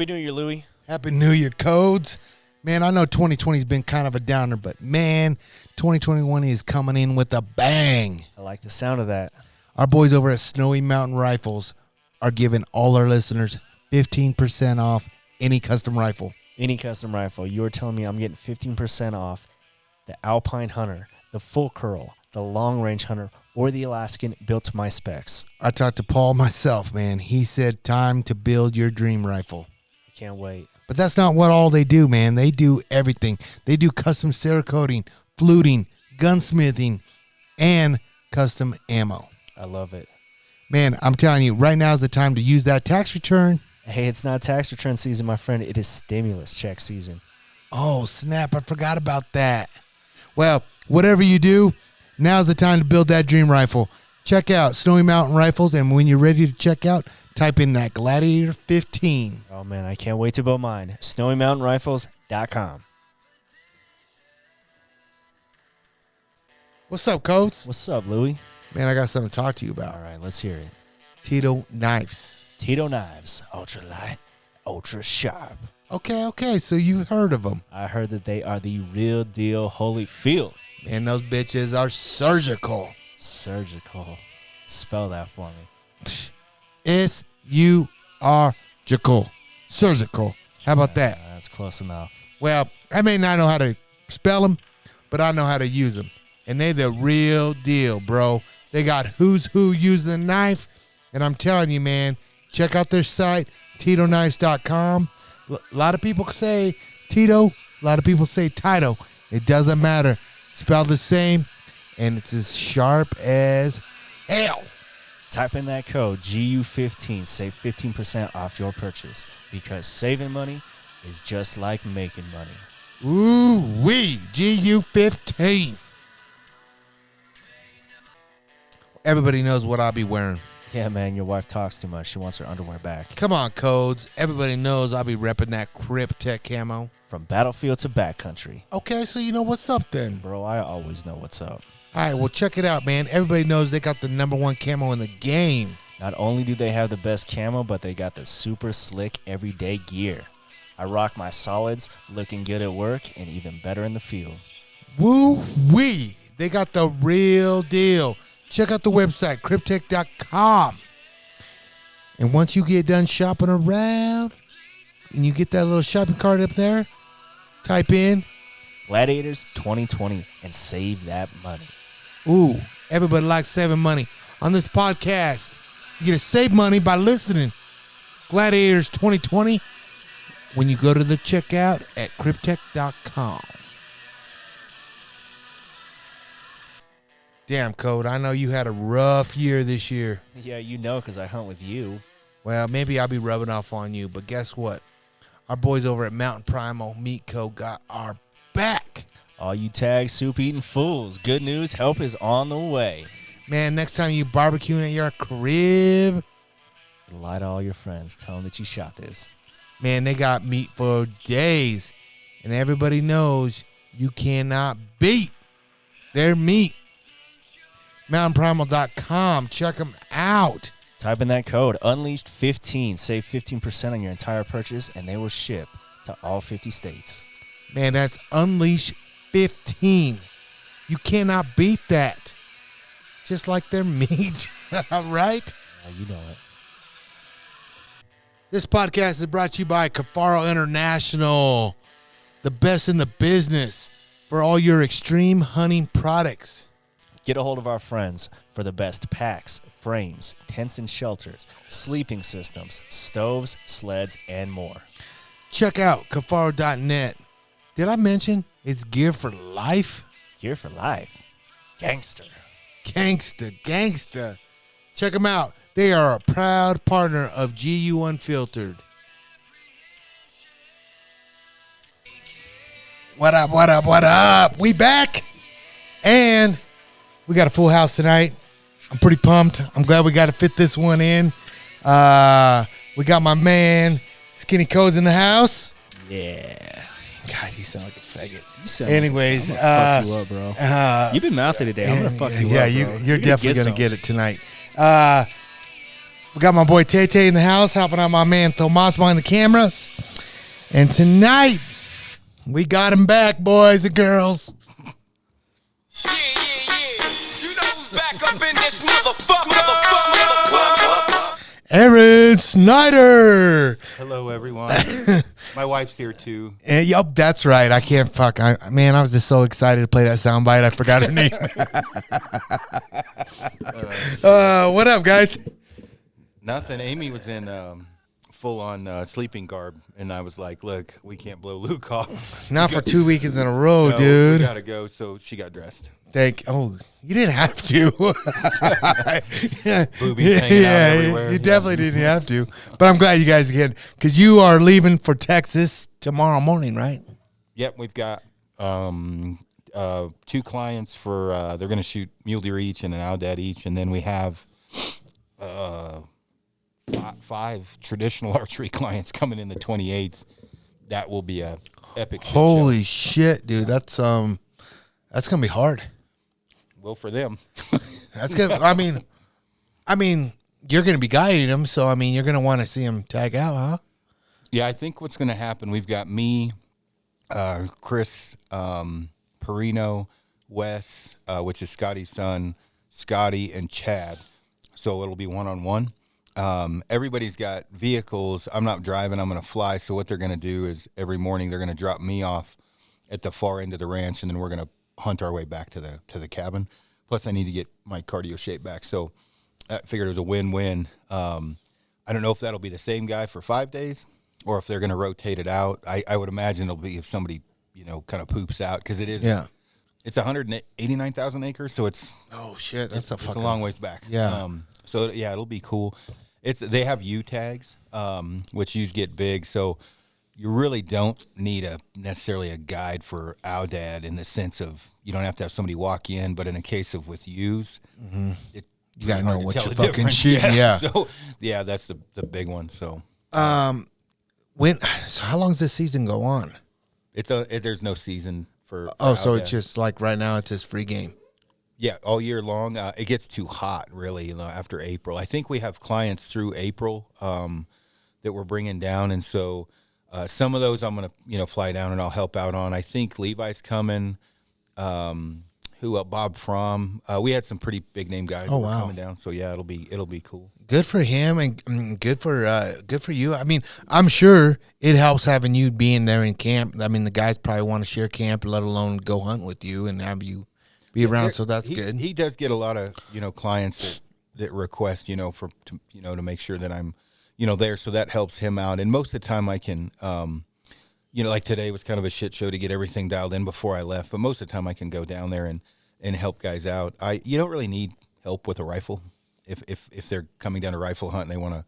Happy New Year, Louie. Happy New Year, Codes. Man, I know 2020 has been kind of a downer, but man, 2021 is coming in with a bang. I like the sound of that. Our boys over at Snowy Mountain Rifles are giving all our listeners 15% off any custom rifle. Any custom rifle. You were telling me I'm getting 15% off the Alpine Hunter, the Full Curl, the Long Range Hunter, or the Alaskan built to my specs. I talked to Paul myself, man. He said time to build your dream rifle. I can't wait. But that's not what all they do, man. They do everything. They do custom Cerakoting, fluting, gunsmithing, and custom ammo. I love it. Man, I'm telling you, right now is the time to use that tax return. Hey, it's not tax return season, my friend. It is stimulus check season. Oh, snap. I forgot about that. Well, whatever you do, now's the time to build that dream rifle. Check out Snowy Mountain Rifles, and when you're ready to check out, type in that Gladiator 15. Oh, man, I can't wait to build mine. SnowyMountainRifles.com. What's up, Coach? What's up, Louie? Man, I got something to talk to you about. All right, let's hear it. Tito knives. Tito knives, ultra light, ultra sharp. Okay, so you heard of them. I heard that they are the real deal Holyfield. And those bitches are surgical. Surgical. Spell that for me. S-U-R-gical. Surgical. How about that? That's close enough. Well, I may not know how to spell them, but I know how to use them. And they the real deal, bro. They got who's who using the knife. And I'm telling you, man, check out their site, TitoKnives.com. A lot of people say Tito. A lot of people say Tito. It doesn't matter. Spelled the same. And it's as sharp as hell. Type in that code GU15. Save 15% off your purchase. Because saving money is just like making money. Ooh-wee. GU15. Everybody knows what I'll be wearing. Yeah, man, your wife talks too much. She wants her underwear back. Come on, Codes. Everybody knows I'll be repping that Cryptek camo. From battlefield to backcountry. Okay, so you know what's up then. Bro, I always know what's up. All right, well, check it out, man. Everybody knows they got the #1 camo in the game. Not only do they have the best camo, but they got the super slick everyday gear. I rock my solids, looking good at work, and even better in the field. Woo-wee. They got the real deal. Check out the website, Cryptek.com. And once you get done shopping around, and you get that little shopping cart up there, type in Gladiators 2020 and save that money. Ooh, everybody likes saving money. On this podcast, you get to save money by listening. Gladiators 2020 when you go to the checkout at Cryptek.com. Damn, Code, I know you had a rough year this year. Yeah, you know, because I hunt with you. Well, maybe I'll be rubbing off on you, but guess what? Our boys over at Mountain Primal Meat Co. got our back. All you tag soup-eating fools, good news, help is on the way. Man, next time you barbecuing at your crib, lie to all your friends. Tell them that you shot this. Man, they got meat for days. And everybody knows you cannot beat their meat. MountainPrimal.com. Check them out. Type in that code, Unleashed15. Save 15% on your entire purchase, and they will ship to all 50 states. Man, that's Unleash15. You cannot beat that. Just like their meat. Right? You know it. This podcast is brought to you by Cafaro International. The best in the business for all your extreme hunting products. Get a hold of our friends for the best packs, frames, tents and shelters, sleeping systems, stoves, sleds, and more. Check out Cafaro.net. Did I mention it's gear for life? Gear for life. Gangster. Gangsta. Check them out. They are a proud partner of GU Unfiltered. What up? We back. And we got a full house tonight. I'm pretty pumped. I'm glad we got to fit this one in. We got my man, Skinny Codes, in the house. Yeah. God, you sound like a faggot. Anyways, I'm gonna fuck you up, bro. You've been mouthy today. I'm gonna fuck you up, bro. You're definitely gonna get it tonight. We got my boy Tay in the house, helping out my man Tomas behind the cameras. And tonight, we got him back, boys and girls. Yeah. You know who's back up in this motherfucker. Aron Snyder. Hello, everyone. My wife's here, too. And, yup, that's right. I can't fuck. I was just so excited to play that soundbite. I forgot her name. What up, guys? Nothing. Amy was in full-on sleeping garb, and I was like, look, we can't blow Luke off. Not for 2 weekends in a row, No, dude. we got to go, so she got dressed. You didn't have to. Boobies hanging out everywhere. You definitely didn't have to. But I'm glad you guys can, because you are leaving for Texas tomorrow morning, right? Yep, we've got 2 clients for, they're going to shoot mule deer each and an owldat each, and then we have 5 traditional archery clients coming in the 28th. That will be a epic shit Holy show. shit, dude. That's gonna be hard. Well, for them. That's good. I mean, you're gonna be guiding them, so you're gonna want to see them tag out, huh? Yeah, I think what's going to happen, we've got me, Chris, Perino, Wes, which is Scotty's son, Scotty, and Chad. So it'll be one-on-one. Everybody's got vehicles. I'm not driving. I'm going to fly. So what they're going to do is every morning they're going to drop me off at the far end of the ranch, and then we're going to hunt our way back to the cabin. Plus, I need to get my cardio shape back. So I figured it was a win-win. I don't know if that'll be the same guy for 5 days or if they're going to rotate it out. I would imagine it'll be if somebody, kind of poops out, because it is. Yeah. It's 189,000 acres, so it's. Oh shit, It's a long ways back. Yeah. So yeah, it'll be cool. They have U tags, which U's get big, so you really don't need necessarily a guide for owldat in the sense of you don't have to have somebody walk in, but in a case of with U's, you gotta know what tell you're the fucking difference. shooting. Yeah. So yeah, that's the big one. So So how long does this season go on? there's no season for So owldat. it's just like right now, it's just free game. Yeah, all year long. It gets too hot, really, after April. I think we have clients through April that we're bringing down, and so some of those I'm going to, fly down and I'll help out on. I think Levi's coming. Bob Fromm. We had some pretty big name guys that were coming down. So yeah, it'll be cool. Good for him and good for you. I'm sure it helps having you being there in camp. The guys probably want to share camp, let alone go hunt with you and have you be around. So that's good. He does get a lot of clients that request to make sure that I'm there. So that helps him out. And most of the time I can like today was kind of a shit show to get everything dialed in before I left. But most of the time I can go down there and help guys out. You don't really need help with a rifle. If they're coming down to rifle hunt and they want to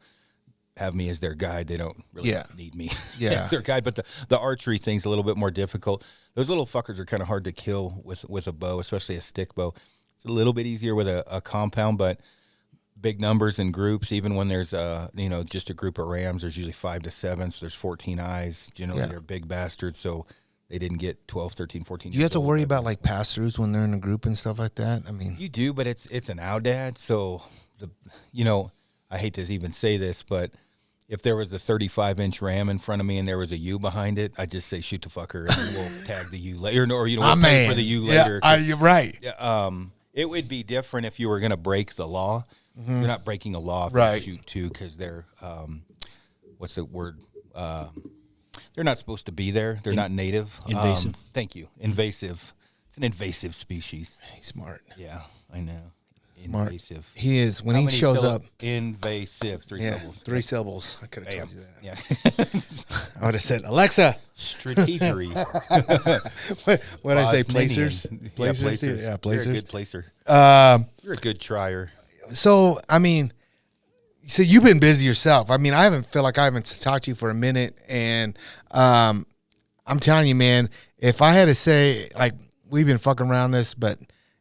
have me as their guide, they don't really need me as their guide. But the archery thing's a little bit more difficult. Those little fuckers are kind of hard to kill with a bow, especially a Stikbo. It's a little bit easier with a compound, but big numbers in groups, even when there's just a group of rams, there's usually 5 to 7, so there's 14 eyes. Generally, they're big bastards, so they didn't get 12, 13, 14 You have to worry about like pass-throughs when they're in a group and stuff like that? You do, but it's an owldat, so I hate to even say this, but if there was a 35-inch ram in front of me and there was a U behind it, I'd just say shoot the fucker and we'll tag the U later, or we'll pay for the U later. You're right. It would be different if you were going to break the law. Mm-hmm. You're not breaking a law if you shoot two, because they're what's the word? They're not supposed to be there. They're not native. Invasive. Thank you. Invasive. It's an invasive species. He's smart. Yeah, I know. Smart. Invasive. He is. When How he many shows syllab- up. Syllables. 3 syllables. 3 syllables. I could have told you that. Yeah. I would have said, Alexa. Strategery. What did I say? Bosnian. Placers? Yeah, placers. Yeah, placers. You're a good placer. You're a good trier. So you've been busy yourself. I haven't talked to you for a minute, and I'm telling you, man, if I had to say, like, we've been fucking around this, but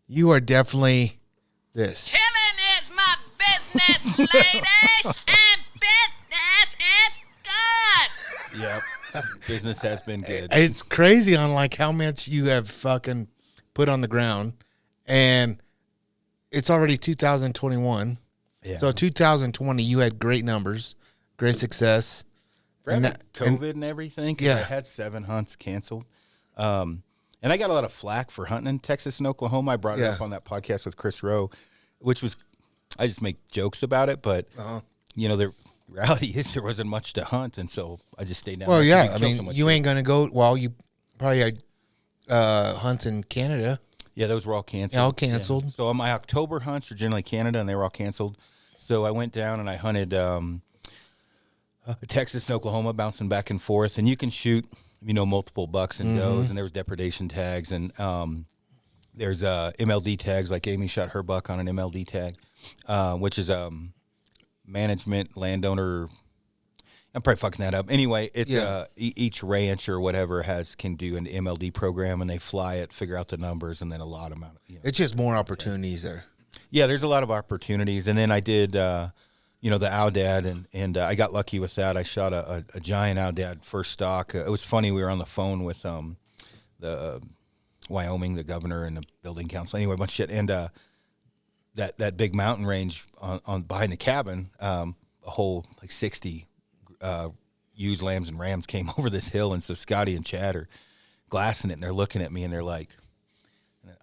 you are definitely this. Killing is my business, ladies, and business is good. Yep. Business has been good. It's crazy on like how much you have fucking put on the ground, and it's already 2021. Yeah. So 2020, you had great numbers, great success. For And having that- COVID and everything, 'cause Yeah. I had 7 hunts canceled. And I got a lot of flack for hunting in Texas and Oklahoma. I brought it Yeah. up on that podcast with Chris Rowe, which was, I just make jokes about it, but, you know, the reality is there wasn't much to hunt, and so I just stayed down Well, there 'cause yeah. you I kill mean, so much you shit. ain't going to go. Well, you probably had hunts in Canada. Yeah, those were all canceled. Yeah, all canceled. Yeah. So my October hunts are generally Canada, and they were all canceled. So I went down and I hunted Texas and Oklahoma, bouncing back and forth. And you can shoot, you know, multiple bucks and does, and there was depredation tags, and there's MLD tags. Like Amy shot her buck on an MLD tag, which is management landowner. I'm probably fucking that up. Anyway, it's each ranch or whatever can do an MLD program, and they fly it, figure out the numbers, and then a lot amount. You know. It's just more opportunities there. Yeah, there's a lot of opportunities, and then I did, you know, the Owdad, and I got lucky with that. I shot a giant Owdad first stock. It was funny. We were on the phone with the Wyoming, the governor, and the building council. Anyway, a bunch of shit, and that big mountain range on behind the cabin, a whole like 60 ewes, lambs, and rams came over this hill, and so Scotty and Chad are glassing it, and they're looking at me, and they're like,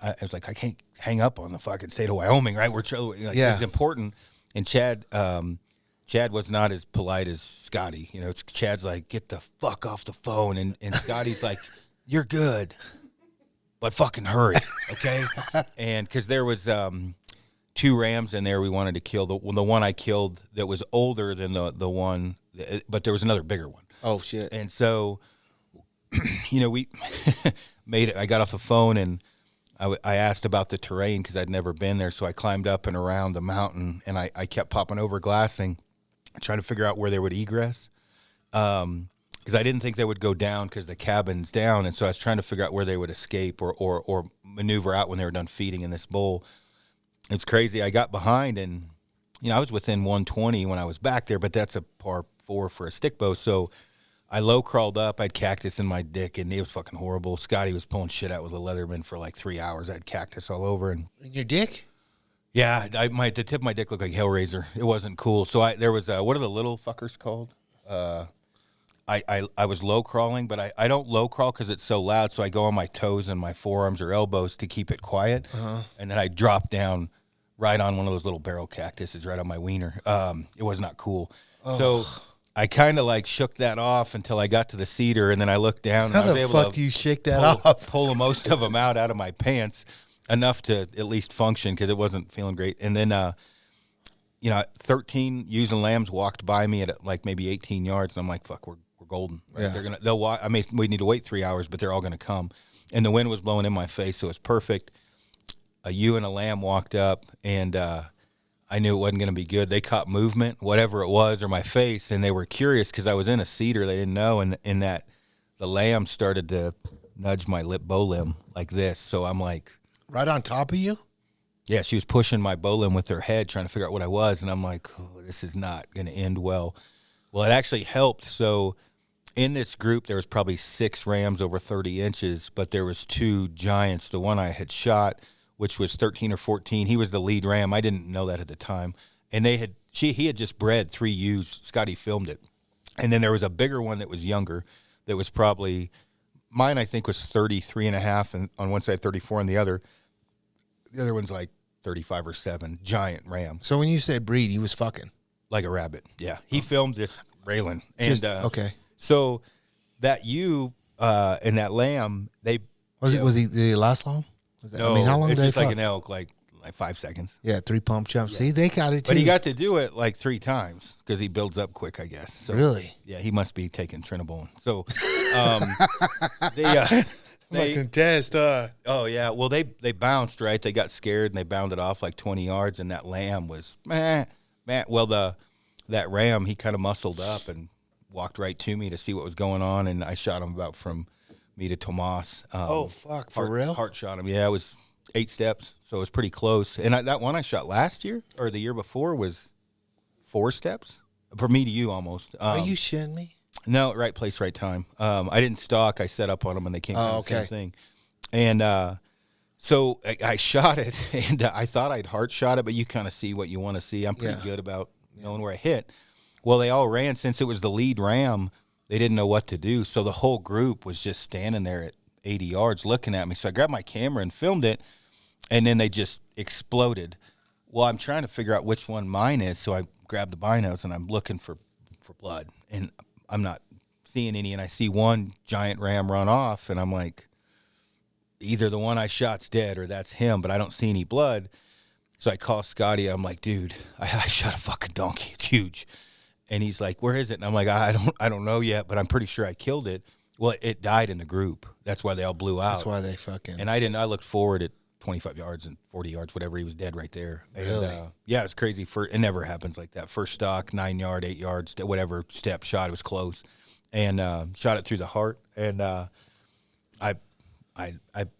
I was like, I can't hang up on the fucking state of Wyoming, right? We're like, Yeah. this is important. And Chad was not as polite as Scotty. You know, Chad's like, get the fuck off the phone, and Scotty's like, you're good, but fucking hurry, okay? And because there was 2 rams in there we wanted to kill. The one I killed that was older than the one, but there was another bigger one. Oh, shit. And so, you know, we made it. I got off the phone, and I asked about the terrain because I'd never been there. So I climbed up and around the mountain, and I kept popping over glassing, trying to figure out where they would egress. Because I didn't think they would go down because the cabin's down. And so I was trying to figure out where they would escape or maneuver out when they were done feeding in this bowl. It's crazy. I got behind, and, you know, I was within 120 when I was back there, but that's a par 4 for a Stikbo. So I low crawled up. I had cactus in my dick, and it was fucking horrible. Scotty was pulling shit out with a Leatherman for like 3 hours. I had cactus all over, and In your dick? yeah, the tip of my dick looked like Hellraiser. It wasn't cool. So there was what are the little fuckers called? I was low crawling, but I don't low crawl because it's so loud. So I go on my toes and my forearms or elbows to keep it quiet, and then I drop down right on one of those little barrel cactuses right on my wiener. It was not cool. So I kind of like shook that off until I got to the cedar, and then I looked down. And How I was the able fuck to do you shake that off? pull most of them out of my pants, enough to at least function because it wasn't feeling great. And then, you know, 13 ewes and lambs walked by me at like maybe 18 yards, and I'm like, "Fuck, we're golden." Right? Yeah. They'll walk. We need to wait 3 hours, but they're all gonna come. And the wind was blowing in my face, so it was perfect. A ewe and a lamb walked up, and I knew it wasn't going to be good. They caught movement, whatever it was, or my face, and they were curious because I was in a cedar. They didn't know, and in that the lamb started to nudge my bow limb like this. So I'm like, Right on top of you? yeah, she was pushing my bow limb with her head, trying to figure out what I was, and I'm like, oh, this is not going to end well. Well, it actually helped. So in this group, there was probably 6 rams over 30 inches, but there was 2 giants. The one I had shot, which was 13 or 14. He was the lead ram. I didn't know that at the time. And he had just bred 3 ewes. Scotty filmed it. And then there was a bigger one that was younger that was probably, mine I think was 33 and a half and on one side, 34 on the other. The other one's like 35 or 7, giant ram, So when you say breed, he was fucking. like a rabbit. Yeah. He filmed this railing. And Okay. so that ewe and that lamb, they, Was he? Did he last long? Was that, no, I mean, how long it's did they just like fuck? an elk, like 5 seconds. Yeah, 3 pump jumps. See, they got it too. But he got to do it like 3 times because he builds up quick, I guess. So, Really? yeah, he must be taking Trinabone. So they contest, oh yeah, well they bounced, right? They got scared and they bounded off like 20 yards, and that lamb was man. Well, that ram, he kind of muscled up and walked right to me to see what was going on, and I shot him about from me to Tomas. Oh, fuck, for real? Heart shot him. Yeah, it was 8 steps, so it was pretty close. And that one I shot last year or the year before was 4 steps for me to you almost. Are you shitting me? No, right place, right time. I didn't stalk. I set up on them, and they came down the same okay. thing. And So I shot it, and I thought I'd heart shot it, but you kind of see what you want to see. I'm pretty Yeah. good about knowing where I hit. Well, they all ran. Since it was the lead ram, they didn't know what to do. So the whole group was just standing there at 80 yards looking at me. So I grabbed my camera and filmed it, and then they just exploded. Well, I'm trying to figure out which one mine is, so I grabbed the binos, and I'm looking for blood, and I'm not seeing any, and I see one giant ram run off, and I'm like, either the one I shot's dead or that's him, but I don't see any blood. So I call Scotty. I'm like, dude, I shot a fucking donkey. It's huge. And he's like, where is it? And I'm like, I don't know yet, but I'm pretty sure I killed it. Well, it died in the group. That's why they all blew out. That's why they fucking. And I looked forward at 25 yards and 40 yards, whatever. He was dead right there. Really? And, yeah, it's crazy. It never happens like that. First stock, 9 yard, 8 yards, whatever step shot. It was close, and shot it through the heart. And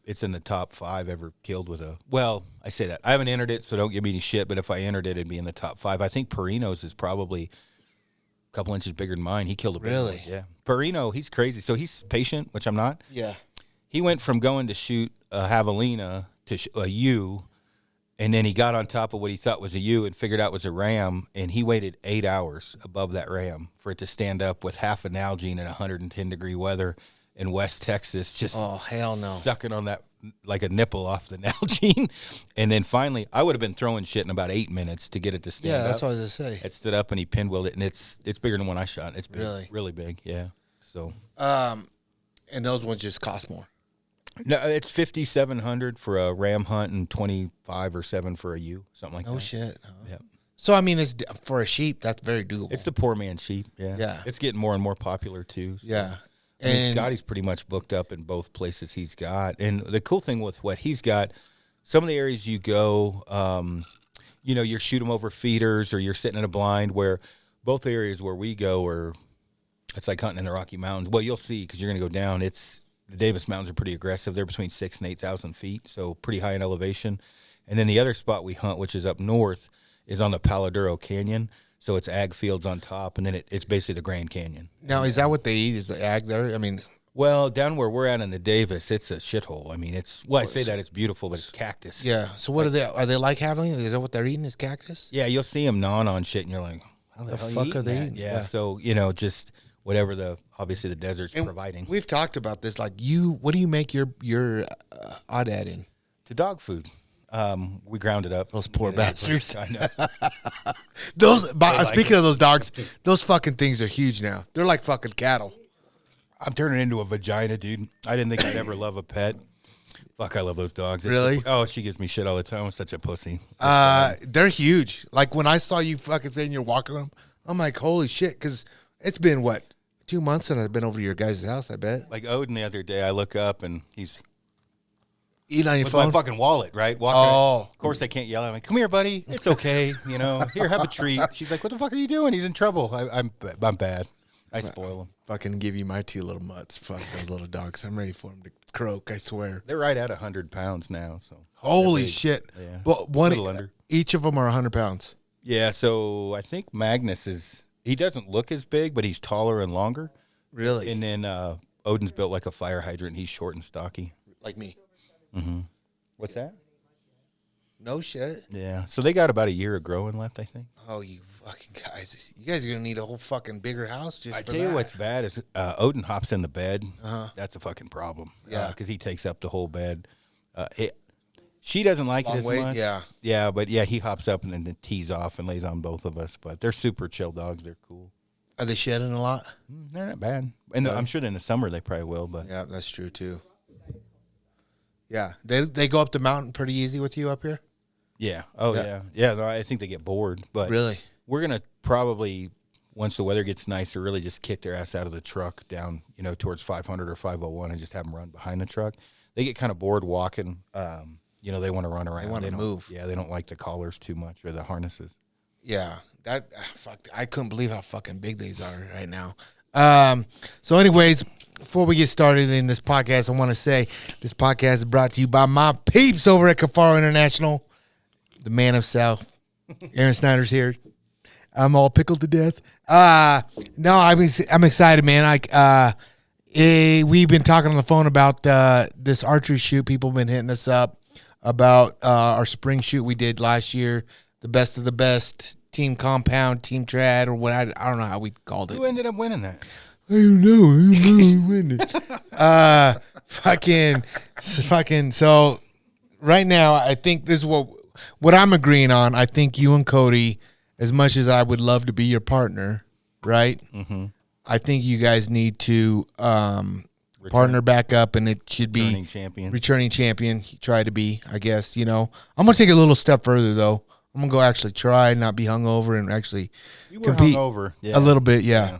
it's in the top 5 ever killed with a. Well, I say that I haven't entered it, so don't give me any shit. But if I entered it, it'd be in the top 5. I think Perino's is probably a couple inches bigger than mine. He killed a big one. Really? Yeah. Perino, he's crazy. So he's patient, which I'm not. Yeah. He went from going to shoot a javelina to a ewe, and then he got on top of what he thought was a ewe and figured out was a ram, and he waited 8 hours above that ram for it to stand up with half an Nalgene in 110-degree weather in West Texas, just Oh, hell no. sucking on that like a nipple off the Nalgene. And then finally, I would have been throwing shit in about 8 minutes to get it to stand Yeah, up. that's what I was going to say. It stood up, and he pinwheeled it, and it's bigger than one I shot. It's big, Really? really big, yeah. So And those ones just cost more. no, it's $5,700 for a ram hunt and 25 or 7 for a ewe, something like No that. shit. Yeah. So, I mean, it's for a sheep, that's very doable. It's the poor man's sheep. Yeah. Yeah. It's getting more and more popular too. So. Yeah. I mean, And Scotty's pretty much booked up in both places he's got. And the cool thing with what he's got, some of the areas you go, you're shoot 'em over feeders or you're sitting in a blind, where both areas where we go are, it's like hunting in the Rocky Mountains. Well, you'll see because you're going to go down. The Davis Mountains are pretty aggressive. They're between 6,000 and 8,000 feet, so pretty high in elevation. And then the other spot we hunt, which is up north, is on the Palo Duro Canyon. So it's ag fields on top, and then it's basically the Grand Canyon. now, is that what they eat? Is the ag there? I mean, Well, down where we're at in the Davis, it's a shithole. I mean, I say that it's beautiful, but it's cactus. yeah. So, what are they? Are they like having? Is that what they're eating? Is cactus? Yeah, you'll see them gnawing on shit, and you're like, how the The hell fuck you are they that? eating? Yeah, Yeah. so, just whatever obviously the desert's providing. We've talked about this. Like, what do you make your aoudad in? To dog food. We ground it up. Those poor bastards. I know. Speaking of those dogs, those fucking things are huge now. They're like fucking cattle. I'm turning into a vagina, dude. I didn't think I'd ever love a pet. Fuck, I love those dogs. Really? She gives me shit all the time. I'm such a pussy. They're huge. Like when I saw you fucking saying you're walking them, I'm like, holy shit, because it's been what, 2 months since I've been over to your guys' house. I bet. Like Odin the other day, I look up and he's Eat on your with phone. my fucking wallet, right? Oh. Of course I can't yell at him. Come here, buddy. It's okay. Here, have a treat. She's like, what the fuck are you doing? He's in trouble. I'm bad. I spoil him. Fucking give you my 2 little mutts. Fuck those little dogs. I'm ready for them to croak. I swear. They're right at 100 pounds now. So Holy they're big. shit! Yeah. But Little under. each of them are 100 pounds. Yeah. So I think Magnus he doesn't look as big, but he's taller and longer. Really? And then Odin's built like a fire hydrant. He's short and stocky. Like me. What's that? No shit. Yeah. So they got about a year of growing left, I think. Oh, you fucking guys! You guys are gonna need a whole fucking bigger house just. I for tell you that. what's bad is Odin hops in the bed. Uh-huh. That's a fucking problem. Yeah. Because he takes up the whole bed. She doesn't like Long it as way, much. yeah. Yeah, but yeah, he hops up and then tees off and lays on both of us. But they're super chill dogs. They're cool. Are they shedding a lot? They're not bad. And I'm sure in the summer they probably will. But Yeah, that's true too. Yeah, they go up the mountain pretty easy with you up here. yeah. Oh, Yeah. yeah. Yeah, no, I think they get bored. But Really? we're going to probably, once the weather gets nicer, really just kick their ass out of the truck down, towards 500 or 501 and just have them run behind the truck. They get kind of bored walking. They want to run around. wanna don't- move. Yeah, they don't like the collars too much or the harnesses. Yeah, I couldn't believe how fucking big these are right now. So anyways, before we get started in this podcast, I want to say this podcast is brought to you by my peeps over at Cafaro International, the man of South. Aron Snyder's here. I'm all pickled to death. No, I'm excited, man. We've been talking on the phone about this archery shoot. People have been hitting us up. about our spring shoot we did last year, the best of the best, team compound, team trad, or what I don't know how we called it. Who ended up winning that? I don't know who winning. Fucking. So right now, I think this is what I'm agreeing on. I think you and Cody, as much as I would love to be your partner, right? Mm-hmm. I think you guys need to partner back up, and it should be returning champion. Try to be, I guess. I'm gonna take it a little step further though. I'm gonna go actually try, not be hungover, and actually compete hungover. a little bit. Yeah.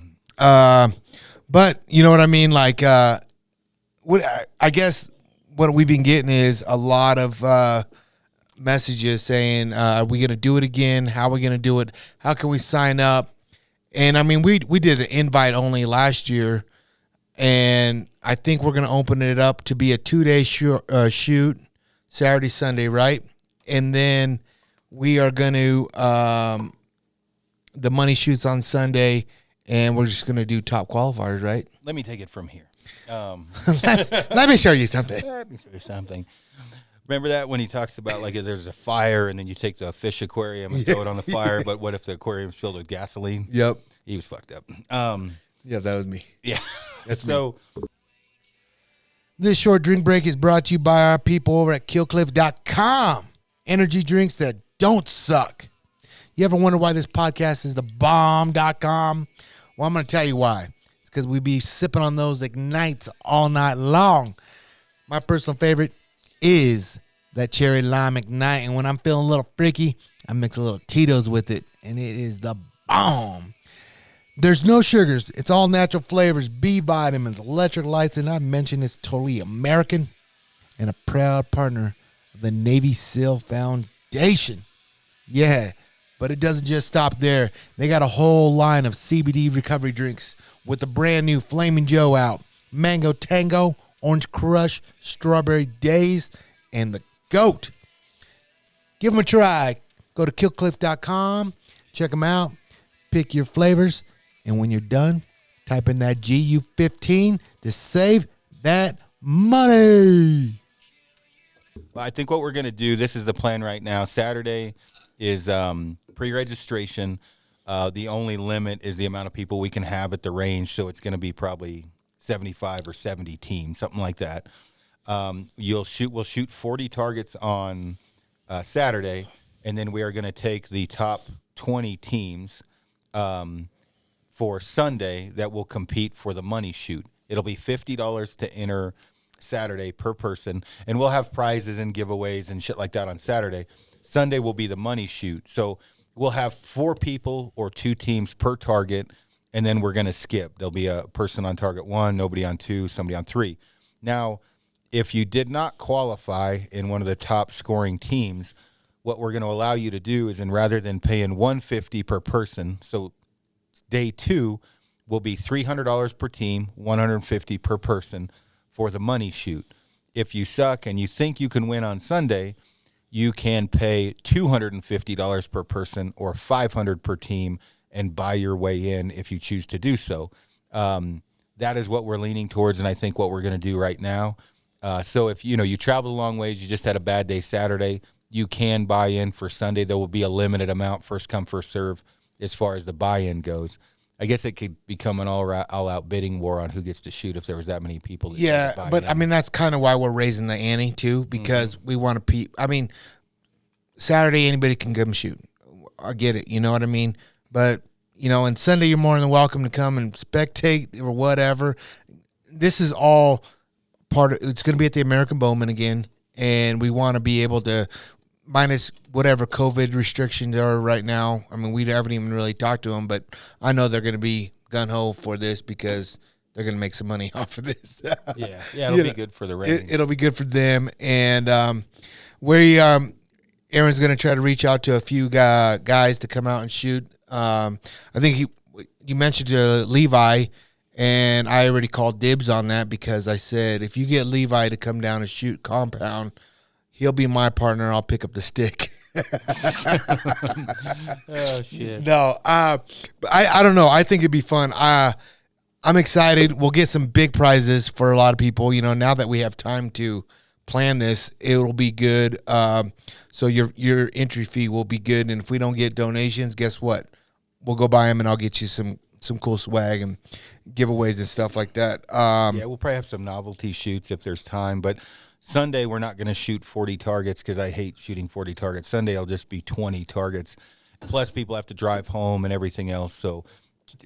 But you know what I mean? Like, what I guess what we've been getting is a lot of messages saying, "Are we gonna do it again? How are we gonna do it? How can we sign up?" And I mean, we did an invite only last year, and I think we're gonna open it up to be a 2-day shoot, Saturday, Sunday, right? And then we are gonna the money shoots on Sunday. And we're just going to do top qualifiers, right? Let me take it from here. Let me show you something. Remember that when he talks about, like, if there's a fire and then you take the fish aquarium and throw it on the fire, but what if the aquarium's filled with gasoline? Yep. He was fucked up. Yeah, that was me. Yeah. That's so me. This short drink break is brought to you by our people over at killcliff.com. Energy drinks that don't suck. You ever wonder why this podcast is the bomb.com? Well, I'm going to tell you why. It's because we be sipping on those Ignites all night long. My personal favorite is that cherry lime Ignite. And when I'm feeling a little freaky, I mix a little Tito's with it. And it is the bomb. There's no sugars. It's all natural flavors, B vitamins, electric lights. And I mentioned it's totally American and a proud partner of the Navy SEAL Foundation. Yeah. But it doesn't just stop there. They got a whole line of CBD recovery drinks with the brand new Flamin' Joe out. Mango Tango, Orange Crush, Strawberry Daze, and the GOAT. Give them a try. Go to killcliff.com. Check them out. Pick your flavors. And when you're done, type in that GU15 to save that money. Well, I think what we're going to do, this is the plan right now. Saturday is pre-registration. The only limit is the amount of people we can have at the range, so it's going to be probably 75 or 70 teams, something like that. We'll shoot 40 targets on Saturday, and then we are going to take the top 20 teams for Sunday that will compete for the money shoot. It'll be $50 to enter Saturday per person, and we'll have prizes and giveaways and shit like that on Saturday. Sunday will be the money shoot. So we'll have 4 people or 2 teams per target, and then we're going to skip. There'll be a person on target 1, nobody on 2, somebody on 3. Now, if you did not qualify in one of the top scoring teams, what we're going to allow you to do is, rather than paying $150 per person, so day 2 will be $300 per team, $150 per person for the money shoot. If you suck and you think you can win on Sunday, you can pay $250 per person or $500 per team and buy your way in if you choose to do so. That is what we're leaning towards, and I think what we're going to do right now. So if you traveled a long ways, you just had a bad day Saturday, you can buy in for Sunday. There will be a limited amount, first come, first serve, as far as the buy-in goes. I guess it could become an all-out bidding war on who gets to shoot if there was that many people. Yeah, but I mean, that's kind of why we're raising the ante, too, because we want to I mean, Saturday, anybody can come shoot. I get it, you know what I mean? But, and Sunday, you're more than welcome to come and spectate or whatever. This is all part of, it's going to be at the American Bowman again, and we want to be able to, minus whatever COVID restrictions are right now. I mean, we haven't even really talked to them, but I know they're going to be gun-ho for this because they're going to make some money off of this. Yeah, it'll be good for the range. It'll be good for them. And Aaron's going to try to reach out to a few guys to come out and shoot. I think you mentioned Levi, and I already called dibs on that because I said, if you get Levi to come down and shoot compound, he'll be my partner. I'll pick up the stick. Oh, shit. No, I don't know. I think it'd be fun. I'm excited. We'll get some big prizes for a lot of people, now that we have time to plan this, it'll be good. So your entry fee will be good. And if we don't get donations, guess what? We'll go buy them, and I'll get you some cool swag and giveaways and stuff like that. Yeah, we'll probably have some novelty shoots if there's time. But Sunday, we're not going to shoot 40 targets because I hate shooting 40 targets. Sunday, I'll just be 20 targets. Plus, people have to drive home and everything else. So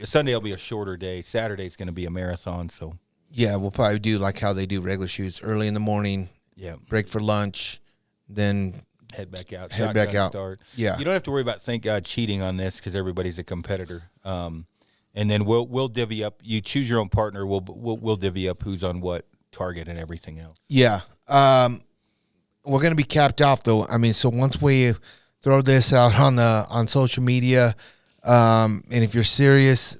Sunday will be a shorter day. Saturday's going to be a marathon. So Yeah, we'll probably do like how they do regular shoots, early in the morning, yeah, break for lunch, then head back out. Head back shotgun out. Start. Yeah. You don't have to worry about, thank God, cheating on this because everybody's a competitor. And then we'll divvy up. You choose your own partner. We'll divvy up who's on what target and everything else. Yeah. We're going to be capped off, though. I mean, so once we throw this out on social media, and if you're serious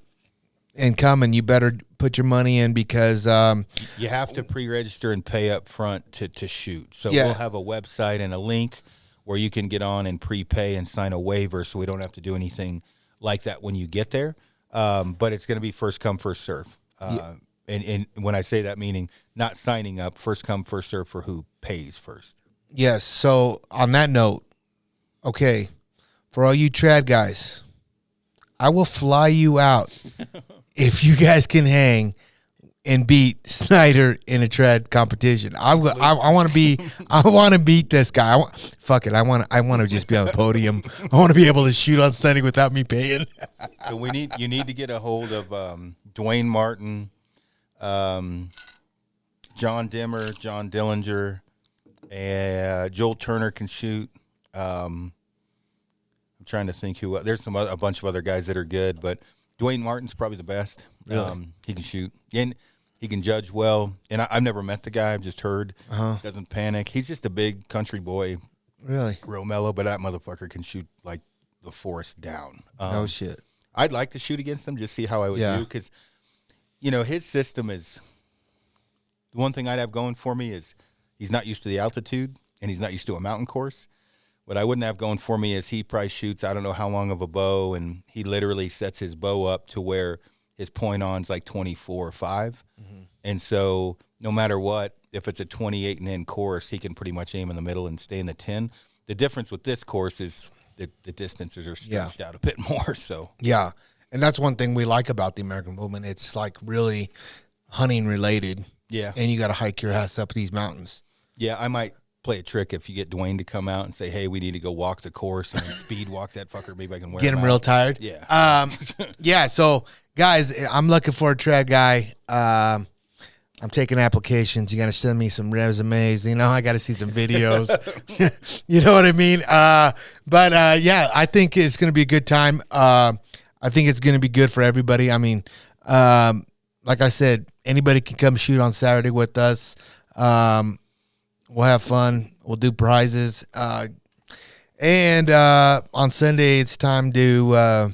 and coming, you better put your money in because You have to pre-register and pay up front to shoot. So Yeah. we'll have a website and a link where you can get on and prepay and sign a waiver so we don't have to do anything like that when you get there. But it's going to be first come, first serve. And when I say that, meaning not signing up, first come, first serve for who pays first. yes. So on that note, okay, for all you trad guys, I will fly you out if you guys can hang and beat Snyder in a trad competition. I want to beat this guy. Fuck it. I want to just be on the podium. I want to be able to shoot on Sunday without me paying. So you need to get a hold of Dwayne Martin, John Dimmer, John Dillinger, and Joel Turner can shoot. I'm trying to think who. There's a bunch of other guys that are good, but Dwayne Martin's probably the best. Really? He can shoot and he can judge well. And I've never met the guy. I've just heard. Doesn't panic. He's just a big country boy, Really? real mellow, but that motherfucker can shoot like the forest down. No shit. I'd like to shoot against him, just see how I would Yeah. do, because, you know, his system is, the one thing I'd have going for me is he's not used to the altitude, and he's not used to a mountain course. What I wouldn't have going for me is he probably shoots, I don't know how long of a bow, and he literally sets his bow up to where his point on's like 24 or 5. And so no matter what, if it's a 28 and in course, he can pretty much aim in the middle and stay in the 10. The difference with this course is the distances are stretched out a bit more. So Yeah. And that's one thing we like about the American movement. It's like really hunting related. yeah, And you got to hike your ass up these mountains. yeah, I might play a trick if you get Dwayne to come out and say, hey, we need to go walk the course and then speed walk that fucker. Maybe I can wear Get him him real out. tired. Yeah. Yeah. So, guys, I'm looking for a trad guy. I'm taking applications. You got to send me some resumes. You know, I got to see some videos. You know what I mean? But yeah, I think it's going to be a good time. I think it's going to be good for everybody. I mean, like I said, anybody can come shoot on Saturday with us. We'll have fun. We'll do prizes. And on Sunday, it's time to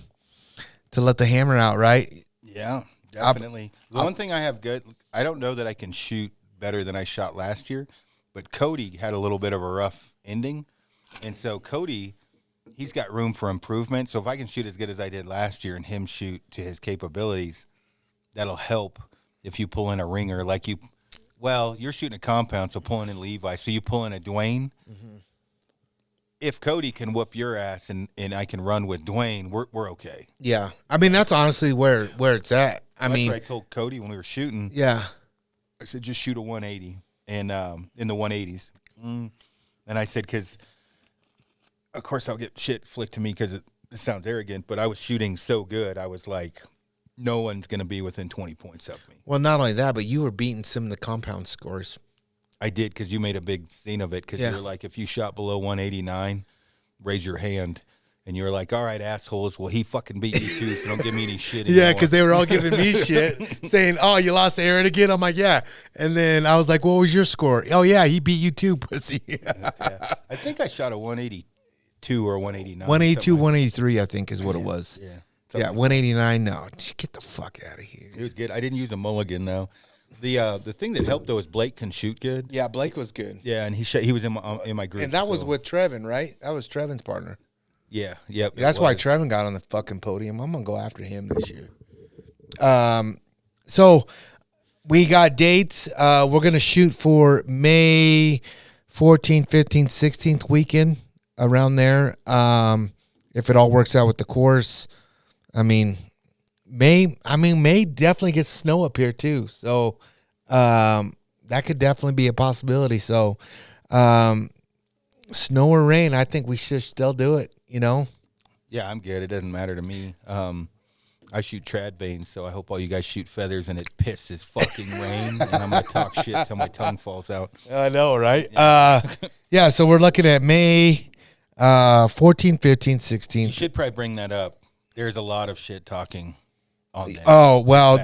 let the hammer out, right? Yeah, definitely. The one thing I have good, I don't know that I can shoot better than I shot last year, but Cody had a little bit of a rough ending. And so Cody, he's got room for improvement. So if I can shoot as good as I did last year and him shoot to his capabilities, that'll help if you pull in a ringer like you. Well, you're shooting a compound, so pulling in Levi. So you pull in a Dwayne. If Cody can whoop your ass and I can run with Dwayne, we're okay. Yeah. I mean, that's honestly where it's at. That's what I told Cody when we were shooting. Yeah. I said, just shoot a 180 and in the 180s. And I said, because, of course, I'll get shit flicked to me because it sounds arrogant, but I was shooting so good. I was like, no one's going to be within 20 points of me. Well, not only that, but you were beating some of the compound scores. I did, because you made a big scene of it, because you were like, if you shot below 189, raise your hand. And you were like, all right, assholes, well, he fucking beat you too, so don't give me any shit anymore. Yeah, because they were all giving me shit, saying, oh, you lost to Aaron again? I'm like, yeah. And then I was like, what was your score? Oh, yeah, he beat you too, pussy. Yeah. I think I shot a 182 or 189. 182, 183, I think is what it was. Yeah. Yeah, 189, no. Get the fuck out of here. It was good. I didn't use a mulligan, though. The thing that helped, though, is Blake can shoot good. Yeah, Blake was good. Yeah, and he was in my group. And that was so- with Trevin, right? That was Trevin's partner. Yeah, yep. That's why Trevin got on the fucking podium. I'm going to go after him this year. So we got dates. We're gonna shoot for May 14th, 15th, 16th weekend around there. If it all works out with the course, May definitely get snow up here too. So that could definitely be a possibility. So snow or rain, I think we should still do it, you know? Yeah, I'm good. It doesn't matter to me. I shoot trad vanes, so I hope all you guys shoot feathers and it pisses fucking rain, and I'm going to talk shit till my tongue falls out. I know, right? Yeah, so we're looking at May 14th, 15th, 16th. You should probably bring that up. There's a lot of shit talking on that. Oh, well,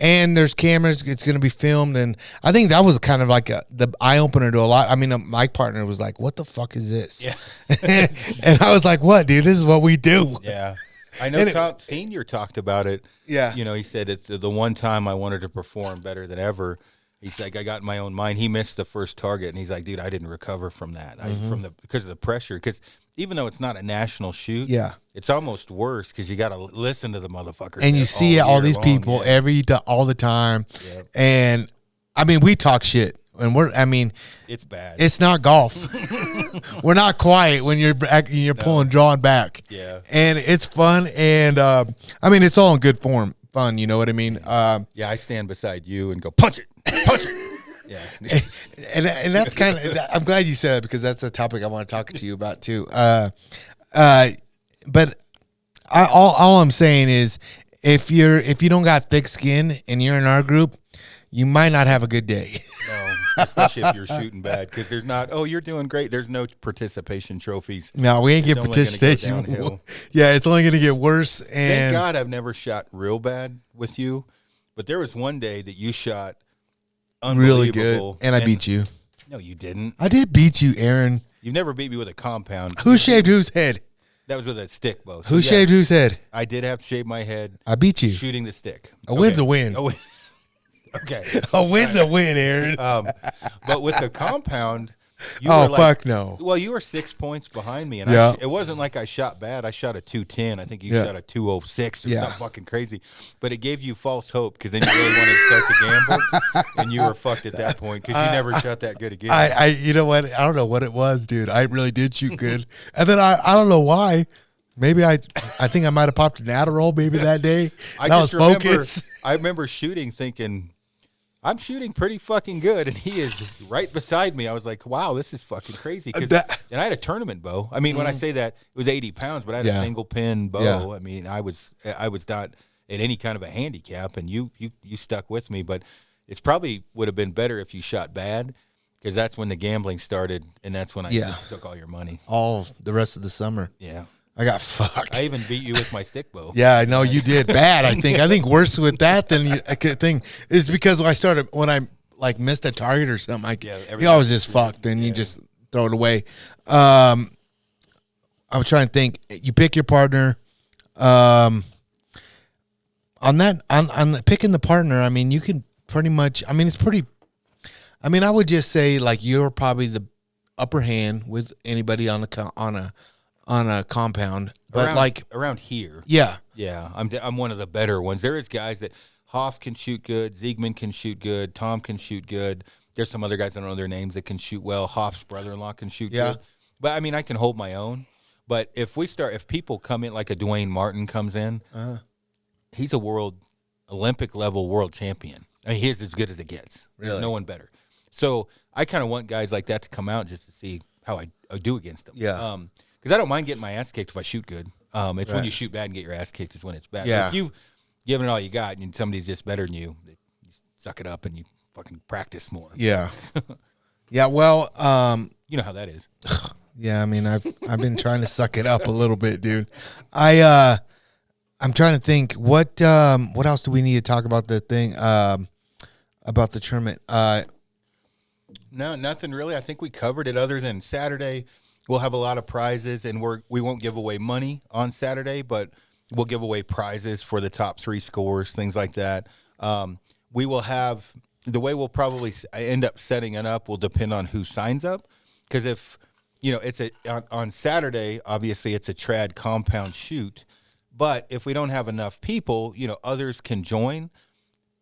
and there's cameras. It's going to be filmed, and I think that was kind of like the eye-opener to a lot. I mean, my partner was like, what the fuck is this? Yeah. And I was like, what, dude? This is what we do. Yeah. I know Tom Senior talked about it. Yeah. You know, he said it's the one time I wanted to perform better than ever. He's like, I got in my own mind. He missed the first target, and he's like, dude, I didn't recover from that. Because of the pressure. Because even though it's not a national shoot, Yeah. it's almost worse because you got to listen to the motherfuckers. And you see all these people all the time. Yep. And, I mean, we talk shit. And it's bad. it's not golf. We're not quiet when you're drawing back. Yeah. And it's fun. And, it's all in good form. Fun, you know what I mean? Yeah, I stand beside you and go, punch it. Yeah. And that's kind of, I'm glad you said that because that's a topic I want to talk to you about too. But all I'm saying is if you don't got thick skin and you're in our group, you might not have a good day. No, especially if you're shooting bad because there's not, oh, you're doing great. There's no participation trophies. No, we ain't It's get only gonna go participation. downhill. Yeah, it's only going to get worse. Thank And God I've never shot real bad with you, but there was one day that you shot really good. unbelievable. And I beat you. No, you didn't. I did beat you, Aaron. You've never beat me with a compound. Who shaved whose head? That was with a Stikbo. So Who shaved whose head? I did have to shave my head. I beat you. Shooting the stick. A win's a win. A win. Okay. A win's a win, Aaron. But with the compound, you Oh, were like, fuck no. Well, you were 6 points behind me, and Yeah. it wasn't like I shot bad. I shot a 210. I think you Yeah. shot a 206 or Yeah. something fucking crazy. But it gave you false hope because then you really wanted to start to gamble, and you were fucked at that point because you never shot that good again. You know what? I don't know what it was, dude. I really did shoot good. And then I don't know why. Maybe I think I might have popped an Adderall maybe that day. I was remember, focused. I remember shooting thinking, I'm shooting pretty fucking good, and he is right beside me. I was like, wow, this is fucking crazy. And I had a tournament bow. I mean, when I say that, it was 80 pounds, but I had a single pin bow. Yeah. I mean, I was not at any kind of a handicap, and you stuck with me. But it's probably would have been better if you shot bad, because that's when the gambling started, and that's when I took all your money. All the rest of the summer. Yeah. I got fucked. I even beat you with my stick bow. Yeah, I know you did bad. I think worse with that than I could think is because when I like missed a target or something. You always just fucked, and you just throw it away. I was trying to think. You pick your partner. On picking the partner. I mean, you can pretty much. I mean, it's pretty. I mean, I would just say like you're probably the upper hand with anybody on a compound, but around here. Yeah. I'm one of the better ones. There is guys that Hoff can shoot good, Ziegman can shoot good, Tom can shoot good. There's some other guys, I don't know their names, that can shoot well. Hoff's brother-in-law can shoot good. But I mean, I can hold my own. But if people come in like a Dwayne Martin comes in, he's a Olympic level world champion. I mean, he's as good as it gets. Really? There's no one better. So I kind of want guys like that to come out just to see how I do against them. Yeah. Because I don't mind getting my ass kicked if I shoot good. It's when you shoot bad and get your ass kicked is when it's bad. Yeah. If you've given it all you got and somebody's just better than you suck it up and you fucking practice more. Yeah. Yeah. Well, you know how that is. yeah. I mean, I've been trying to suck it up a little bit, dude. I'm trying to think what else do we need to talk about the thing about the tournament? No, nothing really. I think we covered it other than Saturday. We'll have a lot of prizes, and we won't give away money on Saturday, but we'll give away prizes for the top 3 scores, things like that. We will have the way we'll probably end up setting it up will depend on who signs up, because if it's on Saturday, obviously it's a trad compound shoot, but if we don't have enough people, others can join.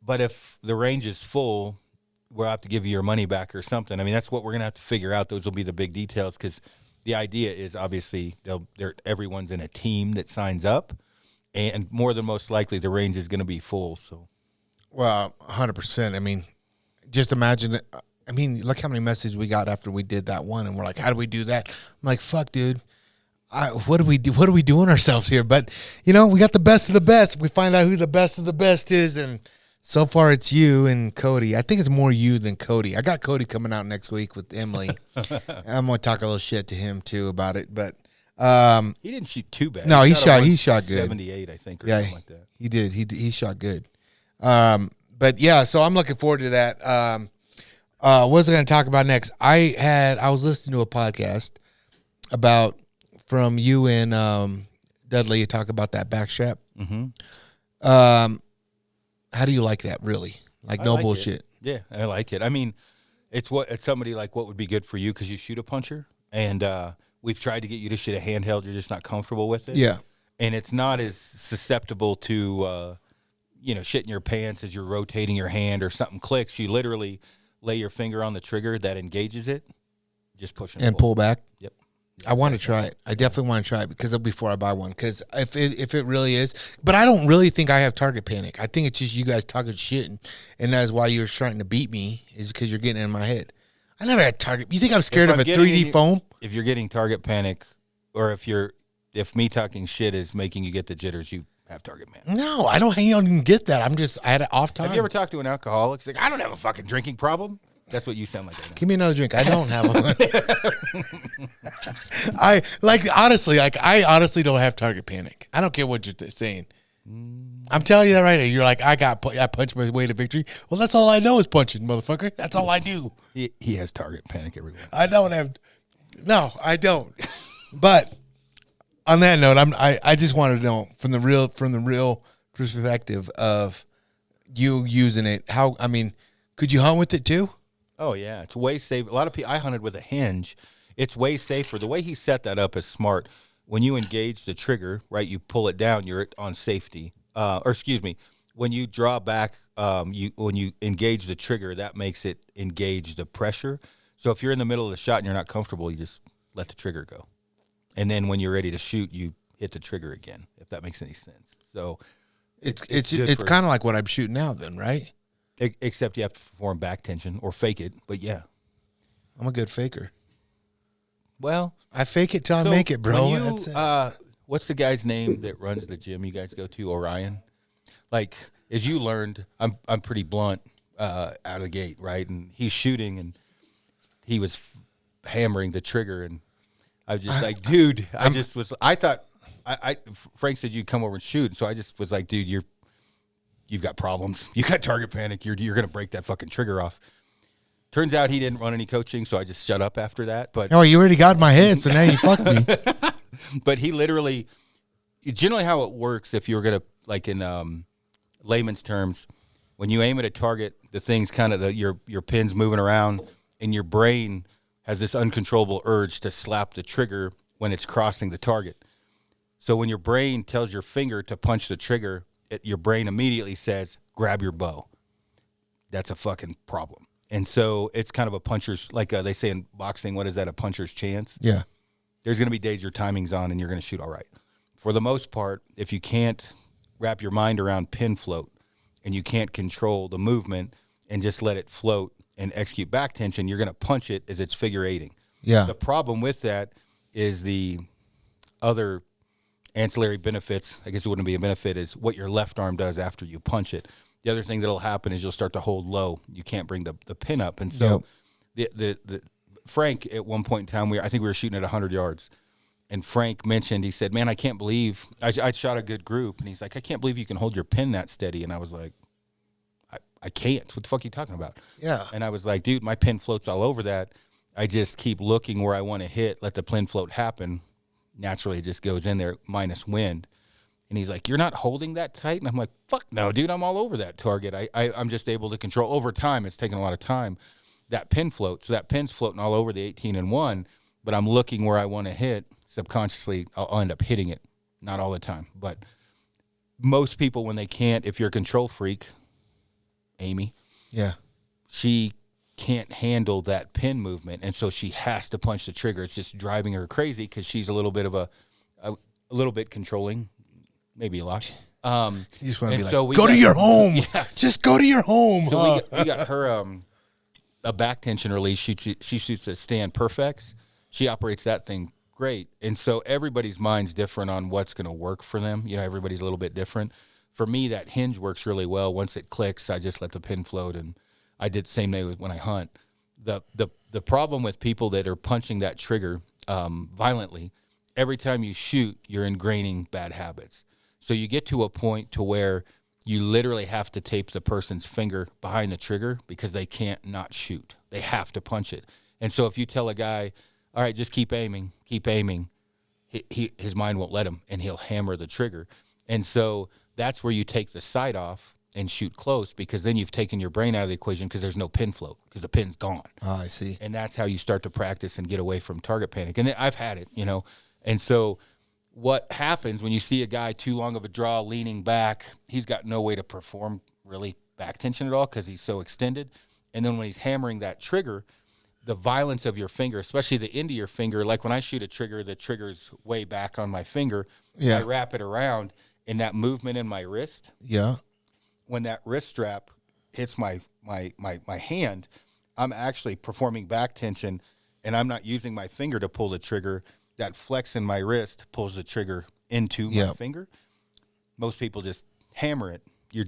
But if the range is full, we'll have to give you your money back or something. I mean, that's what we're gonna have to figure out. Those will be the big details because the idea is obviously everyone's in a team that signs up, and more than most likely the range is going to be full. So, Well, 100%. I mean, just imagine it. I mean, look how many messages we got after we did that one, and we're like, "How do we do that?" I'm like, "Fuck, dude, what do we do? What are we doing ourselves here?" But we got the best of the best. We find out who the best of the best is, and so far it's you and Cody. I think it's more you than Cody. I got Cody coming out next week with Emily. I'm gonna talk a little shit to him too about it, but he didn't shoot too bad. No, he shot good. 78, I think, or something like that. He did. He shot good. But yeah, so I'm looking forward to that. What was I going to talk about next? I was listening to a podcast from you and Dudley. You talk about that back strap. Mm-hmm. How do you like that? Really, no bullshit. Yeah, I like it. I mean, it's somebody like what would be good for you because you shoot a puncher, and we've tried to get you to shoot a handheld. You're just not comfortable with it. Yeah, and it's not as susceptible to shit in your pants as you're rotating your hand or something clicks. You literally lay your finger on the trigger that engages it, just push and pull back. Yep. I want to try it. I definitely want to try it because before I buy one, because if it really is, but I don't really think I have target panic. I think it's just you guys talking shit, and that's why you're trying to beat me is because you're getting in my head. I never had target. You think I'm scared of a 3D foam? If you're getting target panic, or if me talking shit is making you get the jitters, you have target panic. No, I don't even get that. I had it off time. Have you ever talked to an alcoholic? He's like, I don't have a fucking drinking problem. That's what you sound like right now. Give me another drink. I don't have one. I honestly don't have target panic. I don't care what you're saying. I'm telling you that right now. You're like, I punched my way to victory. Well, that's all I know is punching, motherfucker. That's all I do. He has target panic everywhere. I don't. But on that note, I just wanted to know from the real perspective of you using it. Could you hunt with it too? Oh yeah, it's way safe. A lot of people. I hunted with a hinge. It's way safer. The way he set that up is smart. When you engage the trigger, right, you pull it down. You're on safety. When you draw back, when you engage the trigger, that makes it engage the pressure. So if you're in the middle of the shot and you're not comfortable, you just let the trigger go. And then when you're ready to shoot, you hit the trigger again, if that makes any sense. So it's kind of like what I'm shooting now then, right? Except you have to perform back tension or fake it. But yeah. I'm a good faker. Well, I fake it till I make it, bro. That's it. What's the guy's name that runs the gym you guys go to, Orion? Like, as you learned, I'm pretty blunt out of the gate, right? And he's shooting, and he was hammering the trigger, and I was just like, dude, I thought Frank said you'd come over and shoot, so I just was like, dude, you've got problems. You got target panic. You're going to break that fucking trigger off. Turns out he didn't run any coaching, so I just shut up after that. But you already got in my head, so now you fucked me. But he literally, generally how it works, if you were going to, like in layman's terms, when you aim at a target, the thing's kind of your pin's moving around, and your brain has this uncontrollable urge to slap the trigger when it's crossing the target. So when your brain tells your finger to punch the trigger, your brain immediately says, grab your bow. That's a fucking problem. And so it's kind of a puncher's, like they say in boxing, what is that, a puncher's chance? Yeah. There's going to be days your timing's on and you're going to shoot all right. For the most part, if you can't wrap your mind around pin float and you can't control the movement and just let it float and execute back tension, you're going to punch it as it's figure eighting. Yeah. The problem with that is the other ancillary benefits, I guess it wouldn't be a benefit, is what your left arm does after you punch it. The other thing that'll happen is you'll start to hold low. You can't bring the pin up. And so the Frank, at one point in time, I think we were shooting at 100 yards. And Frank mentioned, he said, man, I can't believe, I shot a good group. And he's like, I can't believe you can hold your pin that steady. And I was like, I can't. What the fuck are you talking about? Yeah. And I was like, dude, my pin floats all over that. I just keep looking where I want to hit, let the pin float happen. Naturally, it just goes in there minus wind. And he's like, you're not holding that tight? And I'm like, fuck no, dude, I'm all over that target. I'm just able to control. Over time, it's taken a lot of time, that pin float. So that pin's floating all over the 18-1, but I'm looking where I want to hit. Subconsciously, I'll end up hitting it. Not all the time. But most people, when they can't, if you're a control freak, Amy. Yeah. She can't handle that pin movement, and so she has to punch the trigger. It's just driving her crazy because she's a little bit of a little bit controlling, maybe a lot. You just want to And be so like, we go to got- your home. Yeah. Just go to your home. So we got her a back tension release. She shoots a Stand Perfects. She operates that thing great. And so everybody's mind's different on what's going to work for them. You know, everybody's a little bit different. For me, that hinge works really well. Once it clicks, I just let the pin float, and I did the same way when I hunt. The problem with people that are punching that trigger violently, every time you shoot, you're ingraining bad habits. So you get to a point to where you literally have to tape the person's finger behind the trigger because they can't not shoot. They have to punch it. And so if you tell a guy, all right, just keep aiming, his mind won't let him, and he'll hammer the trigger. And so that's where you take the sight off and shoot close, because then you've taken your brain out of the equation because there's no pin float because the pin's gone. Oh, I see. And that's how you start to practice and get away from target panic. And I've had it, you know. And so what happens when you see a guy too long of a draw leaning back, he's got no way to perform really back tension at all because he's so extended. And then when he's hammering that trigger, the violence of your finger, especially the end of your finger, like when I shoot a trigger, the trigger's way back on my finger. Yeah. I wrap it around, and that movement in my wrist, Yeah. when that wrist strap hits my hand, I'm actually performing back tension, and I'm not using my finger to pull the trigger. That flex in my wrist pulls the trigger into my finger. Most people just hammer it. You're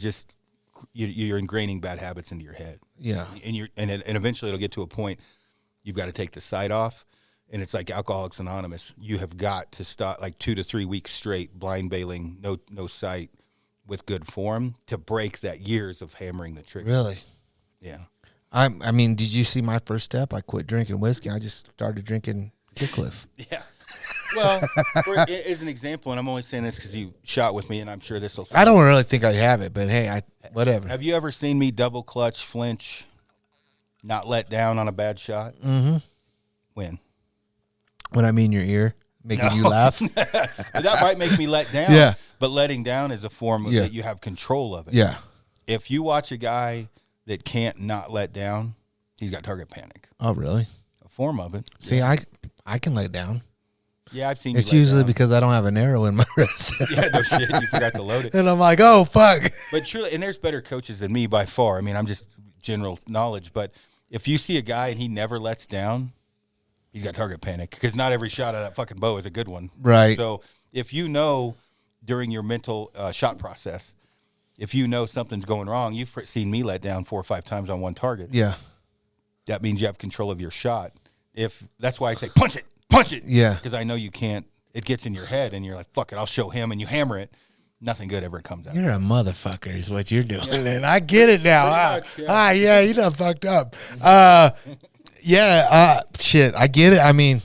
ingraining bad habits into your head. Yeah. And eventually it'll get to a point you've got to take the sight off. And it's like Alcoholics Anonymous. You have got to stop like 2 to 3 weeks straight, blind bailing, no sight, with good form to break that years of hammering the trigger. Really? Yeah. I mean, did you see my first step? I quit drinking whiskey. I just started drinking Cliff. Yeah. Well, as an example, and I'm only saying this because you shot with me, and I'm sure this will. I don't really think I have it, but hey, whatever. Have you ever seen me double clutch, flinch, not let down on a bad shot? Mm-hmm. When? When I'm in your ear, making you laugh. That might make me let down. Yeah. But letting down is a form of that you have control of it. Yeah. If you watch a guy that can't not let down, he's got target panic. Oh, really? A form of it. See, I can lay down. Yeah, I've seen you It's lay usually down. because I don't have an arrow in my wrist. Yeah, no shit. You forgot to load it. And I'm like, oh, fuck. But truly, and there's better coaches than me by far. I mean, I'm just general knowledge. But if you see a guy and he never lets down, he's got target panic because not every shot of that fucking bow is a good one. Right. So if you know during your mental shot process, if you know something's going wrong, you've seen me let down 4 or 5 times on one target. Yeah. That means you have control of your shot. That's why I say punch it. Yeah. Because I know you can't. It gets in your head, and you're like, fuck it, I'll show him, and you hammer it. Nothing good ever comes out. You're a motherfucker is what you're doing. And I get it now. Pretty much, Yeah, you done fucked up. Shit, I get it. I mean,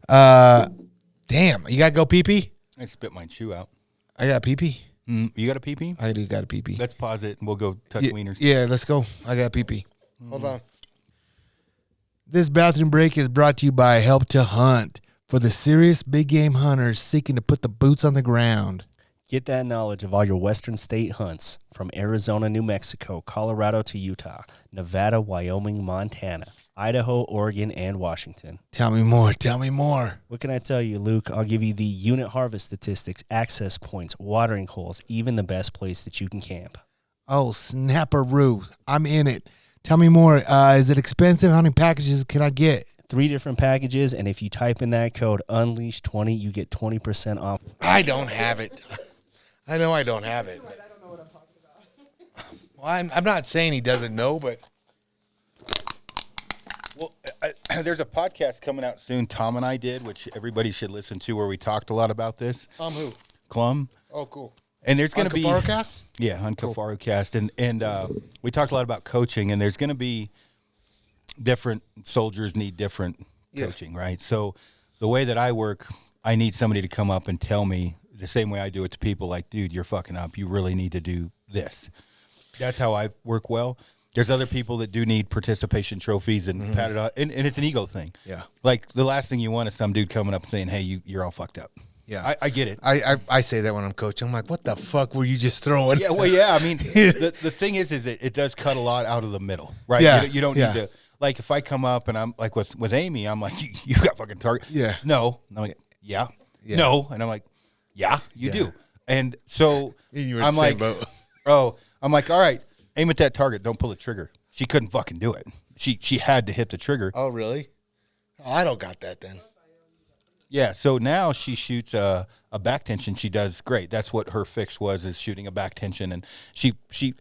damn, you got to go pee-pee? I spit my chew out. I got pee-pee. You got a pee-pee? I do got a pee-pee. Let's pause it, and we'll go tuck wieners. Yeah, let's go. I got pee-pee. Hold on. This bathroom break is brought to you by Help to Hunt for the serious big game hunters seeking to put the boots on the ground. Get that knowledge of all your Western state hunts from Arizona, New Mexico, Colorado to Utah, Nevada, Wyoming, Montana, Idaho, Oregon, and Washington. Tell me more. Tell me more. What can I tell you, Luke? I'll give you the unit harvest statistics, access points, watering holes, even the best place that you can camp. Oh, snapperoo. I'm in it. Tell me more. Is it expensive? How many packages can I get? 3 different packages, and if you type in that code UNLEASH20, you get 20% off. I don't have it. I know I don't have it. I don't know what I'm talking about. Well, I'm not saying he doesn't know, but Well, there's a podcast coming out soon, Tom and I did, which everybody should listen to, where we talked a lot about this. Tom who? Clum. Oh, cool. And there's going to be Kifarucast? Yeah, on Kifarucast, and we talked a lot about coaching, and there's going to be different soldiers need different coaching, right? So the way that I work, I need somebody to come up and tell me the same way I do it to people, like, dude, you're fucking up. You really need to do this. That's how I work well. There's other people that do need participation trophies and pat it out, and it's an ego thing. Yeah. Like the last thing you want is some dude coming up and saying, hey, you're all fucked up. Yeah. I get it. I say that when I'm coaching. I'm like, what the fuck were you just throwing? Yeah, well, yeah. I mean, the thing is it does cut a lot out of the middle, right? Yeah, You don't need to, like, if I come up and I'm like with Amy, I'm like, you got fucking target. Yeah. No. And I'm like, yeah. No. And I'm like, yeah, you do. And so You were in I'm the same like, boat. I'm like, all right, aim at that target. Don't pull the trigger. She couldn't fucking do it. She had to hit the trigger. Oh, really? Oh, I don't got that then. Yeah, so now she shoots a back tension. She does great. That's what her fix was, is shooting a back tension. And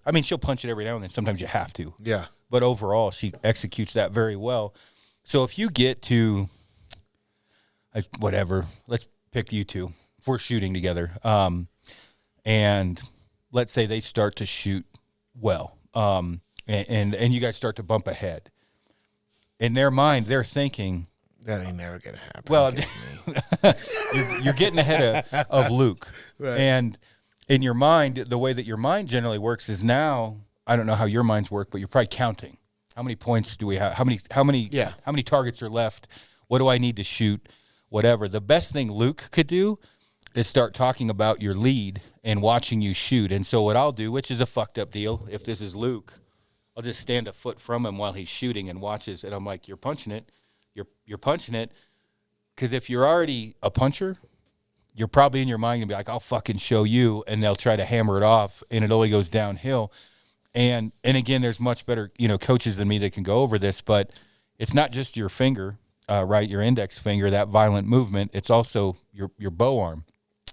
I mean, she'll punch it every now and then. Sometimes you have to. Yeah. But overall, she executes that very well. So if you get to, whatever, let's pick you two. If we're shooting together, and let's say they start to shoot well, and you guys start to bump ahead. In their mind, they're thinking, That ain't never gonna happen. well, you're getting ahead of Luke. Right. And in your mind, the way that your mind generally works is now, I don't know how your minds work, but you're probably counting. How many points do we have? How many targets are left? What do I need to shoot? Whatever. The best thing Luke could do is start talking about your lead and watching you shoot. And so what I'll do, which is a fucked up deal, if this is Luke, I'll just stand a foot from him while he's shooting and watches. And I'm like, you're punching it. You're punching it. Because if you're already a puncher, you're probably in your mind going to be like, I'll fucking show you. And they'll try to hammer it off, and it only goes downhill. And again, there's much better, coaches than me that can go over this, but it's not just your finger, right? Your index finger, that violent movement. It's also your bow arm.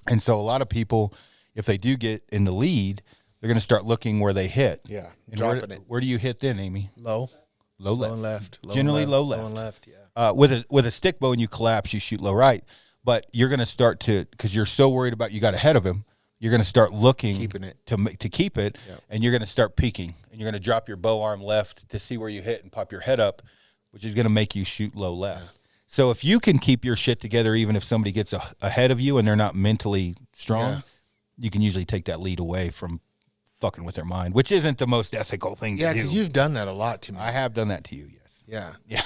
And so a lot of people, if they do get in the lead, they're going to start looking where they hit. Yeah, And dropping it. Where do you hit then, Amy? Low. Low left. Low and left. Generally low left. Low and left, yeah. With a Stikbo and you collapse, you shoot low right. But you're going to start to, because you're so worried about you got ahead of him, you're going to start looking Keeping it. to keep it, and you're going to start peeking, and you're going to drop your bow arm left to see where you hit and pop your head up, which is going to make you shoot low left. Yeah. So if you can keep your shit together, even if somebody gets ahead of you and they're not mentally strong, you can usually take that lead away from fucking with their mind, which isn't the most ethical thing to do. Yeah, because you've done that a lot to me. I have done that to you, yes. Yeah. Yeah.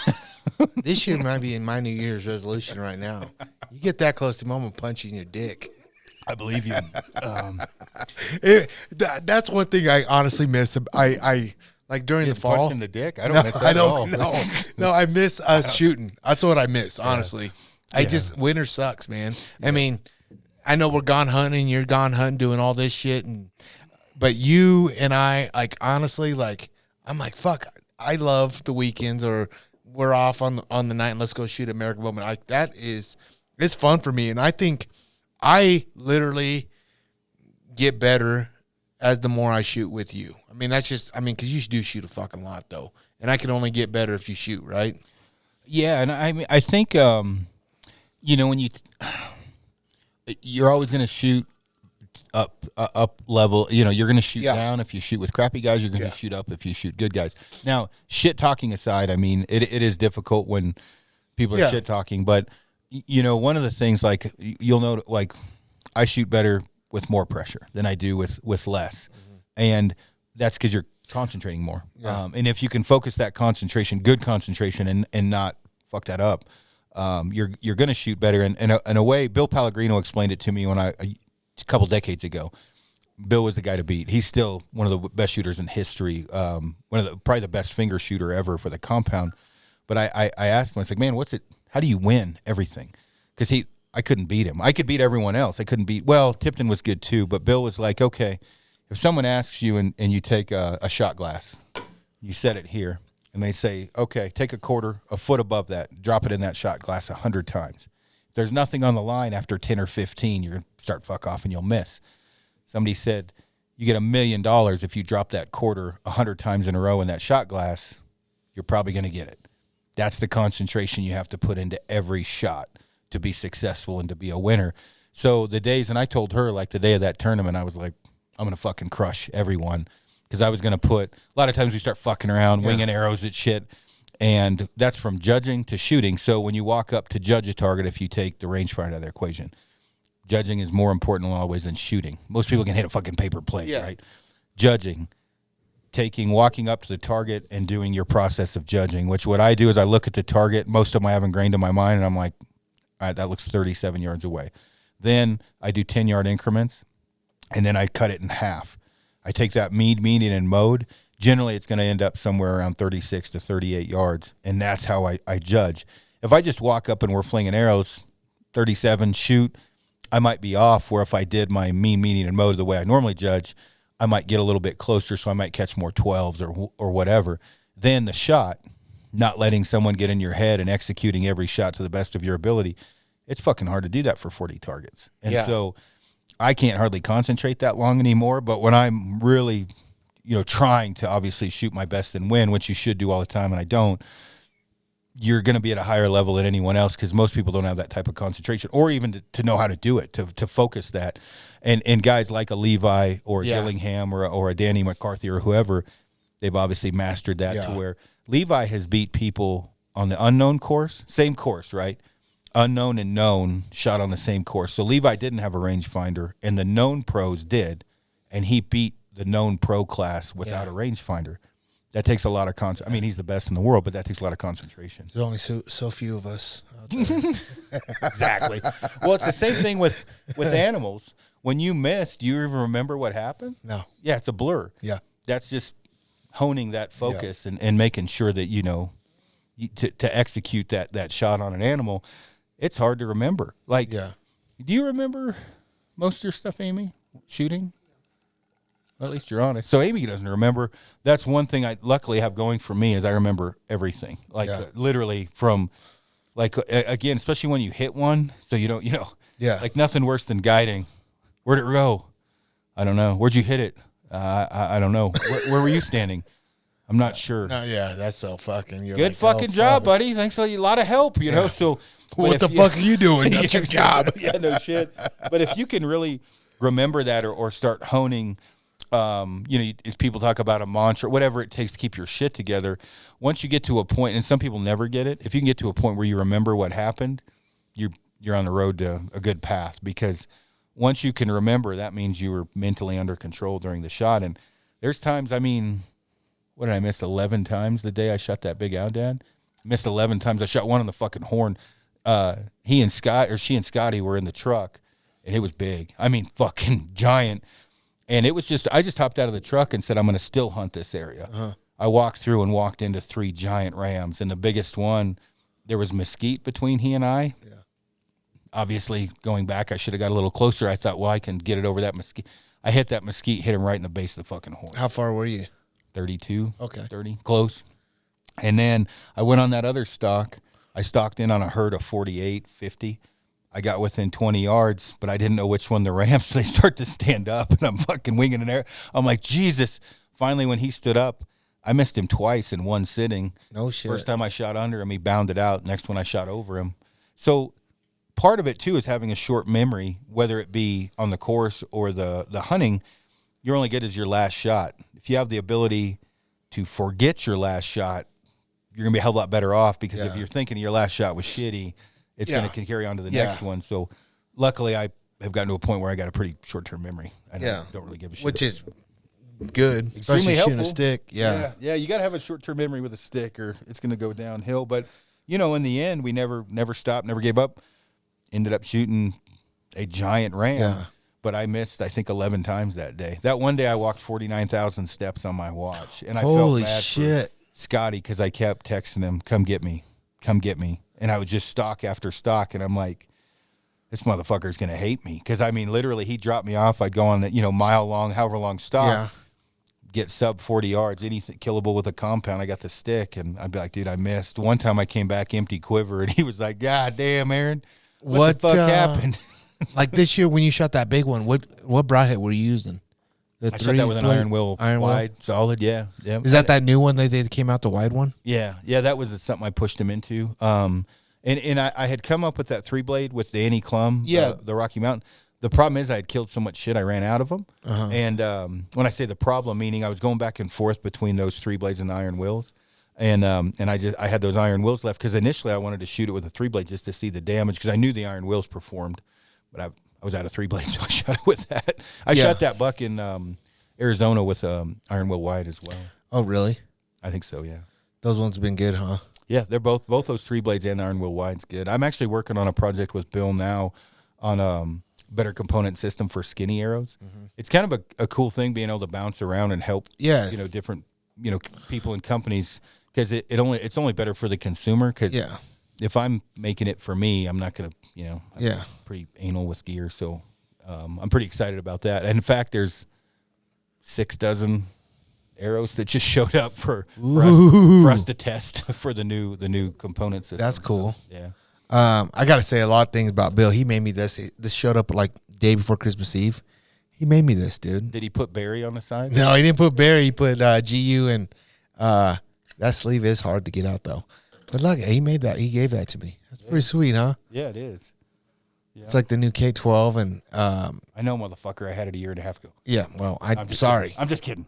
This year might be in my New Year's resolution right now. You get that close to mom and punch you in your dick. I believe you. That's one thing I honestly miss. I like during the fall. Punched in the dick? I don't miss that at all. No, I miss us shooting. That's what I miss, honestly. Winter sucks, man. I mean, I know we're gone hunting, you're gone hunting, doing all this shit, but you and I, like, honestly, like, I'm like, fuck, I love the weekends, or we're off on the night and let's go shoot American Bowman. Like, it's fun for me, and I think I literally get better as the more I shoot with you. I mean, because you do shoot a fucking lot, though, and I can only get better if you shoot, right? Yeah, and I mean, I think, when you're always going to shoot up level, you're going to shoot down if you shoot with crappy guys, you're going to shoot up if you shoot good guys. Now, shit talking aside, I mean, it is difficult when people are shit talking, but one of the things, like, you'll know, like, I shoot better with more pressure than I do with less. Mm-hmm. And that's because you're concentrating more. Yeah. And if you can focus that concentration, good concentration, and not fuck that up, you're going to shoot better. And in a way, Bill Pellegrino explained it to me a couple decades ago. Bill was the guy to beat. He's still one of the best shooters in history. Probably the best finger shooter ever for the compound. But I asked him, I was like, man, how do you win everything? Because I couldn't beat him. I could beat everyone else. I couldn't Tipton was good too, but Bill was like, okay, if someone asks you and you take a shot glass, you set it here, and they say, okay, take a foot above that, drop it in that shot glass 100 times. If there's nothing on the line after 10 or 15, you're going to start fuck off and you'll miss. Somebody said, you get $1 million if you drop that quarter 100 times in a row in that shot glass, you're probably going to get it. That's the concentration you have to put into every shot to be successful and to be a winner. So the days, and I told her, like, the day of that tournament, I was like, I'm going to fucking crush everyone, because I was going to put, a lot of times we start fucking around, winging arrows at shit, and that's from judging to shooting. So when you walk up to judge a target, if you take the rangefinder out of the equation, judging is more important always than shooting. Most people can hit a fucking paper plate, right? Judging, walking up to the target and doing your process of judging, which what I do is I look at the target, most of them I have ingrained in my mind, and I'm like, all right, that looks 37 yards away. Then I do 10-yard increments, and then I cut it in half. I take that median and mode. Generally, it's going to end up somewhere around 36 to 38 yards, and that's how I judge. If I just walk up and we're flinging arrows, 37, shoot, I might be off, where if I did my median and mode the way I normally judge, I might get a little bit closer, so I might catch more 12s or whatever. Then the shot, not letting someone get in your head and executing every shot to the best of your ability, it's fucking hard to do that for 40 targets. And so I can't hardly concentrate that long anymore, but when I'm really, trying to obviously shoot my best and win, which you should do all the time, and I don't, you're going to be at a higher level than anyone else, because most people don't have that type of concentration, or even to know how to do it, to focus that. And guys like a Levi or Gillingham or a Danny McCarthy or whoever, they've obviously mastered that to where Levi has beat people on the unknown course, same course, right? Unknown and known shot on the same course. So Levi didn't have a rangefinder, and the known pros did, and he beat the known pro class without a rangefinder. That takes a lot of concentration. I mean, he's the best in the world, but that takes a lot of concentration. There's only so few of us out there. Exactly. Well, it's the same thing with animals. When you missed, do you even remember what happened? No. Yeah, it's a blur. Yeah. That's just honing that focus and making sure that, to execute that shot on an animal, it's hard to remember. Like, do you remember most of your stuff, Amy, shooting? Well, at least you're honest. So Amy doesn't remember. That's one thing I luckily have going for me, is I remember everything. Like literally from, like, again, especially when you hit one, so you don't, like nothing worse than guiding. Where'd it go? I don't know. Where'd you hit it? I don't know. Where were you standing? I'm not sure. No, that's so fucking. You're Good like, fucking job, buddy. Thanks a lot of help, So what the fuck are you doing? That's your job. Yeah, no shit. But if you can really remember that or start honing, if people talk about a mantra, whatever it takes to keep your shit together, once you get to a point, and some people never get it, if you can get to a point where you remember what happened, you're on the road to a good path, because once you can remember, that means you were mentally under control during the shot. And there's times, what did I miss 11 times the day I shot that big Dad? Missed 11 times. I shot one on the fucking horn. She and Scotty were in the truck, and it was big. Fucking giant. And it was I just hopped out of the truck and said, I'm going to still hunt this area. I walked through and walked into 3 giant rams, and the biggest one, there was mesquite between he and I. Yeah. Obviously, going back, I should have got a little closer. I thought, well, I can get it over that mesquite. I hit that mesquite, hit him right in the base of the fucking horn. How far were you? 32. Okay. 30, close. And then I went on that other stock. I stalked in on a herd of 48, 50. I got within 20 yards, but I didn't know which one the rams. So they start to stand up, and I'm fucking winging an arrow. I'm like, Jesus. Finally, when he stood up, I missed him twice in one sitting. No shit. First time I shot under him, he bounded out. Next one I shot over him. So part of it, too, is having a short memory, whether it be on the course or the hunting. You're only good as your last shot. If you have the ability to forget your last shot, you're going to be a hell of a lot better off, because if you're thinking your last shot was shitty, it's going to carry on to the next one. So luckily, I have gotten to a point where I got a pretty short-term memory. I don't really give a shit. Which is good. Extremely especially helpful. Shooting a stick. Yeah, you got to have a short-term memory with a stick, or it's going to go downhill. But, in the end, we never stopped, never gave up. Ended up shooting a giant ram. Yeah. But I missed, I think, 11 times that day. That one day I walked 49,000 steps on my watch. And I felt bad for Scotty, because I kept texting him, come get me. And I would just stock after stock. And I'm like, this motherfucker's going to hate me. Because, literally, he dropped me off. I'd go on that, mile long, however long stock, get sub 40 yards, anything killable with a compound. I got the stick. And I'd be like, dude, I missed. One time I came back empty quiver, and he was like, God damn, Aaron, what the fuck happened? Like this year when you shot that big one, what broadhead were you using? I shot that with an iron will wide, solid, yeah. Is that new one they came out, the wide one? Yeah, that was something I pushed him into. And I had come up with that 3-blade with Danny Klum, the Rocky Mountain. The problem is I had killed so much shit, I ran out of them. And when I say the problem, meaning I was going back and forth between those 3 blades and the iron wills. And I had those iron wills left, because initially I wanted to shoot it with a 3-blade just to see the damage, because I knew the iron wills performed. But I was out of 3 blades, so I shot it with that. I shot that buck in Arizona with iron will wide as well. Oh, really? I think so, yeah. Those ones have been good, huh? Yeah, they're both those 3 blades and iron will wide's good. I'm actually working on a project with Bill now on better component system for skinny arrows. It's kind of a cool thing being able to bounce around and help, Yeah. different, people and companies, because it's only better for the consumer. Because if I'm making it for me, I'm not going to, I'm pretty anal with gear. So I'm pretty excited about that. And in fact, there's 6 dozen arrows that just showed up for us to test for the new component system. That's cool. So, yeah. I got to say a lot of things about Bill. He made me this. This showed up like day before Christmas Eve. He made me this, dude. Did he put Barry on the side? No, he didn't put Barry. He put GU, and that sleeve is hard to get out, though. But look, he made that. He gave that to me. That's pretty sweet, huh? Yeah, it is. Yeah. It's like the new K12, and I know, motherfucker. I had it a year and a half ago. yeah, well, I'm just sorry. Kidding. I'm just kidding.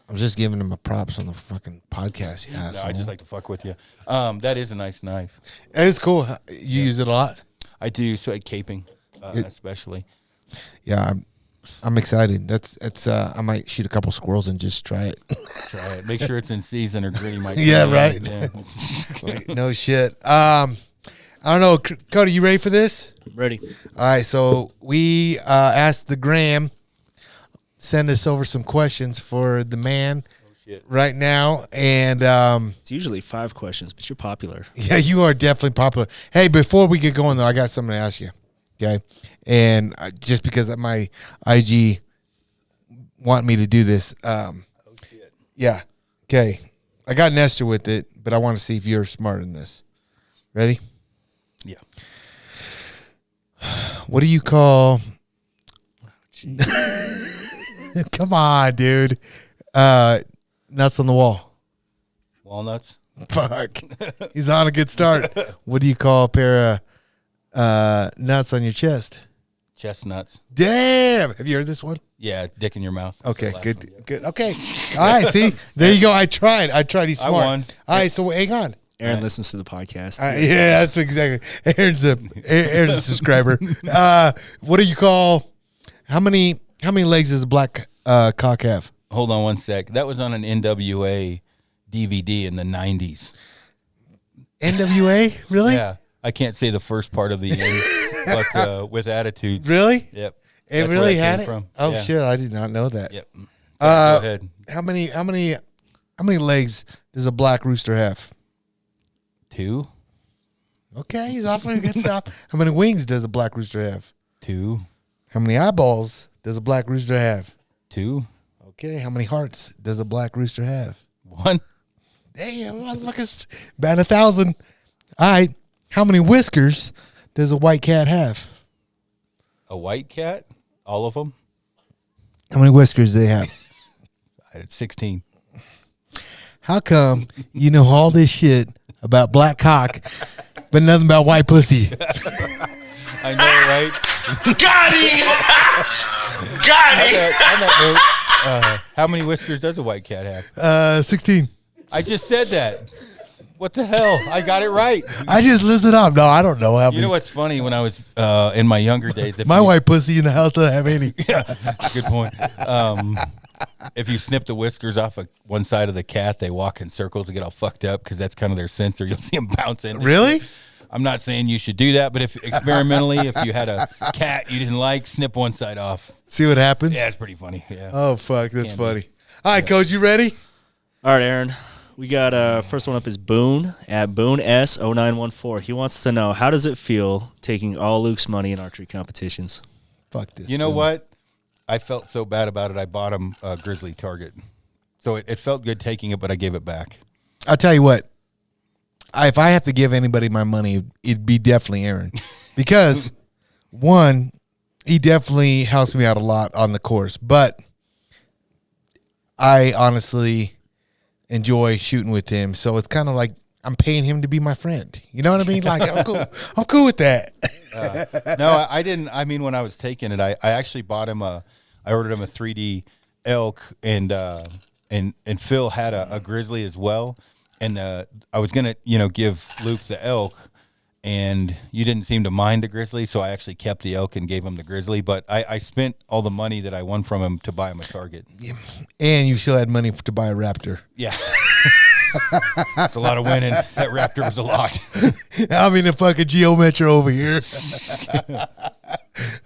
I'm just giving him a props on the fucking podcast. Yeah, No, I just like to fuck with you. That is a nice knife. It's cool. You use it a lot? I do, so at caping, especially. Yeah, I'm excited. That's I might shoot a couple squirrels and just try it. Try it. Make sure it's in season or Gritty might. Yeah, right. Yeah. Wait, no shit. I don't know, Cody. You ready for this? Ready. All right. So we asked the Gram send us over some questions for the man right now, and It's usually 5 questions, but you're popular. yeah, you are definitely popular. Hey, before we get going though, I got something to ask you. Okay, and just because my IG want me to do this, yeah. Okay, I got Nestor with it, but I want to see if you're smart in this. Ready? Yeah. What do you call? Come on, dude. Nuts on the wall. Walnuts. Fuck. He's on a good start. What do you call a pair of nuts on your chest? Chestnuts. Damn. Have you heard this one? Yeah, dick in your mouth. Okay, good. Good. Okay. All right, see? There you go. I tried. He's smart. I won. All right, so hang on. Aaron listens to the podcast. Yeah, that's exactly. Aaron's a subscriber. What do you call? How many legs does a black cock have? Hold on one sec. That was on an NWA DVD in the 90s. NWA? Really? Yeah. I can't say the first part of the end, but with attitudes. Really? Yep. It That's really where I had came it? from. Oh Yeah. shit, I did not know that. Yep. Go ahead. How many legs does a black rooster have? 2. Okay, he's off on a good stop. How many wings does a black rooster have? 2. How many eyeballs does a black rooster have? 2. Okay, how many hearts does a black rooster have? 1. Damn, motherfuckers, about 1,000. All right, how many whiskers does a white cat have? A white cat? All of them? How many whiskers do they have? I had 16. How come you know all this shit about black cock, but nothing about white pussy? I know, right? Got him! Got him! On that note, how many whiskers does a white cat have? 16. I just said that. What the hell? I got it right. I just listed up. No, I don't know how many. You know what's funny? When I was in my younger days, if My you, white pussy in the house doesn't have any. good point. If you snip the whiskers off of one side of the cat, they walk in circles and get all fucked up because that's kind of their sensor. You'll see them bouncing. Really? I'm not saying you should do that, but if experimentally, if you had a cat you didn't like, snip one side off. See what happens? Yeah, it's pretty funny. Yeah. Oh, fuck. That's Can funny. be. All right, Coach, you ready? All right, Aaron. We got first one up is Boone at Boone S0914. He wants to know, how does it feel taking all Luke's money in archery competitions? Fuck this. You know what? I felt so bad about it. I bought him a Grizzly target. So it felt good taking it, but I gave it back. I'll tell you what. If I have to give anybody my money, it'd be definitely Aaron. Because, one, he definitely helps me out a lot on the course. But I honestly enjoy shooting with him. So it's kind of like I'm paying him to be my friend. You know what I mean? Like, I'm cool with that. No, I didn't. I mean, when I was taking it, I actually bought him I ordered him a 3D elk, and Phil had a Grizzly as well. And I was going to, give Luke the elk, and you didn't seem to mind the Grizzly, so I actually kept the elk and gave him the Grizzly. But I spent all the money that I won from him to buy him a target. And you still had money to buy a Raptor. Yeah. It's a lot of winning. That Raptor was a lot. I'm in the fucking Geo Metro over here.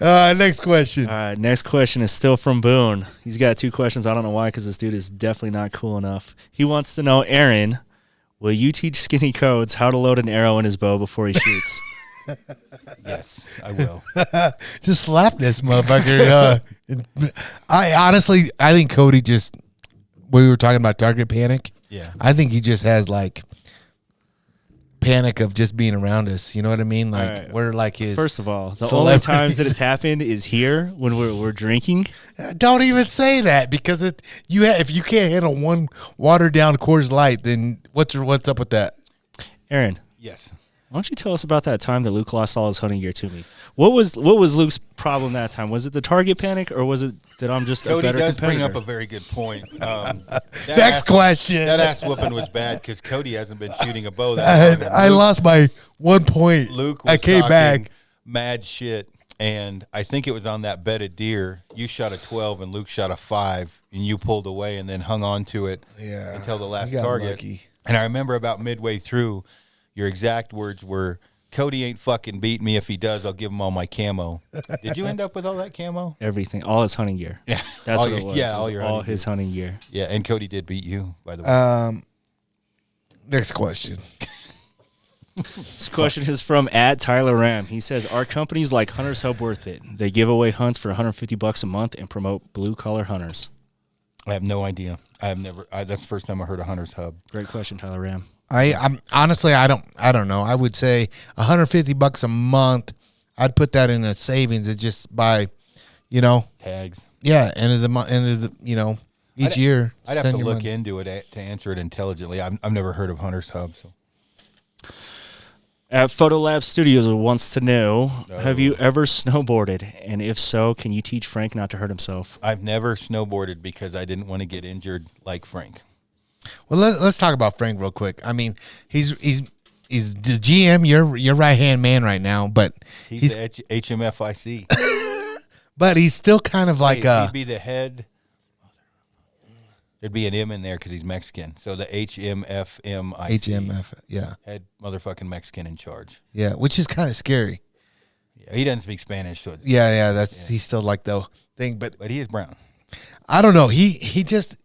Next question. All right, next question is still from Boone. He's got 2 questions. I don't know why, because this dude is definitely not cool enough. He wants to know, Aaron, will you teach Skinny Codes how to load an arrow in his bow before he shoots? Yes, I will. Just slap this motherfucker. I think Cody just, we were talking about target panic. Yeah. I think he just has like panic of just being around us. You know what I mean? Like right. we're like his. First of all, the only celebrities. times that it's happened is here when we're drinking. Don't even say that, because if you can't handle one watered down Coors Light, then what's up with that? Aaron, Yes. why don't you tell us about that time that Luke lost all his hunting gear to me? What was Luke's problem that time? Was it the target panic, or was it that I'm just a Cody better does competitor? bring up a very good point. Next question. That ass whooping was bad because Cody hasn't been shooting a bow that long. I lost my 1 point. Luke was I came talking back. mad shit, and I think it was on that bedded deer. You shot a 12 and Luke shot a 5, and you pulled away and then hung on to it until the last got target. lucky. And I remember about midway through, your exact words were, Cody ain't fucking beat me. If he does, I'll give him all my camo. Did you end up with all that camo? Everything, all his hunting gear. Yeah. That's All what it your- was. yeah, It all was your all hunting his hunting gear. Yeah, and Cody did beat you, by the way. Next question. This question is from @Tyler Ram. He says, "Are companies like Hunters Hub worth it? They give away hunts for $150 a month and promote blue collar hunters." I have no idea. I have never. That's the first time I heard of Hunter's Hub. Great question, Tyler Ram. I'm honestly, I don't know. I would say $150 a month. I'd put that in a savings and just buy, Tags. yeah, end of the each year. I'd have send to your look money. into it to answer it intelligently. I've never heard of Hunter's Hub. So Photolab Studios wants to know, have you ever snowboarded? And if so, can you teach Frank not to hurt himself? I've never snowboarded because I didn't want to get injured like Frank. Well, let's talk about Frank real quick. I mean, he's the GM, your right hand man right now, but He's the HMFIC. but he's still kind of like He'd be the head. There'd be an M in there because he's Mexican. So the HMFMIC. HMF, yeah, Head motherfucking Mexican in charge. yeah, which is kind of scary. Yeah, he doesn't speak Spanish, so it's, Yeah, he's still like the thing, but but he is brown. I don't know. He just,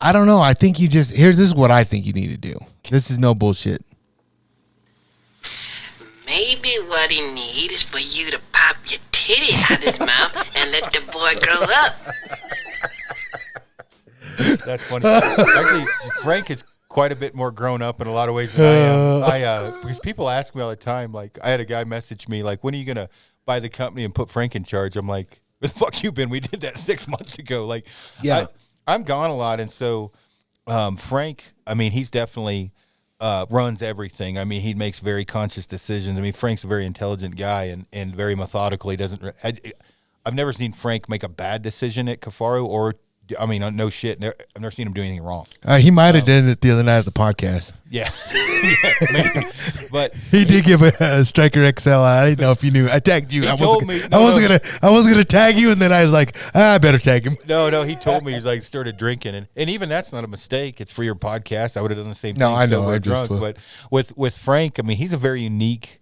I don't know. I think this is what I think you need to do. This is no bullshit. Maybe what he needs is for you to pop your titty out his mouth and let the boy grow up. That's funny. Actually, Frank is quite a bit more grown up in a lot of ways than I am. Because people ask me all the time, like, I had a guy message me, like, when are you going to buy the company and put Frank in charge? I'm like, where the fuck you been? We did that 6 months ago. Like, Yeah. I'm gone a lot. And so Frank, I mean, he's definitely runs everything. I mean, he makes very conscious decisions. I mean, Frank's a very intelligent guy and very methodical. He doesn't I've never seen Frank make a bad decision at Cafaro or, I mean, no shit. I've never seen him do anything wrong. He might have done it the other night at the podcast. Yeah. Yeah, maybe. But He did give a Striker XL. I didn't know if you knew. I tagged you. He I told wasn't me- I wasn't gonna tag you, and then I was like, I better tag him. no, he told me he's like started drinking, and even that's not a mistake. It's for your podcast. I would have done the same No, thing. I know, sober I or just drunk. But with Frank, I mean, he's a very unique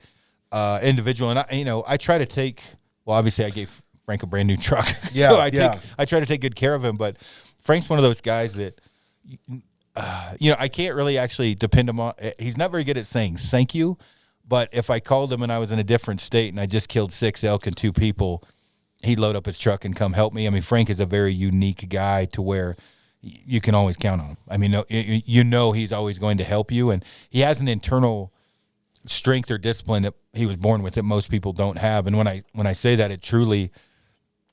individual, and I try to take. Well, obviously, I gave Frank a brand new truck, Yeah, so yeah. I try to take good care of him. But Frank's one of those guys that. I can't really actually depend him on. He's not very good at saying thank you, but if I called him and I was in a different state and I just killed 6 elk and 2 people, he'd load up his truck and come help me. I mean, Frank is a very unique guy to where you can always count on him. I mean, he's always going to help you, and he has an internal strength or discipline that he was born with that most people don't have. And when I say that, it truly,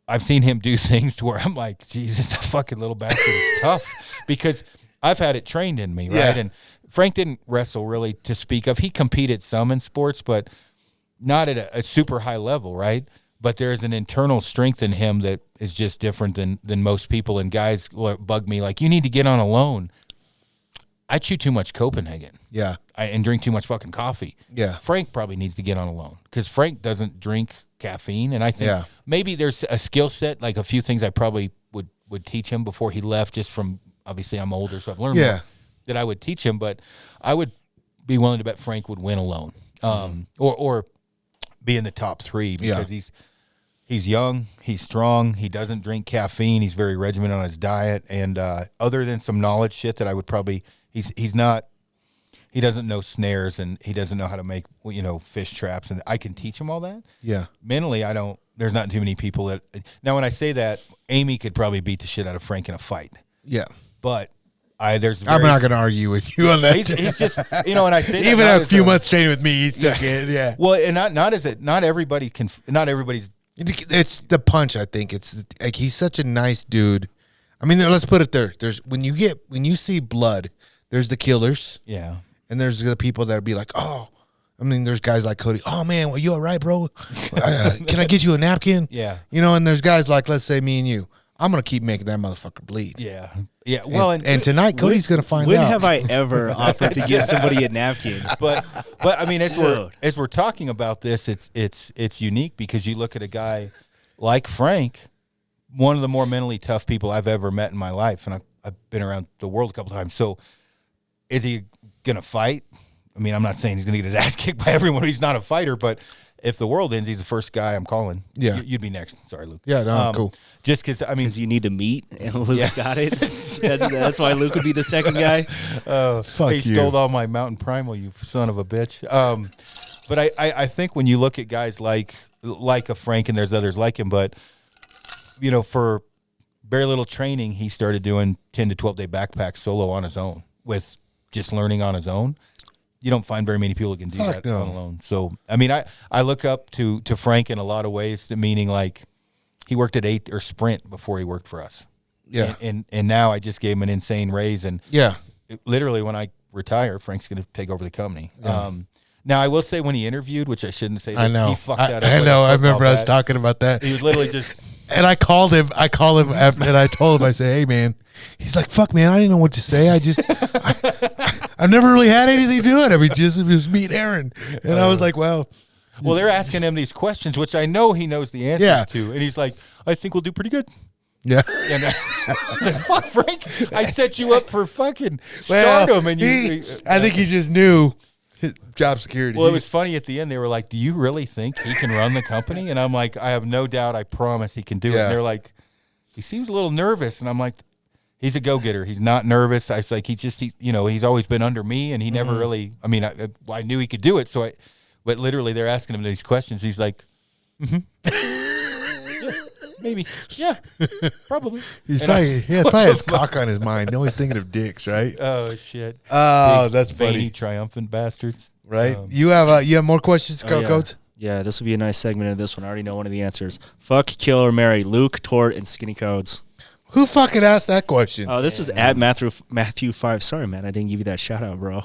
I've seen him do things to where I'm like, Jesus, that fucking little bastard is tough, because I've had it trained in me, right? Yeah. And Frank didn't wrestle really to speak of. He competed some in sports, but not at a super high level, right? But there's an internal strength in him that is just different than most people. And guys will bug me like, you need to get on alone. I chew too much Copenhagen. Yeah, And drink too much fucking coffee. Yeah. Frank probably needs to get on alone because Frank doesn't drink caffeine. And I think Yeah. maybe there's a skill set, like a few things I probably would teach him before he left, just from, obviously I'm older, so I've learned Yeah. more, that I would teach him. But I would be willing to bet Frank would win alone. Or be in the top 3 because he's young, he's strong, he doesn't drink caffeine, he's very regimented on his diet, and other than some knowledge shit that I would probably he doesn't know snares and he doesn't know how to make fish traps, and I can teach him all that. Yeah. Mentally, I don't. There's not too many people that now. When I say that, Amy could probably beat the shit out of Frank in a fight. Yeah. But I'm not going to argue with you on that. He's just and I say that even a few months training with me, he still can. Yeah. Well, and not everybody can. Not everybody's. It's the punch. I think it's like he's such a nice dude. I mean, let's put it there. There's when you see blood, there's the killers. Yeah. And there's the people that be like, oh, I mean, there's guys like Cody. Oh man, well, you all right, bro? Can I get you a napkin? Yeah. And there's guys like, let's say me and you. I'm gonna keep making that motherfucker bleed. Yeah. Yeah. Well, and tonight Cody's gonna find out. When have I ever offered to give somebody a napkin? But I mean, as we're talking about this, it's unique because you look at a guy like Frank, one of the more mentally tough people I've ever met in my life, and I've been around the world a couple times. So, is he gonna fight? I mean, I'm not saying he's gonna get his ass kicked by everyone. He's not a fighter, but if the world ends, he's the first guy I'm calling. Yeah, you'd be next. Sorry, Luke. Yeah, no, cool. Just because you need the meat, and Luke's got it. That's why Luke would be the second guy. Fuck he stole all my Mountain Primal, you son of a bitch. But I think when you look at guys like a Frank, and there's others like him, but for very little training, he started doing 10 to 12-day backpacks solo on his own with just learning on his own. You don't find very many people who can do that on alone. So, I mean, I look up to Frank in a lot of ways, meaning like he worked at Sprint before he worked for us. Yeah. And now I just gave him an insane raise. And literally when I retire, Frank's going to take over the company. Yeah. Now, I will say when he interviewed, which I shouldn't say this, I know. he fucked that up. I know. I remember us talking about that. He was literally just... And I called him after, and I told him, I said, hey, man. He's like, fuck, man, I didn't know what to say. I've never really had anything to do it. I mean, it was me and Aaron. And I was like, well, they're asking him these questions, which I know he knows the answers to. And he's like, I think we'll do pretty good. Yeah. And I was like, fuck, Frank, I set you up for fucking stardom. And I think he just knew his job security. Well, it was funny at the end. They were like, do you really think he can run the company? And I'm like, I have no doubt. I promise he can do it. And they're like, he seems a little nervous. And I'm like, he's a go-getter. He's not nervous. I was like, he's always been under me, and he never really. I mean, I knew he could do it. But literally, they're asking him these questions. He's like, yeah, maybe, yeah, probably. He's probably has cock on his mind. Always thinking of dicks, right? Oh shit! Oh, big, that's funny. Veiny, triumphant bastards, right? You have more questions, Codes? Yeah, this will be a nice segment of this one. I already know one of the answers. Fuck, kill, or marry Luke, Tort, and Skinny Codes. Who fucking asked that question? Oh, this was at Matthew 5. Sorry, man, I didn't give you that shout out, bro.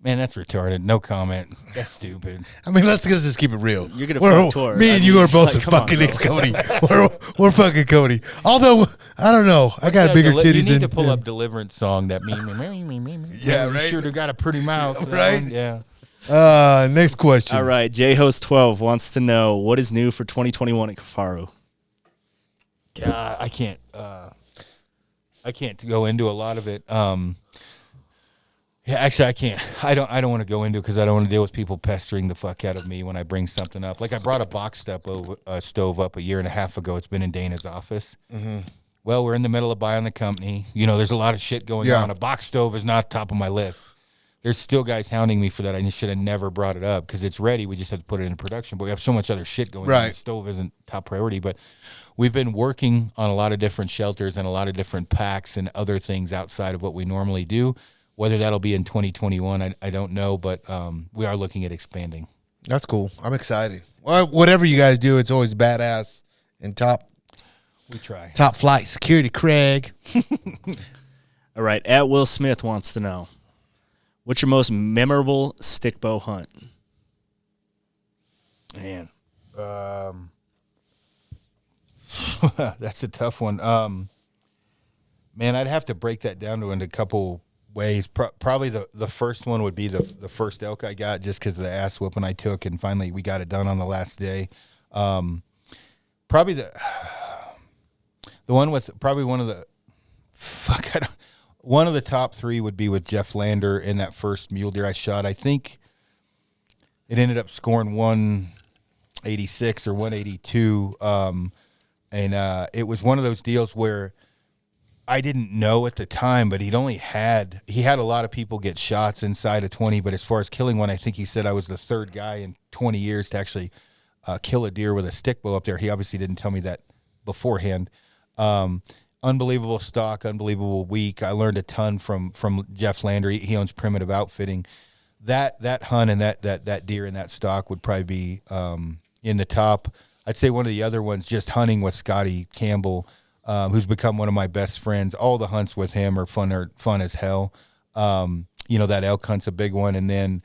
Man, that's retarded. No comment. That's stupid. I mean, let's just keep it real. You're gonna fuck Tor. Me and you are both fucking Cody. We're fucking Cody. Although I don't know, I got bigger titties. You need to pull up Deliverance song that me. Yeah, right. Sure, got a pretty mouth, right? Yeah. Next question. All right, JHost12 wants to know what is new for 2021 at Cafaro. I can't go into a lot of it. Yeah, actually, I can't. I don't want to go into it because I don't want to deal with people pestering the fuck out of me when I bring something up. Like I brought a box stove up a year and a half ago. It's been in Dana's office. Mm-hmm. Well, we're in the middle of buying the company. There's a lot of shit going on. A box stove is not top of my list. There's still guys hounding me for that. I just should have never brought it up because it's ready. We just have to put it into production. But we have so much other shit going on. The stove isn't top priority. But we've been working on a lot of different shelters and a lot of different packs and other things outside of what we normally do. Whether that'll be in 2021, I don't know. But we are looking at expanding. That's cool. I'm excited. Well, whatever you guys do, it's always badass and top. We try. Top flight security, Craig. All right. At Will Smith wants to know, what's your most memorable Stikbo hunt? Man, that's a tough one. Man, I'd have to break that down into a couple ways. Probably the first one would be the first elk I got just because of the ass whooping I took, and finally we got it done on the last day. Probably the one with probably one of the one of the top three would be with Jeff Lander in that first mule deer I shot. I think It ended up scoring 186 or 182. And it was one of those deals where I didn't know at the time, but he had a lot of people get shots inside of 20. But as far as killing one, I think he said I was the third guy in 20 years to actually kill a deer with a Stikbo up there. He obviously didn't tell me that beforehand. Unbelievable stock, unbelievable week. I learned a ton from Jeff Landry. He owns Primitive Outfitting. That hunt and that deer and that stock would probably be in the top. I'd say one of the other ones, just hunting with Scotty Campbell, who's become one of my best friends. All the hunts with him are fun as hell. That elk hunt's a big one. And then